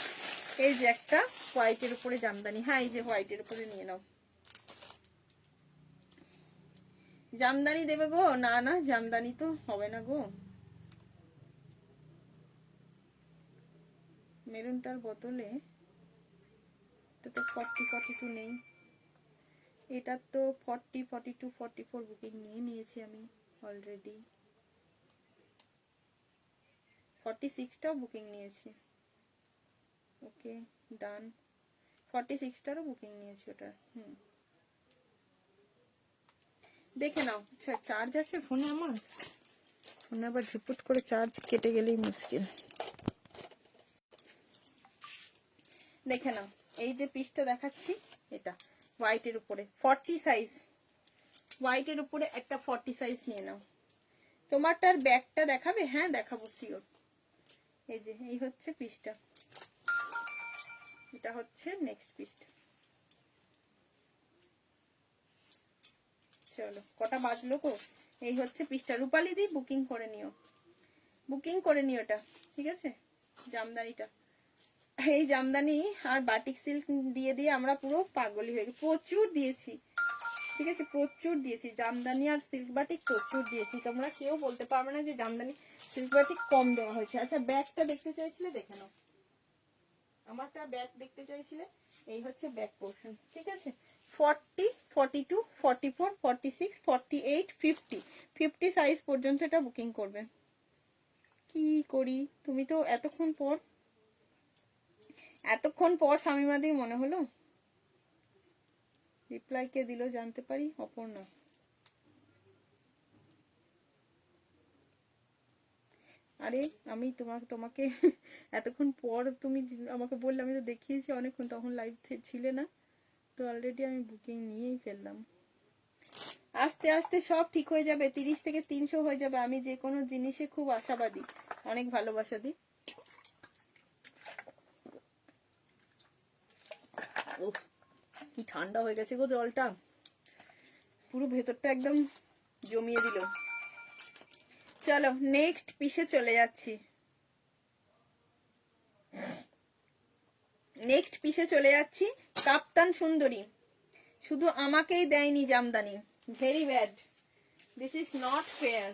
এই যে একটা হোয়াইটের উপরে জামদানি, হ্যাঁ এই যে হোয়াইটের উপরে নিয়ে নাও। জামদানি দেবে গো? না না, জামদানি তো হবে না গো। মেরুনটার বদলে তো 40-42 নেই, এটা তো 40-42-44 বুকিং নিয়েছি আমি অলরেডি। 46টাও বুকিং নিয়েছি। ওকে ডান, 46টারও বুকিং নিয়েছি ওটা। দেখে নাও। আচ্ছা চার্জ আছে ফোনে আমার, ফোনে আবার ঝুপুট করে চার্জ কেটে গেলেই মুশকিল। দেখে নাও, এই যে পিসটা দেখাচ্ছি, এটা হোয়াইটের উপরে 40 সাইজ, হোয়াইটের উপরে একটা 40 সাইজ নিয়ে নাও। তোমারটার ব্যাগটা দেখাবে? হ্যাঁ দেখাবো শিওর। এই যে এই হচ্ছে পিসটা, এটা হচ্ছে নেক্সট পিসটা। চলো কটা বাজলো গো? এই হচ্ছে পিসটা। রূপালি দি বুকিং করে নিও, বুকিং করে নিও এটা, ঠিক আছে? জামদানিটা, এই জামদানি আর বাটিক সিল্ক দিয়ে দিয়ে আমরা পুরো পাগলি হয়ে গেছি, প্রচুর দিয়েছি, ঠিক আছে? প্রচুর দিয়েছি জামদানি আর সিল্ক বাটিক, প্রচুর দিয়েছি। তোমরা কেউ বলতে পারবে না যে জামদানি সিল্ক বাটিক কম দেওয়া হয়েছে। আচ্ছা ব্যাগটা দেখতে চাইছিলে, দেখে নাও। আমারটা ব্যাগ দেখতে চাইছিলে, এই হচ্ছে ব্যাক পোর্শন, ঠিক আছে? 40, 42, 44, 46, 48, 50, 50 সাইজ পর্যন্ত এটা বুকিং করবে। কি করি, তুমি তো এতক্ষণ পর শামিমাদি মনে হলো। রিপ্লাই কে দিল জানতে পারি? অপর্ণা। আরে আমি তোমাকে এতক্ষণ পর তুমি আমাকে বললে, আমি তো দেখিয়েছি অনেকক্ষণ, তখন লাইভ ছিলে না তো, অলরেডি আমি বুকিং নিয়েই ফেললাম। আস্তে আস্তে সব ঠিক হয়ে যাবে, 30 থেকে 300 হয়ে যাবে। আমি যে কোনো জিনিসে খুব আশাবাদী, অনেক ভালোবাসা দিই। কি ঠান্ডা হয়ে গেছে গো জলটা, পুরো ভেতরটা একদম জমিয়ে দিল। চলো নেক্সট পিসে চলে যাচ্ছি, নেক্সট পিসে চলে যাচ্ছি। কাপ্তান সুন্দরী, শুধু আমাকেই দেয়নি Jamdani, very bad, this is not fair,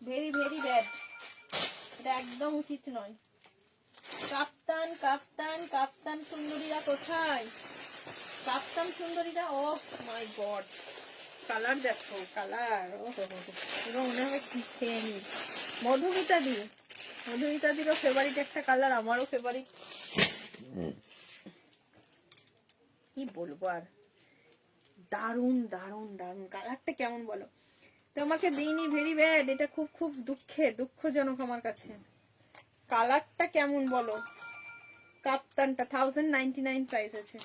very very bad, এটা একদম উচিত নয়। কাপ্তান কাপ্তান কাপ্তান সুন্দরীরা কোথায়? কাপ্তান সুন্দরীরা, ও মাই গড, কালার দেখো, কালার পুরো মনে হয় কি খেয়ে নি। মধুমিতাদিরও ফেভারিট একটা কালার, আমারও ফেভারিট। কি বলবো আর, দারুন দারুন দারুন। কালারটা কেমন বলো? তোমাকে দিইনি, ভেরি ব্যাড, এটা খুব খুব দুঃখজনক আমার কাছে। কালারটা কেমন বলো? কাপ্তানটা 1099 প্রাইস আছে।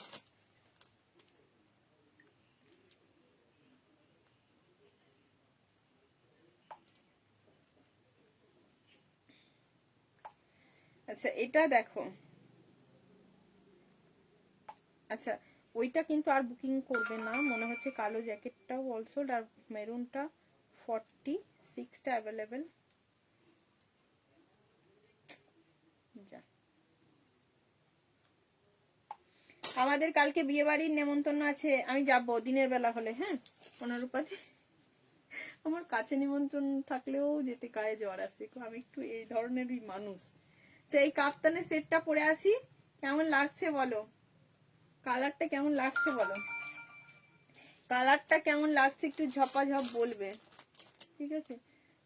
আচ্ছা এটা দেখো, আচ্ছা ওইটা কিন্তু আর বুকিং করবে না মনে হচ্ছে। কালো জ্যাকেটটাও অলসো, আর মেরুনটা 46টা অ্যাভেলেবেল। যা, আমাদের কালকে বিয়ে বাড়ির নেমন্তন্ন আছে, আমি যাব দিনের বেলা হলে। হ্যাঁ অনুরূপাদি, আমার কাছে নিমন্ত্রণ থাকলেও যেতে গায়ে জ্বর আসে, আমি একটু এই ধরনেরই মানুষ। এই কাফতানের সেটটা পরে আসি, কেমন লাগছে বলো? কালারটা কেমন লাগছে বলো? কালারটা কেমন লাগছে একটু ঝপাঝপ বলবে, ঠিক আছে?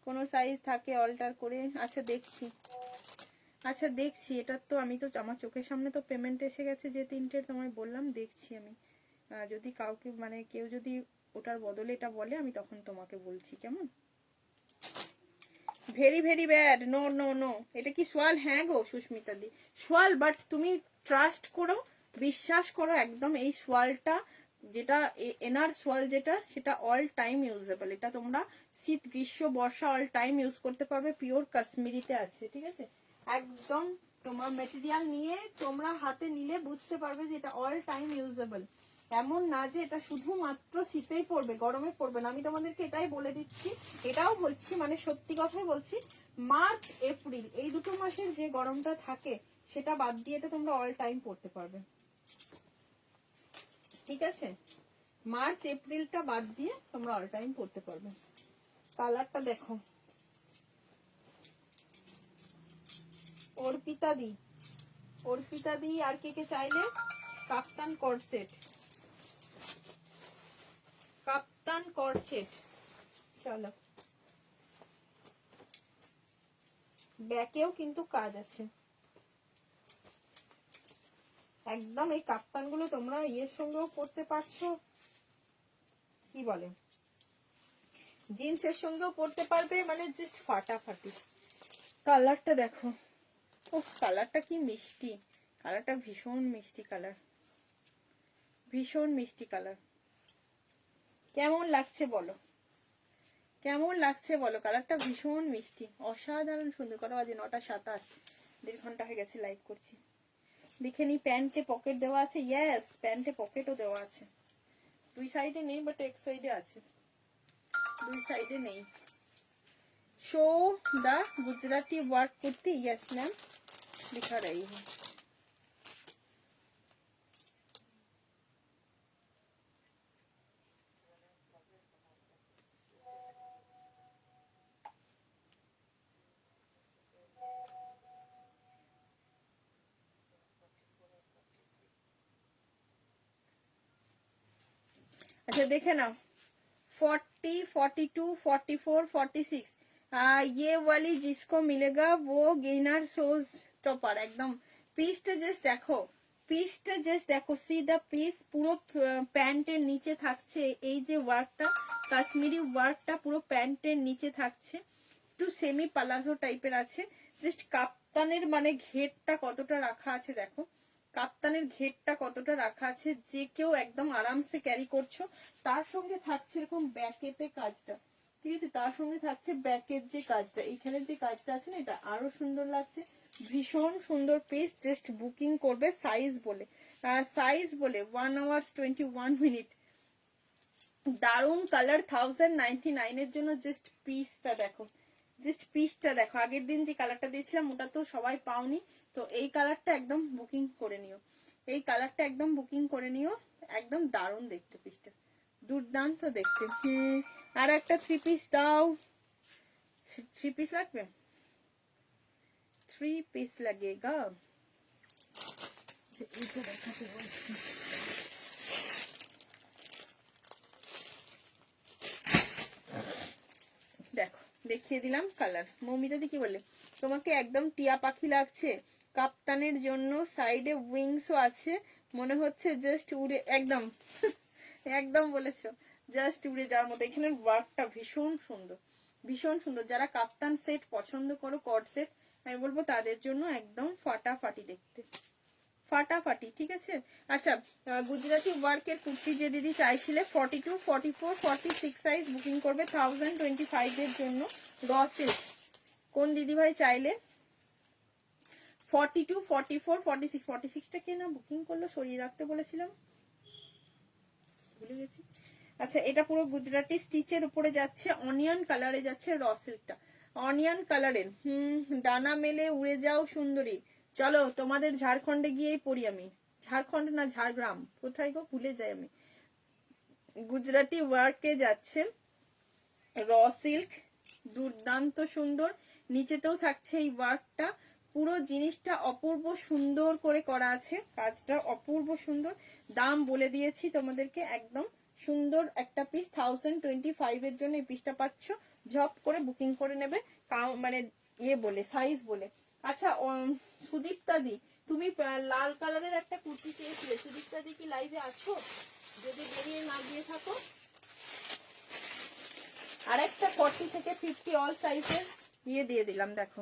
কোনো সাইজ থাকে অল্টার করে। আচ্ছা দেখছি, আচ্ছা দেখছি, এটা তো আমি তো আমার চোখের সামনে তো পেমেন্ট এসে গেছে যে 3টে তোমায় বললাম, দেখছি আমি। যদি কাউকে মানে কেউ যদি ওটার বদলে এটা বলে, আমি তখন তোমাকে বলছি, কেমন? Very very bad, no no no. এটা কি সোয়াল? হ্যাঁ গো সুস্মিতা দি, সোয়াল, বাট তুমি ট্রাস্ট করো, বিশ্বাস করো, একদম এই সোয়ালটা যেটা এনার সোয়াল যেটা, সেটা অল টাইম ইউজেবল। এটা তোমরা শীত গ্রীষ্ম বর্ষা অল টাইম ইউজ করতে পারবে, পিওর কাশ্মীরিতে আছে, ঠিক আছে। একদম তোমার মেটেরিয়াল নিয়ে তোমরা হাতে নিলে বুঝতে পারবে যে এটা অল টাইম ইউজেবল। এমন না যে এটা শুধুমাত্র শীতেই পড়বে, গরমে পড়বে না। আমি তোমাদেরকে এটাই বলে দিচ্ছি, এটাও বলছি, মানে সত্যি কথাই বলছি, মার্চ এপ্রিল এই দুটো মাসের যে গরমটা থাকে সেটা বাদ দিয়ে এটা তোমরা অল টাইম পড়তে পারবে, ঠিক আছে। মার্চ এপ্রিলটা বাদ দিয়ে তোমরা অল টাইম পড়তে পারবে। কালারটা দেখো, অর্পিতা দি, অর্পিতা দি আর কে কে চাইলে কাপ্তান কর্সেট, কাপ্তান কর্সেট। চলো, ব্যাকেও কিন্তু কাজ আছে একদম। এই কাপ্তান গুলো তোমরা ইয়ের সঙ্গেও পরতে পারছো, কি বলে, জিন্সের সঙ্গেও পরতে পারবে, মানে জাস্ট ফাটাফাটি। কালারটা দেখো, ও কালারটা কি মিষ্টি, কালারটা ভীষণ মিষ্টি কালার, ভীষণ মিষ্টি কালার। কেমন লাগছে বলো, কেমন লাগছে বলো, কালারটা ভীষণ মিষ্টি, অসাধারণ সুন্দর। কত বাজে? 9:27, 1.5 ঘন্টা হয়ে গেছে লাইভ করছি। দেখে নি, প্যান্টে পকেট দেওয়া আছে, ইয়েস প্যান্টে পকেটও দেওয়া আছে, দুই সাইডে নেই বাট এক সাইডে আছে, দুই সাইডে নেই। Show the Gujarati work kurti, yes ma'am दिखा रही हूँ। अच्छा देखे ना, 40, 42, 44, 46, ये वाली जिसको मिलेगा वो गेनर शोज टॉपर एकदम। পিসটা জাস্ট দেখো, পিসটা জাস্ট দেখো, সি দা পিস, পুরো প্যান্টের নিচে থাকছে এই যে ওয়ার্কটা, কাশ্মীরি ওয়ার্কটা পুরো প্যান্টের নিচে থাকছে, একটু সেমি পালাজো টাইপের আছে। জাস্ট কাপ্তানের মানে ঘেরটা কতটা রাখা আছে দেখো, কাপ্তানের ঘেরটা কতটা রাখা আছে, যে কেউ একদম আরামসে ক্যারি করছো। তার সঙ্গে থাকছে এরকম ব্যাকেতে কাজটা, ঠিক আছে, তার সঙ্গে থাকছে ব্যাকের যে কাজটা, এইখানের যে কাজটা আছে না, এটা আরো সুন্দর লাগছে, ভীষণ সুন্দর পিস। জাস্ট বুকিং করবে সাইজ বলে, সাইজ বলে 1 hours 21 minute। দারুন কালার, 1099 এর জন্য। জাস্ট পিসটা দেখো, জাস্ট পিসটা দেখো। আগের দিন যে কালারটা দিয়েছিলাম ওটা তো সবাই পাওনি, তো এই কালারটা একদম বুকিং করে নিও, এই কালারটা একদম বুকিং করে নিও, একদম দারুন দেখতে পিসটা, দুর্দান্ত দেখতে। আর একটা 3 পিস দাও, 3 পিস লাগবে, 3 পিস লাগেগা। এইটা দেখাতে বলছি, দেখো দেখিয়ে দিলাম কালার। মৌমিতা দি কি বললে, তোমাকে একদম টিয়া পাখি লাগছে, কাপ্তানের জন্য সাইডে উইংসও আছে, মনে হচ্ছে জাস্ট উড়ে, একদম একদম বলেছো, জাস্ট উড়ে যাওয়ার মতো। এখানের ওয়ার্কটা ভীষণ সুন্দর, ভীষণ সুন্দর। যারা কাপ্তান সেট পছন্দ করো, কট সেট, আমি বলবো তাদের জন্য একদম ফাটাফাটি দেখতে, ফাটাফাটি, ঠিক আছে। আচ্ছা, গুজরাটি ওয়ার্কের কুর্তি যে দিদি চাইছিলে 42, 44, 46 সাইজ বুকিং করবে 1025 এর জন্য, র সিল্ক। কোন দিদি ভাই চাইলে 42, 44, 46, 46টা কে না বুকিং করলো, সরিয়ে রাখতে বলেছিলাম, ভুলে গেছি। আচ্ছা, এটা পুরো গুজরাটি স্টিচের উপরে যাচ্ছে, অনিয়ন কালারে যাচ্ছে, র সিল্কটা অনিয়ন কালারের। ডানা মেলে উড়ে যাও সুন্দরী। চলো তোমাদের ঝাড়খণ্ডে গিয়েই পড়ি আমি, ঝাড়খণ্ড না ঝাড়গ্রাম, কোথায় গো ভুলে যাই আমি। গুজরাটি ওয়ার্কে যাচ্ছে, র সিল্ক, দুর্দান্ত সুন্দর। নিচেতেও থাকছে এই ওয়ার্কটা, পুরো জিনিসটা অপূর্ব সুন্দর করে করা আছে, কাজটা অপূর্ব সুন্দর। দাম বলে দিয়েছি তোমাদেরকে, একদম সুন্দর একটা পিস 1025 এর জন্য এই পিসটা পাচ্ছ। ঝপ করে বুকিং করে নেবে, মানে ইয়ে বলে, সাইজ বলে। আচ্ছা সুদীপ্তা দি, তুমি লাল কালারের একটা কুর্তি চেয়েছিলে, সুদীপ্তা দি কি লাইভে আছো? যদি বেরিয়ে না গিয়ে থাকো, আর একটা 40 থেকে 50 অল সাইজের ইয়ে দিয়ে দিলাম, দেখো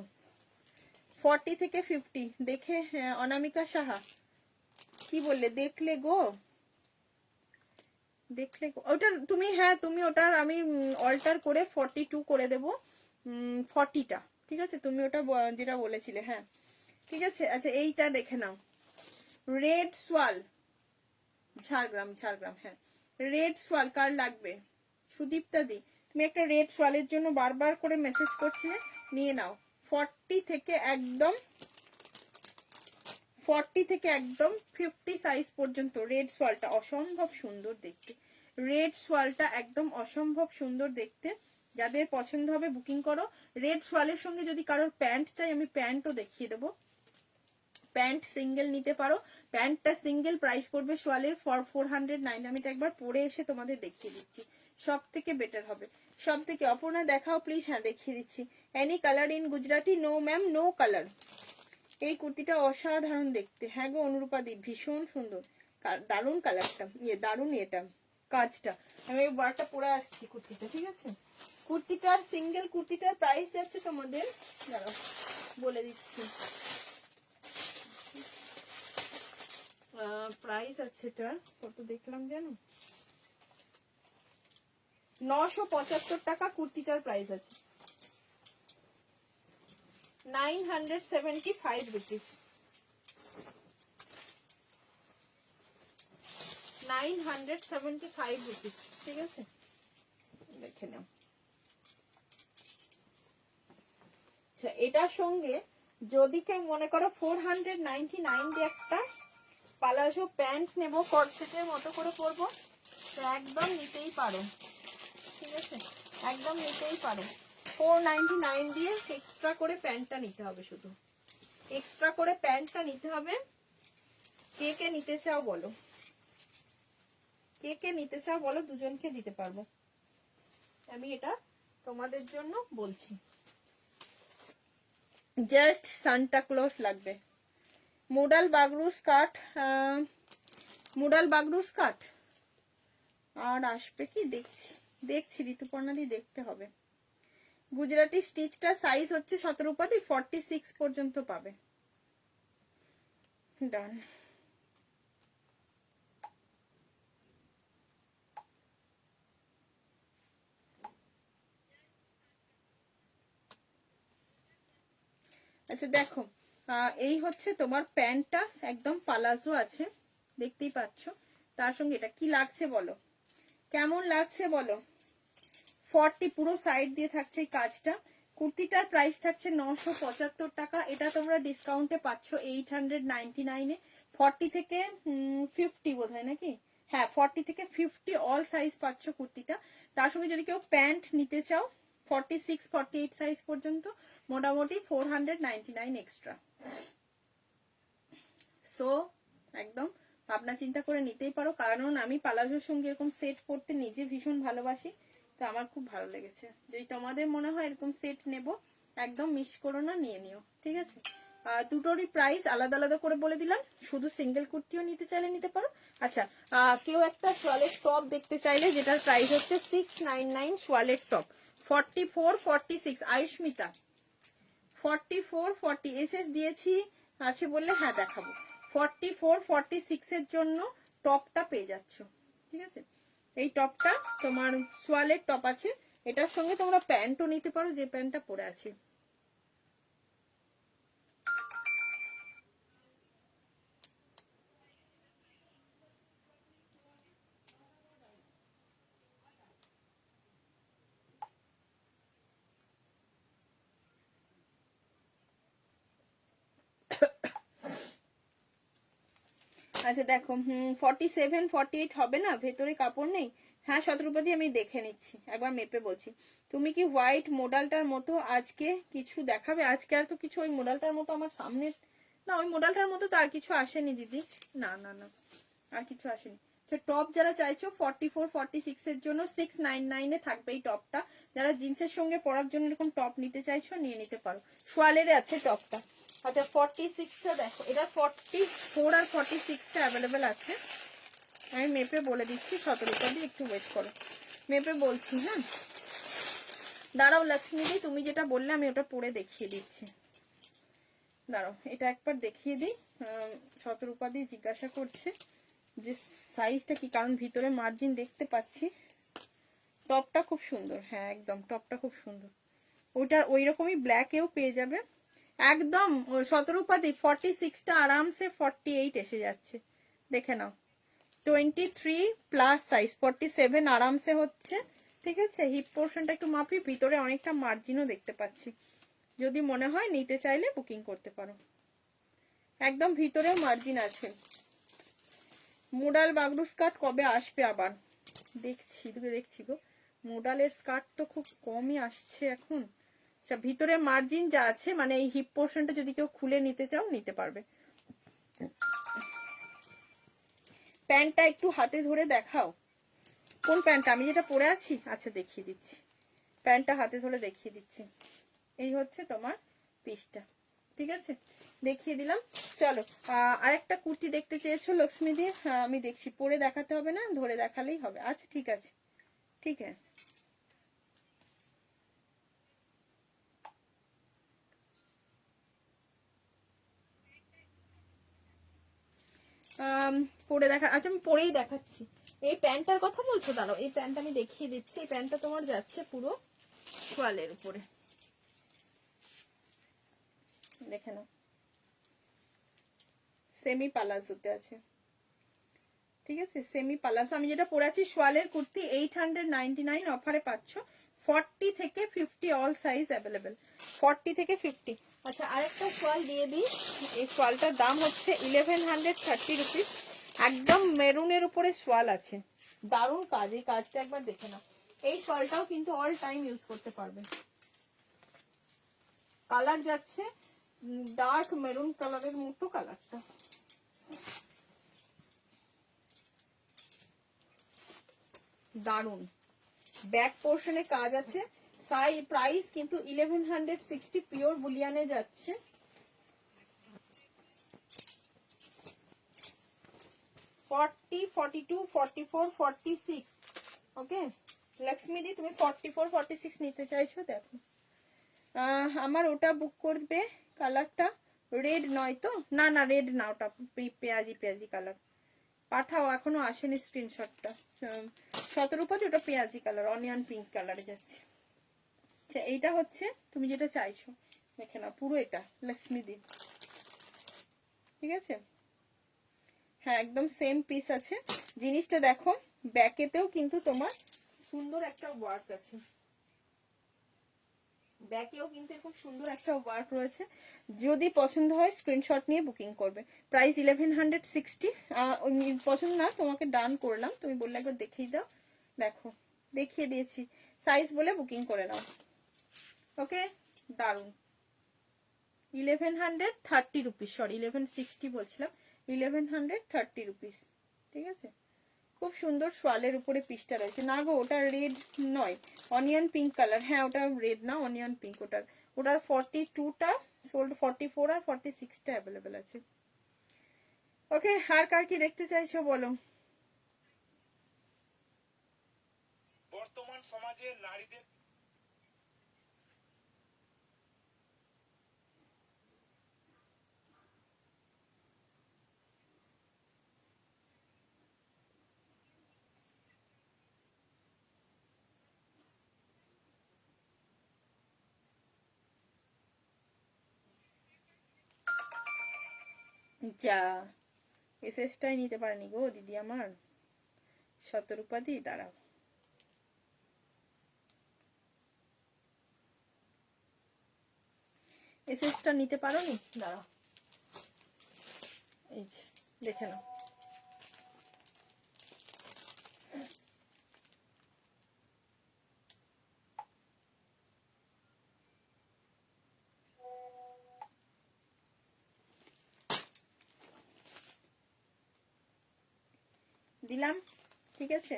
40 থেকে 50 দেখে। অনামিকা সাহা কি বললে, দেখলে গো, দেখলে ওটা তুমি, হ্যাঁ তুমি ওটার আমি অল্টার করে 42 করে দেবো, 40টা, ঠিক আছে? তুমি ওটা যেটা বলেছিলে, হ্যাঁ ঠিক আছে। আচ্ছা এইটা দেখে নাও, রেড সোয়াল, ঝাড়গ্রাম, ঝাড়গ্রাম, হ্যাঁ রেড সোয়াল কার লাগবে? সুদীপ্তা দি, তুমি একটা রেড সোয়ালের জন্য বারবার করে মেসেজ করছিলে, নিয়ে নাও। 40 থেকে একদম 50 সাইজ পর্যন্ত রেড সোয়ালটা অসম্ভব সুন্দর দেখতে, রেড সোয়ালটা একদম অসম্ভব সুন্দর দেখতে। যাদের পছন্দ হবে বুকিং করো। রেড সোয়ালের সঙ্গে যদি কারোর প্যান্ট চাই আমি প্যান্টও দেখিয়ে দেবো, প্যান্ট সিঙ্গেল নিতে পারো। প্যান্টটা সিঙ্গেল প্রাইস পড়বে সোয়ালের 409। আমি একবার পরে এসে তোমাদের দেখিয়ে দিচ্ছি, সব থেকে বেটার হবে, সব থেকে। অপর্ণা দেখাও প্লিজ, হ্যাঁ দেখিয়ে দিচ্ছি। Any colour in Gujarati? No ma'am, no colour. এই কুর্তিটা অসাধারণ দেখতে, হ্যাঁ গো অনুরূপা দি, ভীষণ সুন্দর, দারুণ কালারটা, দারুণ এটা কাজটা। আমি বারটা পরে আসছি কুর্তিটা, ঠিক আছে? কুর্তিটার সিঙ্গেল কুর্তিটার প্রাইস যাচ্ছে তোমাদের, দাঁড়াও বলে দিচ্ছি, প্রাইস আছে এটার কত দেখলাম জানো, 975 টাকা কুর্তিটার প্রাইস আছে, 975 রুপিস, 975 রুপিস, ঠিক আছে? দেখে নাও। আচ্ছা এটার সঙ্গে যদি কেউ মনে করো 499 দিয়ে একটা পালাজো প্যান্ট নেবো, কর্সেটের মতো করে পরবো, তো একদম নিতেই পারো, ঠিক আছে? একদম নিতেই পারো। 499 দিয়ে এক্সট্রা করে প্যান্টটা নিতে হবে, শুধু এক্সট্রা করে প্যান্টটা নিতে হবে। কে কে নিতে চাও বলো, কে কে নিতে চাও বলো, দুজনকে দিতে পারবো আমি, এটা তোমাদের জন্য বলছি। জাস্ট সান্টা ক্লজ লাগবে। Modal Bagru skirt, modal Bagru skirt আর আসবে কি দেখছি, দেখছি ঋতুপর্ণা দি, দেখতে হবে। গুজরাটি স্টিচটা সাইজ হচ্ছে 17 পাতি 46 পর্যন্ত পাবে। ডান। আচ্ছা দেখো, এই হচ্ছে তোমার প্যান্টটা, একদম পালাজো আছে, দেখতেই পাচ্ছ। তার সঙ্গে এটা কি লাগছে বলো, কেমন লাগছে বলো? 40 পুরো সাইড দিয়ে থাকছে এই কাজটা। কুর্তিটার প্রাইস থাকছে 975 টাকা, এটা তোমরা ডিসকাউন্টে পাচ্ছ 899 এ। 40 থেকে 50 বোধ হয় নাকি, হ্যাঁ 40 থেকে 50 অল সাইজ পাচ্ছ কুর্তিটা। তার সঙ্গে যদি কেউ প্যান্ট নিতে চাও 46 48 সাইজ পর্যন্ত, মোটামুটি 499 এক্সট্রা। সো একদম ভাবনা চিন্তা করে নিতেই পারো, কারণ আমি পালাজোর সঙ্গে এরকম সেট পরতে নিজে ভীষণ ভালোবাসি, তো আমার খুব ভালো লেগেছে। যদি তোমাদের মনে হয় এরকম সেট নেব, একদম মিস করো না, নিয়ে নিও, ঠিক আছে? দুটোরই প্রাইস আলাদা আলাদা করে বলে দিলাম, শুধু সিঙ্গেল কুর্তিও নিতে চাইলে নিতে পারো। আচ্ছা কেউ একটা সোয়ালের টপ দেখতে চাইলে, যেটার প্রাইস হচ্ছে 699, সোয়ালের টপ 44 46, আয়ুষ্মিতা 44 40 এসএস দিয়েছি আছে বললে, হ্যাঁ দেখাবো। 44 46 এর জন্য টপটা পেয়ে যাচ্ছ, ঠিক আছে? এই টপটা তোমার সোয়ালের টপ আছে, এটার সঙ্গে তোমরা প্যান্টও নিতে পারো, যে প্যান্টটা পরে আছে। আচ্ছা দেখো 47 48 হবে না, ভেতরে কাপড় নেই। হ্যাঁ শতরূপতি আমি দেখে নিচ্ছি, একবার মেপে বলছি। তুমি কি হোয়াইট মডেলটার মতো আজকে কিছু দেখাবে? আজকে আর তো কিছু ওই মডেলটার মতো আমার সামনে, না ওই মডেলটার মতো তো আর কিছু আসেনি দিদি, না না না আর কিছু আসেনি। টপ যারা চাইছো 44 46 এর জন্য 699 এ থাকবে এই টপটা। যারা জিন্সের সঙ্গে পরার জন্য এরকম টপ নিতে চাইছো নিয়ে নিতে পারো, সোয়ালের আছে টপটা। আচ্ছা 46টা দেখো, এটা 44 আর 46টা অ্যাভেলেবেল আছে। আমি মেপে বলে দিচ্ছি, 17টা দিয়ে একটু ওয়েট করো, মেপে বলছি। হ্যাঁ দাঁড়াও লক্ষ্মীদি, তুমি যেটা বললে আমি ওটা পরে দেখিয়ে দিচ্ছি, দাঁড়াও এটা একবার দেখিয়ে দিই। শতরূপা দি জিজ্ঞাসা করছে যে সাইজটা কি, কারণ ভিতরে মার্জিন দেখতে পাচ্ছি। টপটা খুব সুন্দর, হ্যাঁ একদম টপটা খুব সুন্দর। ওইটার ওই রকমই ব্ল্যাকেও পেয়ে যাবে একদম। 17 উপাধি 46টা আরামসে 48 এসে যাচ্ছে, দেখে নাও। 23 প্লাস সাইজ 47 আরামসে হচ্ছে, ঠিক আছে। হিপ পোর্শনটা একটু মাপি, ভিতরে অনেকটা মার্জিনও দেখতে পাচ্ছি। যদি মনে হয় নিতে চাইলে বুকিং করতে পারো, একদম ভিতরেও মার্জিন আছে। মোডাল বাগরু স্কার্ট কবে আসবে আবার? দেখছি গো, মোডালের স্কার্ট তো খুব কমই আসছে এখন। আচ্ছা, ভিতরে মার্জিন যা আছে, মানে এই হিপ পোর্শনটা যদি কেউ খুলে নিতে চাও নিতে পারবে। প্যান্টটা একটু হাতে ধরে দেখাও, কোন প্যান্টটা? আমি যেটা পরে আছি, আচ্ছা দেখিয়ে দিচ্ছি, প্যান্টটা হাতে ধরে দেখিয়ে দিচ্ছি। এই হচ্ছে তোমার পিসটা, ঠিক আছে, দেখিয়ে দিলাম। চলো আরেকটা কুর্তি দেখতে চেয়েছো লক্ষ্মী দি, হ্যাঁ আমি দেখছি, পরে দেখাতে হবে না, ধরে দেখালেই হবে। আচ্ছা ঠিক আছে, ঠিক আছে। পরে দেখা, আচ্ছা আমি পরেই দেখাচ্ছি। এই প্যান্টটার কথা বলছো, দাঁড়াও এই প্যান্টটা আমি দেখিয়ে দিচ্ছি। এই প্যান্টটা তোমার যাচ্ছে পুরো সোয়ালের উপরে, দেখে নাও, সেমি পালাজোতে আছে, ঠিক আছে, সেমি পালাজো। আমি যেটা পরে আছি সোয়ালের কুর্তি 899 অফারে পাচ্ছ। 40 থেকে 50 অল সাইজ অ্যাভেলেবেল, 40 থেকে 50। আচ্ছা আরেকটা সোয়াল দিয়ে দিই, এই সোয়ালটার দাম হচ্ছে 1130 রুপিস। একদম মেরুনের উপরে সোয়াল আছে, দারুণ কাজ, এই কাজটা একবার দেখে নাও। এই সোয়ালটাও কিন্তু অল টাইম ইউজ করতে পারবে। কালার যাচ্ছে ডার্ক মেরুন কালারের মতো কালারটা, দারুন। ব্যাক পোর্শনে কাজ আছে। প্রাইস কিন্তু 1160 পিওর বুলিয়ানে যাচ্ছে। ফর্টি, 42, 44, 46। ওকে লক্ষ্মী দি, তুমি 44, 46 নিতে চাইছো, দেখো আমার ওটা বুক করবে। কালারটা রেড নয় তো? না না রেড না, ওটা পেঁয়াজি পেঁয়াজি কালার। পাঠাও, এখনো আসেনি স্ক্রিনশটটা। 17 পাতি, ওটা পেঁয়াজি কালার, অনিয়ন পিঙ্ক কালারে যাচ্ছে। আচ্ছা এইটা হচ্ছে তুমি যেটা চাইছো, দেখে নাও পুরো এটা লক্ষ্মী দি, ঠিক আছে। হ্যাঁ একদম সেম পিস আছে। জিনিসটা দেখো, ব্যাকেতেও কিন্তু তোমার সুন্দর একটা ওয়ার্ক আছে, ব্যাকেও কিন্তু এরকম সুন্দর একটা ওয়ার্ক রয়েছে। যদি পছন্দ হয় স্ক্রিনশট নিয়ে বুকিং করবে। প্রাইস 1160। পছন্দ না তোমাকে ডান করলাম, তুমি বললে একবার দেখিয়ে দাও, দেখো দেখিয়ে দিয়েছি, সাইজ বলে বুকিং করে নাও। ওকে দারুন। 1130 রুপিস, সরি 1160 বলছিলাম, 1130 রুপিস, ঠিক আছে। খুব সুন্দর সোয়ালের উপরে পিসটা রয়েছে। না গো ওটা রেড নয়, অনিয়ন পিঙ্ক কালার। হ্যাঁ ওটা রেড না, অনিয়ন পিঙ্ক। ওটার 42টা সোল্ড, 44 আর 46টা অ্যাভেলেবেল আছে। ওকে আর কার কি দেখতে চাইছো বলো? বর্তমান সমাজে নারীদের যা এসএসটাই নিতে পারেনি গো দিদি আমার, শতরূপাদি, দাঁড়াও এসএসটা নিতে পারোনি, দাঁড়াও এই যে দেখে নাও। দিলাম, ঠিক আছে।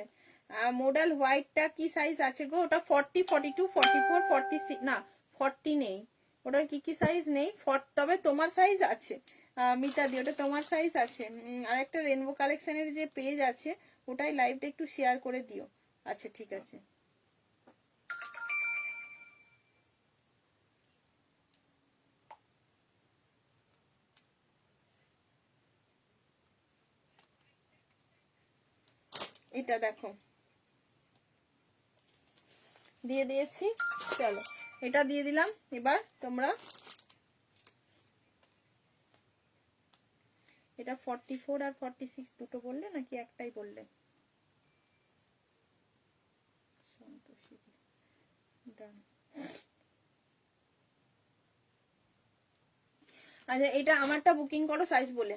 মডেল হোয়াইটটা কি সাইজ আছে গো? ওটা 40, 42, 44, 46, না 40 নেই। ওটার কি কি সাইজ নেই, তবে তোমার সাইজ আছে। মিতা দি ওটা তোমার সাইজ আছে। আর একটা রেনবো কালেকশনের যে পেজ আছে, ওটাই লাইভটা একটু শেয়ার করে দিও। আচ্ছা ঠিক আছে। এটা দেখো দিয়ে দিয়েছি। চলো এটা দিয়ে দিলাম। এবার তোমরা এটা 44 আর 46 দুটো বললে নাকি একটাই বললে? আচ্ছা এটা আমারটা বুকিং করো সাইজ বলে।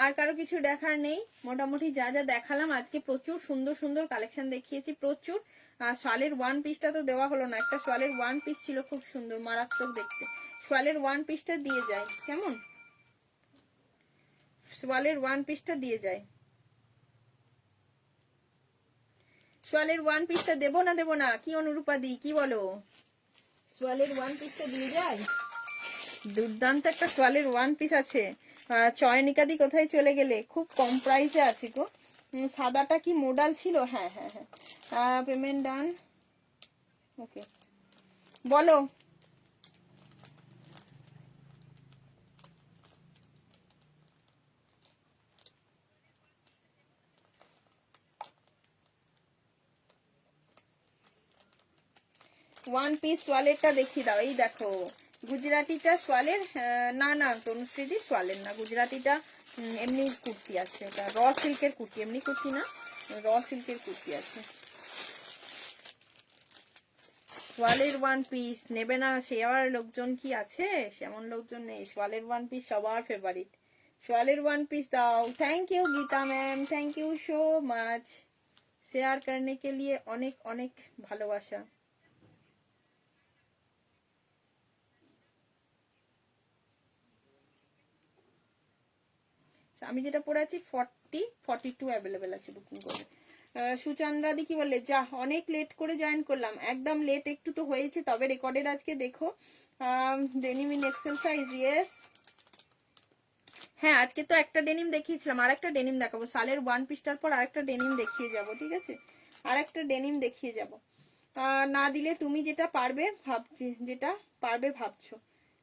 আর কারো কিছু দেখার নেই, মোটামুটি যা যা দেখালাম আজকে প্রচুর সুন্দর সুন্দর কালেকশন দেখিয়েছি প্রচুর। শালের ওয়ান পিসটা তো দেওয়া হলো না, একটা শালের ওয়ান পিস ছিল খুব সুন্দর মারাত্মক দেখতে, শালের ওয়ান পিসটা দিয়ে যায় কেমন, শালের ওয়ান পিসটা দিয়ে যায়, শালের ওয়ান পিসটা দেবো না কি অনুরূপা দি কি বলো, শালের ওয়ান পিসটা দিয়ে যায়। দুর্দান্ত একটা শালের ওয়ান পিস আছে। চয়নিকাদি কোথায় চলে গেলে, খুব কম প্রাইসে আছে গো। সাদাটা কি মোডাল ছিল? হ্যাঁ হ্যাঁ হ্যাঁ পেমেন্ট ডান। ওকে বলো। ওয়ান পিস সোয়ালেরটা দেখিয়ে দাও। এই দেখো গুজরাটিটা সোয়ালের, না না তনুশ্রীদি সোয়ালের না, গুজরাটিটা এমনি কুর্তি আছে, এটা র সিল্কের কুর্তি, এমনি কুর্তি না, র সিল্কের কুর্তি আছে। সোয়ালের ওয়ান পিস নেবে না সে আর লোকজন কি আছে? সেমন লোকজন নেই, সোয়ালের ওয়ান পিস সবার ফেভারিট। সোয়ালের ওয়ান পিস দাও। Thank you Gita ma'am, thank you so much share করने के लिए, অনেক অনেক ভালোবাসা। আমি যেটা পরে আছি 42 অ্যাভেলেবেল আছে, বুকিং করে। সুচন্দ্রাদি কি বললে, যা অনেক লেট করে জয়েন করলাম, একদম লেট একটু তো হয়েছে, তবে রেকর্ডের আজকে দেখো denim in XL size, yes. হ্যাঁ আজকে তো একটা ডেনিম দেখিয়েছিলাম, আর একটা ডেনিম দেখাবো, সালের ওয়ান পিসটার পর আরেকটা ডেনিম দেখিয়ে যাব, ঠিক আছে, আরেকটা ডেনিম দেখিয়ে যাব। না দিলে তুমি যেটা পারবে ভাবছি, যেটা পারবে ভাবছো।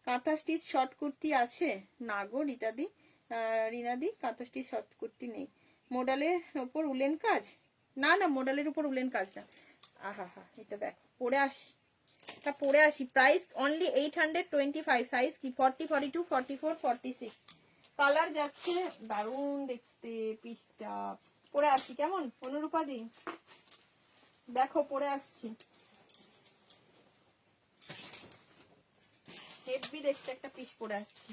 কাঁথা স্টিচ শর্ট কুর্তি আছে না গো রীতাদি, রিনাদি, কাঁথা স্টিচ শর্ট কুর্তি নেই। মোডালের উপর উলেন কাজ, না না মোডালের উপর উলেন কাজ না। আহা হা এটা দেখ পরে আসি, এটা পরে আসি, প্রাইস অনলি 825, সাইজ কি 40, 42, 44, 46, কালার যাচ্ছে দারুণ দেখতে পিসটা। পরে আসি কেমন অনুরূপা দি, দেখো পরে আসছি, হেভি দেখতে একটা পিস পরে আসছি,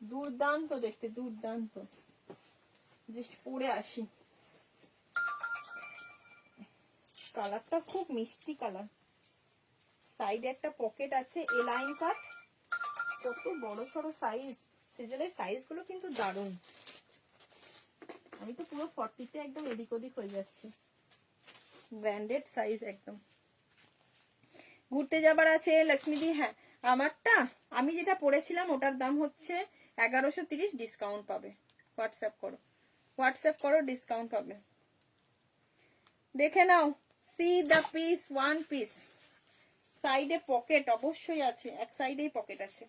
দুর্দান্ত দেখতে দুর্দান্ত, জাস্ট পরে আসি। কালারটা খুব মিষ্টি কালার, সাইডে একটা পকেট আছে, এ লাইন কাট, কত বড় সড়ো সাইজ, সিজলের সাইজ গুলো কিন্তু দারুণ। আমি তো পুরো 40-তে একদম এদিক ওদিক হয়ে যাচ্ছি, ব্র্যান্ডেড সাইজ একদম। ঘুরতে যাবার আছে লক্ষ্মীদি, হ্যাঁ আমারটা আমি যেটা পরেছিলাম ওটার দাম হচ্ছে 1130, ডিসকাউন্ট পাবে, হোয়াটসঅ্যাপ করো, হোয়াটসঅ্যাপ করো, ডিসকাউন্ট পাবে। দেখে নাও, see the piece, one piece, সাইডে পকেট অবশ্যই আছে, এক সাইডেই পকেট আছে।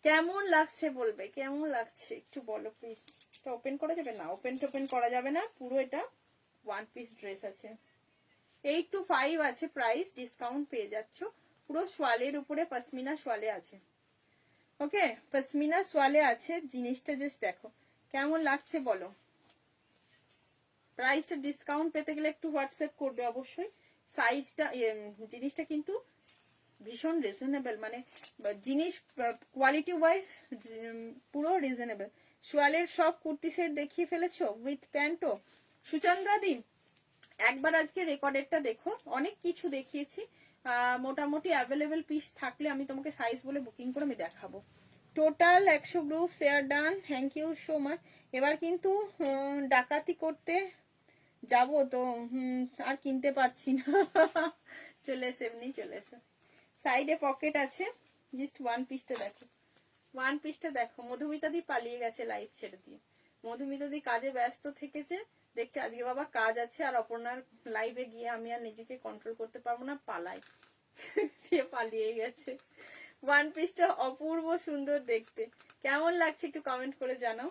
কেমন লাগছে বলবে, কেমন লাগছে একটু বলো প্লিজ। এটা ওপেন করা যাবে না, ওপেন টোপেন করা যাবে না, পুরো এটা ওয়ান পিস ড্রেস আছে, 825 আছে প্রাইস, ডিসকাউন্ট পেয়ে যাচ্ছ। পুরো সোয়ালের উপরে পশমিনা সোয়ালে আছে, ওকে পশমিনা সোয়ালে আছে, জিনিসটা জাস্ট দেখো কেমন লাগছে বলো। প্রাইসটা ডিসকাউন্ট পেতে গেলে একটু হোয়াটসঅ্যাপ করবে অবশ্যই। সাইজটা জিনিসটা কিন্তু ভীষণ রিজনেবল, মানে জিনিস কোয়ালিটি ওয়াইজ পুরো রিজনেবল। সোয়ালের সব কুর্তি সেট দেখিয়ে ফেলেছো উইথ প্যান্টও। সুচন্দ্রাদি একবার আজকে রেকর্ডেরটা দেখো, অনেক কিছু দেখিয়েছি, মোটামুটি অ্যাভেলেবেল পিস থাকলে আমি তোমাকে সাইজ বলে বুকিং করে আমি দেখাবো। Total 100 group share done, thank you so much. এবার কিন্তু ডাকাতি করতে যাব তো আর কিনতে পারছি না চলে এসে এমনি চলে এসে, সাইডে পকেট আছে, জাস্ট ওয়ান পিসটা দেখো, ওয়ান পিসটা দেখো। মধুমিতা দি পালিয়ে গেছে লাইভ ছেড়ে দিয়ে, মধুমিতা দি কাজে ব্যস্ত থেকেছে, দেখছে আজকে বাবা কাজ আছে, আর অপর্ণার লাইভে গিয়ে আমি আর নিজেকে কন্ট্রোল করতে পারবো না, পালাই সে পালিয়ে গেছে। ওয়ান পিসটা অপূর্ব সুন্দর দেখতে, কেমন লাগছে একটু কমেন্ট করে জানাও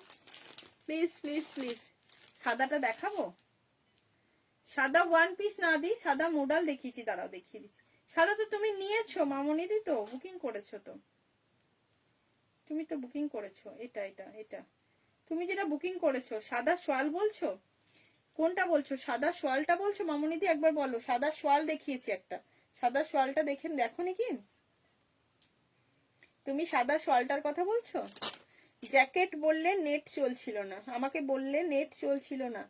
প্লিজ প্লিজ প্লিজ, সাদাটা দেখাবো? সাদা ওয়ান পিস না দিই, সাদা মোডাল দেখিয়েছি, দাঁড়াও দেখিয়ে দিচ্ছি। সাদা তো তুমি নিয়েছো মামনিদি, তো বুকিং করেছো, তো তুমি তো বুকিং করেছো। এটা এটা এটা তুমি যেটা বুকিং করেছো, সাদা সোয়াল বলছো? কোনটা বলছো? সাদা সোয়ালটা বলছো মামনিদি? একবার বলো। সাদা সোয়াল দেখিয়েছি একটা, সাদা সোয়ালটা দেখো নাকি? তুমি সাদা সোয়ালটার কথা বলছো? জ্যাকেট বললে নেট চলছিল না, আমাকে বললে নেট চলছিল না।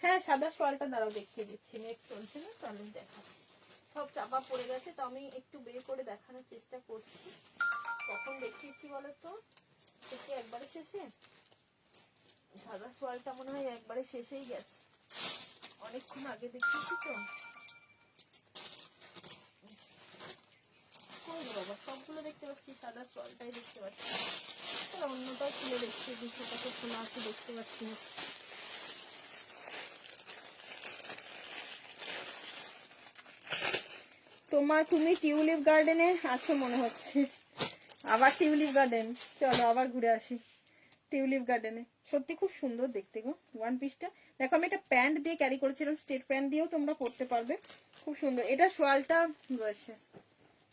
হ্যাঁ সাদা সোয়ালটা দাঁড়াও দেখিয়ে দিচ্ছি, নেট চলছে না তো আমি দেখাচ্ছি। সব চাপা পড়ে গেছে, তো আমি একটু বের করে দেখানোর চেষ্টা করছি। কখন দেখিয়েছি বলো তো? থেকে একবারে শেষে, সাদা সোয়ালটা মনে হয় একবারে শেষেই গেছে, অনেকক্ষণ আগে দেখিয়েছি তো। কই বাবা, সবগুলো দেখতে পাচ্ছি, সাদা সোয়ালটাই দেখতে পাচ্ছি। অন্যটাও খুলে দেখছি, দুটোটাকে খোলা আছে, দেখতে পাচ্ছি না। তুমি টিউলিপ গার্ডেনে আছো মনে হচ্ছে, আবার টিউলিপ গার্ডেন, চলো আবার ঘুরে আসি টিউলিপ গার্ডেনে। সত্যি খুব সুন্দর দেখতে গো ওয়ান পিসটা। দেখো আমি একটা প্যান্ট দিয়ে ক্যারি করেছিলাম, স্ট্রেট প্যান্ট দিয়েও তোমরা পরতে পারবে, খুব সুন্দর। এটা সোয়ালটা রয়েছে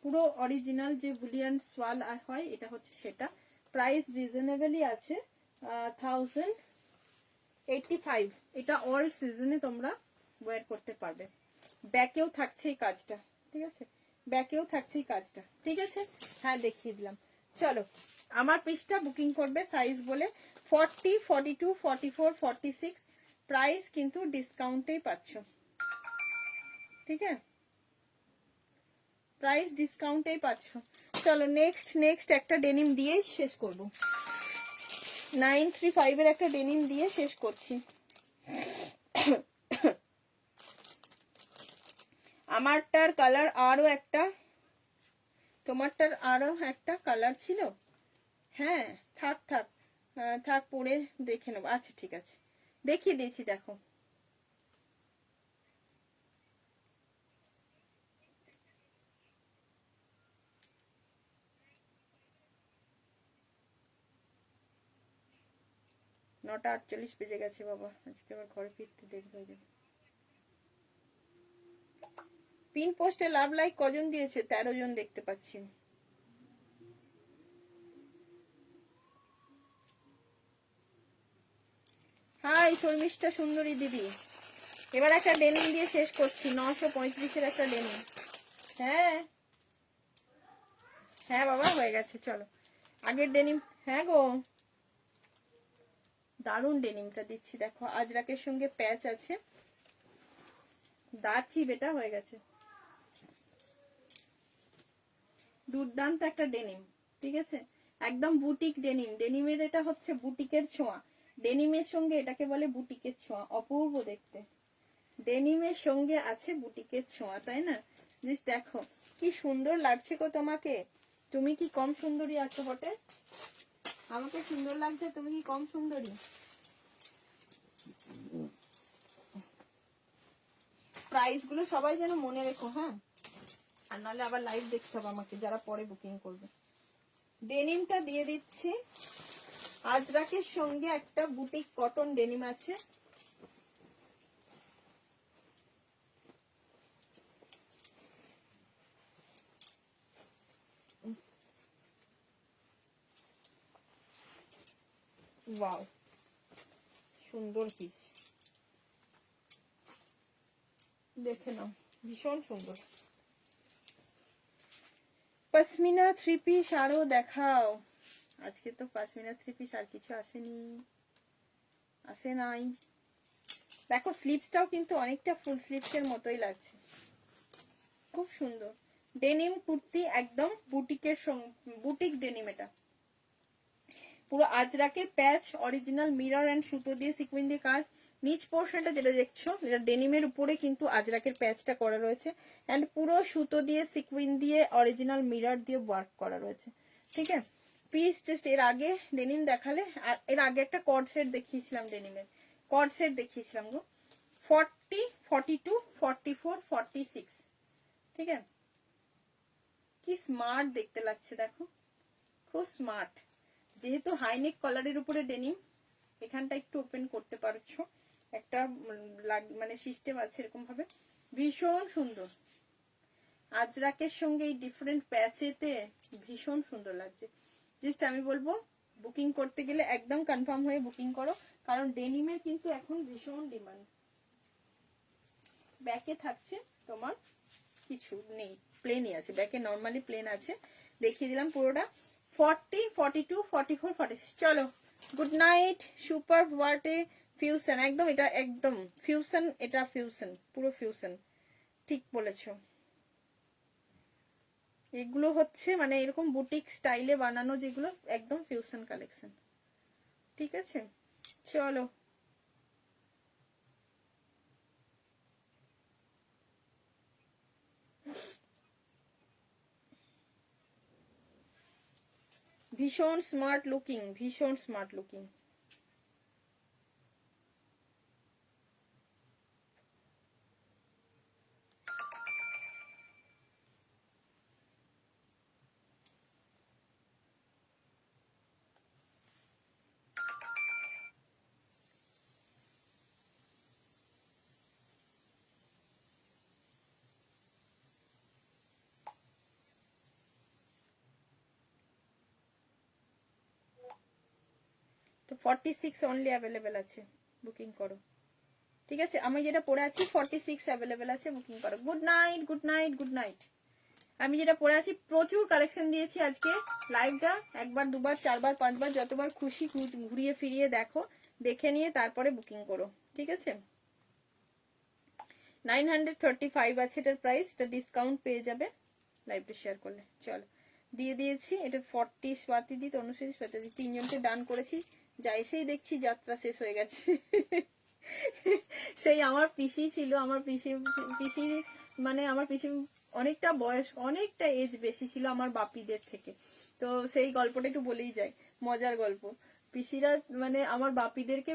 পুরো অরিজিনাল, যে বুলিয়ান সোয়াল হয় এটা হচ্ছে সেটা। প্রাইস রিজনেবলই আছে, 1085। এটা অল সিজনে তোমরা ওয়্যার করতে পারবে। ব্যাকেও থাকছে এই কাজটা, ঠিক আছে, ব্যাকেও থাকছে এই কাজটা, ঠিক আছে। হ্যাঁ দেখিয়ে দিলাম। চলো আমার পিসটা বুকিং করবে সাইজ বলে 40, 42, 44, 46। প্রাইস কিন্তু ডিসকাউন্টেই পাচ্ছ, ঠিক আছে, প্রাইস ডিসকাউন্টেই পাচ্ছ। চলো নেক্সট একটা ডেনিম দিয়ে শেষ করব, 935 এর একটা ডেনিম দিয়ে শেষ করছি। আমারটার কালার আরো একটা, তোমারটার আরো একটা কালার ছিল। হ্যাঁ থাক থাক থাক, পরে দেখে নেবো। আচ্ছা ঠিক আছে, দেখিয়ে দিয়েছি দেখো। নটা 48 বেজে গেছে বাবা, আজকে আবার ঘরে ফিরতে দেরি হয়ে যাবে। পিন পোস্টে লাভ লাইক কজন দিয়েছে? 13 জন দেখতে পাচ্ছি। হাই শর্মিষ্ঠা সুন্দরী দিদি। এবার একটা ডেনিম দিয়ে শেষ করছি, 935 একটা ডেনিম। হ্যাঁ হ্যাঁ বাবা হয়ে গেছে, চলো আগের ডেনিম। হ্যাঁ গো দারুন ডেনিমটা দিচ্ছি, দেখো আজরাকের সঙ্গে প্যাচ আছে, দাঁড়ছি বেটা, হয়ে গেছে, দুর্দান্ত একটা ডেনিম, ঠিক আছে, একদম বুটিক ডেনিম। ডেনিমের এটা হচ্ছে বুটিকের ছোঁয়া, ডেনিমের সঙ্গে এটাকে বলে বুটিকের ছোঁয়া, অপূর্ব দেখতে। ডেনিমের সঙ্গে আছে বুটিকের ছোঁয়া, তাই না? জাস্ট দেখো কি সুন্দর লাগছে গো তোমাকে। তুমি কি কম সুন্দরী আছো বটে? আমাকে সুন্দর লাগছে, তুমি কি কম সুন্দরী? প্রাইস গুলো সবাই যেন মনে রেখো, হ্যাঁ, আর নাহলে আবার লাইভ দেখতে হবে আমাকে যারা পরে বুকিং করবে। ডেনিমটা দিয়ে দিচ্ছি, আজরাকের সঙ্গে একটা বুটিক কটন ডেনিম আছে, ওয়াও সুন্দর পিস, দেখে নাও ভীষণ সুন্দর। পশমিনা থ্রি পিস আরো দেখাও, আজকে তো পশমিনা থ্রি পিস আর কিছু আসেনি, আসে নাই। দেখো স্লিভসটাও কিন্তু অনেকটা ফুল স্লিভস এর মতোই লাগছে, খুব সুন্দর ডেনিম কুর্তি, একদম বুটিকের বুটিক ডেনিম। এটা পুরো আজরাকের প্যাচ, অরিজিনাল মিরর এন্ড সুতো দিয়ে সিকুইন দিয়ে কাজ। নিচ পোর্শনটা যেটা দেখছো, যেটা ডেনিমের উপরে কিন্তু আজরাকের প্যাচটা করা রয়েছে, এন্ড পুরো সুতো দিয়ে সিকুইন দিয়ে অরিজিনাল মিরর দিয়ে ওয়ার্ক করা রয়েছে, ঠিক আছে। পিস জাস্ট, এর আগে ডেনিম দেখালে, এর আগে একটা কর্ড সেট দেখিয়েছিলাম, ডেনিমের কর্ড সেট দেখিয়েছিলাম গো, 40, 42, 44, 46, ঠিক আছে। কি স্মার্ট দেখতে লাগছে দেখো, খুব স্মার্ট। যেহেতু হাইনেক কলারের উপরে ডেনিম, এখানটা একটু ওপেন করতে পারছো, একটা মানে সিস্টেম আছে এরকম ভাবে, ভীষণ সুন্দর। আজরাকের সঙ্গে এই ডিফারেন্ট প্যাচেতে ভীষণ সুন্দর লাগছে। জাস্ট আমি বলবো বুকিং করতে গেলে একদম কনফার্ম হয়ে বুকিং করো, কারণ ডেনিমের কিন্তু এখন ভীষণ ডিমান্ড। ব্যাকে থাকছে তোমার কিছু নেই, প্লেনই আছে, ব্যাকে নর্মালি প্লেন আছে, দেখিয়ে দিলাম পুরোটা। 40, 42, 44, 46। চলো, গুড নাইট। সুপার ওয়াটে ফিউশন, একদম এটা একদম ফিউশন, এটা ফিউশন, পুরো ফিউশন, ঠিক বলেছো। এগুলো হচ্ছে মানে এরকম বুটিক স্টাইলে বানানো, যেগুলো একদম ফিউশন কালেকশন, ঠিক আছে। চলো, ভীষণ স্মার্ট লুকিং, ভীষণ স্মার্ট লুকিং। তো 46 অনলি অ্যাভেলেবেল আছে, বুকিং করো, ঠিক আছে। আমি যেটা পরে আছি 46 অ্যাভেলেবেল আছে, বুকিং করো। Good night, good night, good night. আমি যেটা পরে আছি, প্রচুর কালেকশন দিয়েছি আজকে। লাইভটা একবার, দুবার, চারবার, পাঁচবার, যতবার খুশি ঘুরিয়ে ফিরিয়ে দেখো, দেখে নিয়ে তারপরে বুকিং করো, ঠিক আছে। 935 আছে এটার প্রাইস, এটা ডিসকাউন্ট পেয়ে যাবে লাইভটা শেয়ার করলে। চলো, দিয়ে দিয়েছি। এটা 40 স্বাতিদি, তনুশ্রী, শ্বেতাদি, তিনজনকে ডান করেছি। যা এসেই দেখছি যাত্রা শেষ হয়ে গেছে। সেই আমার পিসি ছিল, আমার পিসি পিসি মানে আমার পিসি অনেকটা বয়স, অনেকটা এজ বেশি ছিল আমার বাপিদের থেকে। তো সেই গল্পটা একটু বলেই যায়, মজার গল্প। পিসিরা মানে আমার বাপিদেরকে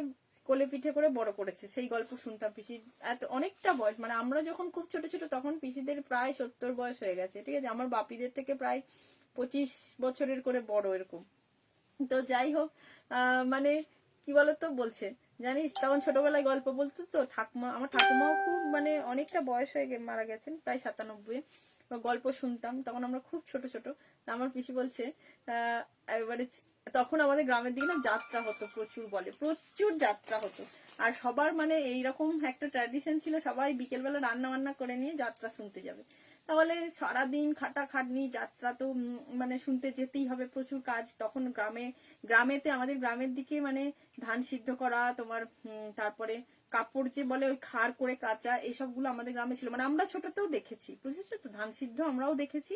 কোলে পিঠে করে বড় করেছে, সেই গল্প শুনতাম। পিসির এত অনেকটা বয়স, মানে আমরা যখন খুব ছোট ছোট তখন পিসিদের প্রায় 70 বয়স হয়ে গেছে, ঠিক আছে। আমার বাপিদের থেকে প্রায় 25 বছরের করে বড় এরকম। তো যাই হোক, মানে কি বলতো বলছে জানিস, তখন ছোটবেলায় গল্প বলতো তো ঠাকুমা, আমার ঠাকুমাও খুব মানে অনেকটা বয়স হয়ে মারা গেছেন, প্রায় 97। গল্প শুনতাম তখন আমরা খুব ছোট ছোট। আমার পিসি বলছে এবারে তখন আমাদের গ্রামের দিকে না যাত্রা হতো প্রচুর, বলে প্রচুর যাত্রা হতো। আর সবার মানে এইরকম একটা ট্র্যাডিশন ছিল, সবাই বিকেলবেলা রান্না বান্না করে নিয়ে যাত্রা শুনতে যাবে। তাহলে সারাদিন খাটাখাটনি, যাত্রা তো মানে শুনতে যেতেই হবে, প্রচুর কাজ। তখন গ্রামেতে আমাদের গ্রামের দিকে মানে ধান সিদ্ধ করা তোমার, তারপরে কাপড় যে বলে ওই খাড় করে কাচা, এসবগুলো আমাদের গ্রামে ছিল। মানে আমরা ছোটতেও দেখেছি, বুঝেছো তো, ধান সিদ্ধ আমরাও দেখেছি।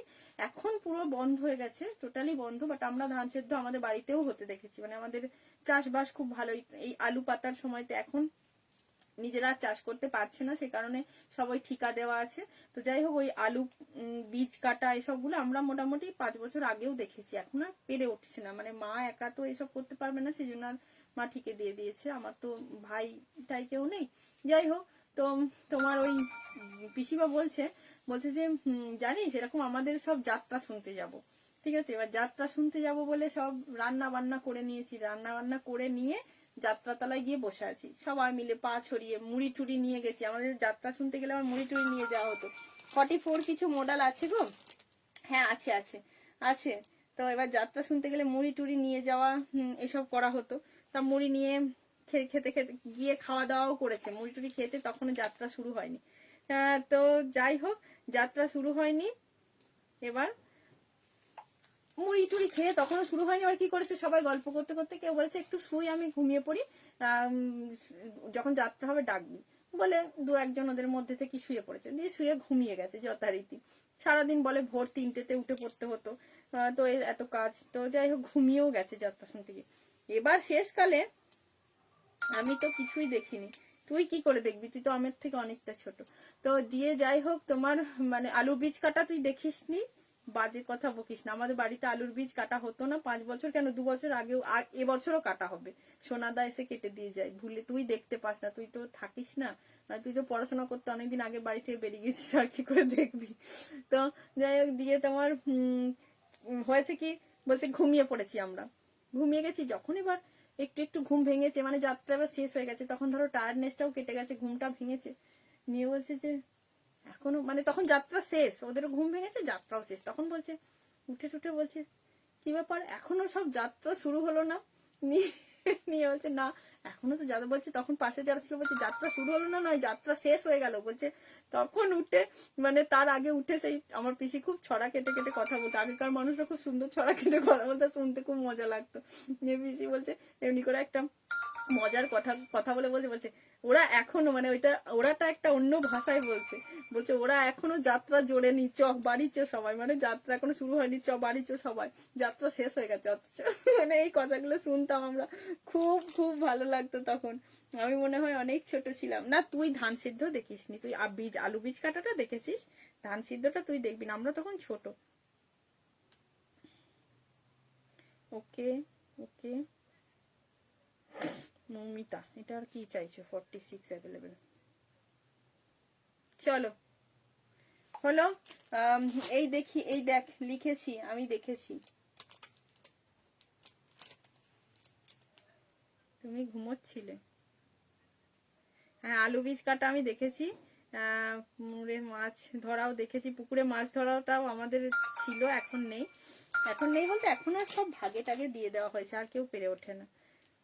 এখন পুরো বন্ধ হয়ে গেছে, টোটালি বন্ধ, বাট আমরা ধান সিদ্ধ আমাদের বাড়িতেও হতে দেখেছি। মানে আমাদের চাষবাস খুব ভালোই, এই আলু পাতার সময়তে এখন নিজেরা চাষ করতে পারছে না, সে কারণে সবাই ঠিকা দেওয়া আছে। তো যাই হোক, ওই আলু বীজ কাটা এসবগুলো আমরা মোটামুটি 5 বছর আগেও দেখেছি, এখন আর পেরে উঠছে না। মানে মা একা তো এসব করতে পারবে না, সেই জন্য আর মা ঠিকে দিয়ে দিয়েছে। আমার তো ভাই টাই কেউ নেই। যাই হোক, তো তোমার ওই পিসিমা বলছে বলছে যে জানিস এরকম আমাদের সব যাত্রা শুনতে যাব, ঠিক আছে। এবার যাত্রা শুনতে যাব বলে সব রান্না বান্না করে নিয়েছি, রান্না বান্না করে নিয়ে যাত্রাতলায় গিয়ে বসে আছি সবাই মিলে, পা ছড়িয়ে, মুড়ি টুড়ি নিয়ে গেছি। আমাদের যাত্রা শুনতে গেলে আমার মুড়ি টুড়ি নিয়ে যাওয়া হতো। 44 কিছু মডেল আছে গো, হ্যাঁ আছে আছে আছে। তো এবার যাত্রা শুনতে গেলে মুড়ি টুড়ি নিয়ে যাওয়া, এসব করা হতো। তা মুড়ি নিয়ে খেতে খেতে গিয়ে খাওয়া দাওয়াও করেছে, মুড়ি টুড়ি খেতে তখনও যাত্রা শুরু হয়নি। তো যাই হোক, যাত্রা শুরু হয়নি। এবার মুড়ি টুড়ি খেয়ে তখনও শুরু হয়নি। আর কি করেছে, সবাই গল্প করতে করতে কেউ বলেছে একটু শুই, আমি ঘুমিয়ে পড়ি, যখন যাত্রা হবে ডাকবি বলে 2-1 জন ওদের মধ্যে থেকে শুয়ে পড়েছে, দিয়ে শুয়ে ঘুমিয়ে গেছে যথারীতি। সারাদিন বলে ভোর 3টেতে উঠে পড়তে হতো, তো এত কাজ। তো যাই হোক, ঘুমিয়েও গেছে যাত্রা শুনতে গিয়ে। এবার শেষকালে আমি তো কিছুই দেখিনি, তুই কি করে দেখবি, তুই তো আমার থেকে অনেকটা ছোট। তো দিয়ে যাই হোক, তোমার মানে আলু বীজ কাটা তুই দেখিসনি, বাজে কথা বকিস না। আমাদের বাড়িতে আলুর বীজ কাটা হতো না 5 বছর, কেন 2 বছর আগেও, এবছরও কাটা হবে। সোনাদা এসে কেটে দিয়ে যায়, ভুলে তুই দেখতে পাস না, তুই তো থাকিস না, তুই তো পড়াশোনা করতে অনেকদিন আগে বাড়ি থেকে বেরিয়ে গেছিস, আর কি করে দেখবি। তো যাই হোক, দিয়ে তোমার হয়েছে কি, বলছে ঘুমিয়ে পড়েছি আমরা। ঘুমিয়ে গেছি। যখন এবার একটু একটু ঘুম ভেঙেছে, মানে যাত্রা এবার শেষ হয়ে গেছে, তখন ধরো টায়ার্ডনেসটাও কেটে গেছে, ঘুমটা ভেঙেছে, নিয়ে বলছে যে এখনো, মানে তখন যাত্রা শেষ, ওদেরও ঘুম ভেঙেছে, যাত্রাও শেষ, তখন বলছে উঠে টুটে বলছে কি ব্যাপার এখনো সব যাত্রা শুরু হলো না? নিয়ে বলছে না এখনো তো যাত্রা, বলছে তখন পাশে যারা ছিল বলছে যাত্রা শুরু হলো না, নয় যাত্রা শেষ হয়ে গেল, বলছে তখন উঠে, মানে তার আগে উঠে সেই আমার পিসি খুব ছড়া কেটে কেটে কথা বলতো, আগেকার মানুষরা খুব সুন্দর ছড়া কেটে কথা বলতো, শুনতে খুব মজা লাগতো। পিসি বলছে এমনি করে একটা মজার কথা কথা বলে বলছে বলছে ওরা এখনো, মানে ওরাটা একটা অন্য ভাষায় বলছে, বলছে ওরা এখনো যাত্রা জোড়েনি, চ বাড়ি চ সবাই, মানে যাত্রা এখনো শুরু হয়নি, চ বাড়ি চ সবাই, যাত্রা শেষ হয়ে গেছে অথচ। মানে এই কথাগুলো শুনতাম আমরা, খুব খুব ভালো লাগতো তখন। আমি মনে হয় অনেক ছোট ছিলাম। না তুই ধান সিদ্ধ দেখিসনি, তুই আলু বীজ কাটাটা দেখেছিস, ধান সিদ্ধটা তুই দেখবি না, আমরা তখন ছোট। ওকে ওকে মৌমিতা, এটা আর কি চাইছো? 46 অ্যাভেলেবেল। চলো হলো। এই দেখি, এই দেখ লিখেছি, আমি দেখেছি। তুমি ঘুমোচ্ছিলে। হ্যাঁ আলু বীজ কাটা আমি দেখেছি, মুড়ে মাছ ধরাও দেখেছি, পুকুরে মাছ ধরাটাও আমাদের ছিল, এখন নেই। এখন নেই বলতে এখন আর সব ভাগে টাগে দিয়ে দেওয়া হয়েছে, আর কেউ পেরে ওঠে না,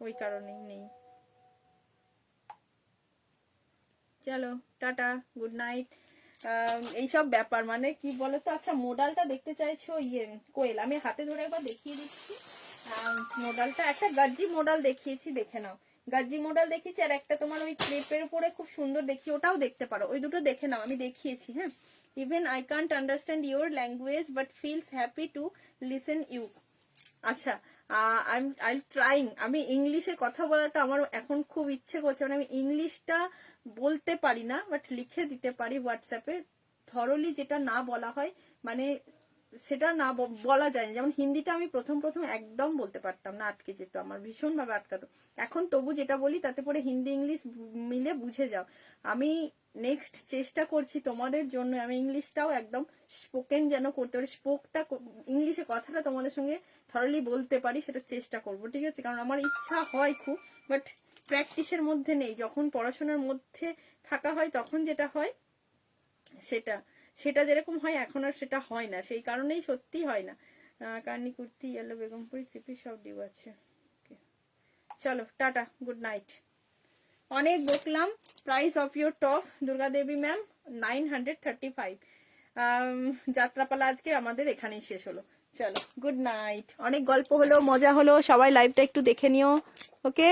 ওই কারণেই নেই। চলো টাটা, গুড নাইট। এইসব ব্যাপার, মানে কি বলতো, আচ্ছা মোডালটা দেখতে চাইছো? কোয়েল, আমি হাতে ধরে একবার দেখিয়ে দিচ্ছি। মোডালটা একটা গাজ্জি মোডাল দেখিয়েছি, দেখে নাও। গাজ্জি মোডাল দেখিয়েছি, আর একটা তোমার ওই ক্রেপের উপরে খুব সুন্দর দেখি, ওটাও দেখতে পারো, ওই দুটো দেখে নাও, আমি দেখিয়েছি। হ্যাঁ, even I can't understand your language but feels happy to listen you. আচ্ছা, আই ট্রাইং, আমি ইংলিশে কথা বলাটা আমার এখন খুব ইচ্ছে করছে, মানে আমি ইংলিশটা বলতে পারি না, বাট লিখে দিতে পারি হোয়াটসঅ্যাপে, থরলি যেটা না বলা হয়, মানে সেটা না বলা যায় না। যেমন হিন্দিটা আমি প্রথম প্রথম একদম বলতে পারতাম না, আটকে যেত, আমার ভীষণ ভাবে আটকাতো। এখন তবু যেটা বলি তাতে পরে হিন্দি ইংলিশ মিলে বুঝে যাও। আমি নেক্সট চেষ্টা করছি তোমাদের জন্য, আমি ইংলিশটাও একদম স্পোকেন যেন করতে পারি, স্পোকটা ইংলিশে কথাটা তোমাদের সঙ্গে থরলি বলতে পারি, সেটা চেষ্টা করব, ঠিক আছে? কারণ আমার ইচ্ছা হয় খুব, বাট প্র্যাকটিসের মধ্যে নেই। যখন পড়াশোনার মধ্যে থাকা হয় তখন যেটা হয় সেটা সেটা যেরকম হয়, এখন আর সেটা হয় না, সেই কারণেই সত্যি হয় না। কার্নি কুর্তি, ইয়েলো বেগমপুরি, থ্রি সব ডিউ আছে। চলো টাটা, গুড নাইট। অনেক বকলাম। Price of your top Durga Devi ma'am 935। যাত্রাপালা আজকে আমাদের এখানেই শেষ হলো। চলো গুড নাইট, অনেক গল্প হলো, মজা হলো, সবাই লাইভটা একটু দেখে নিও। ওকে।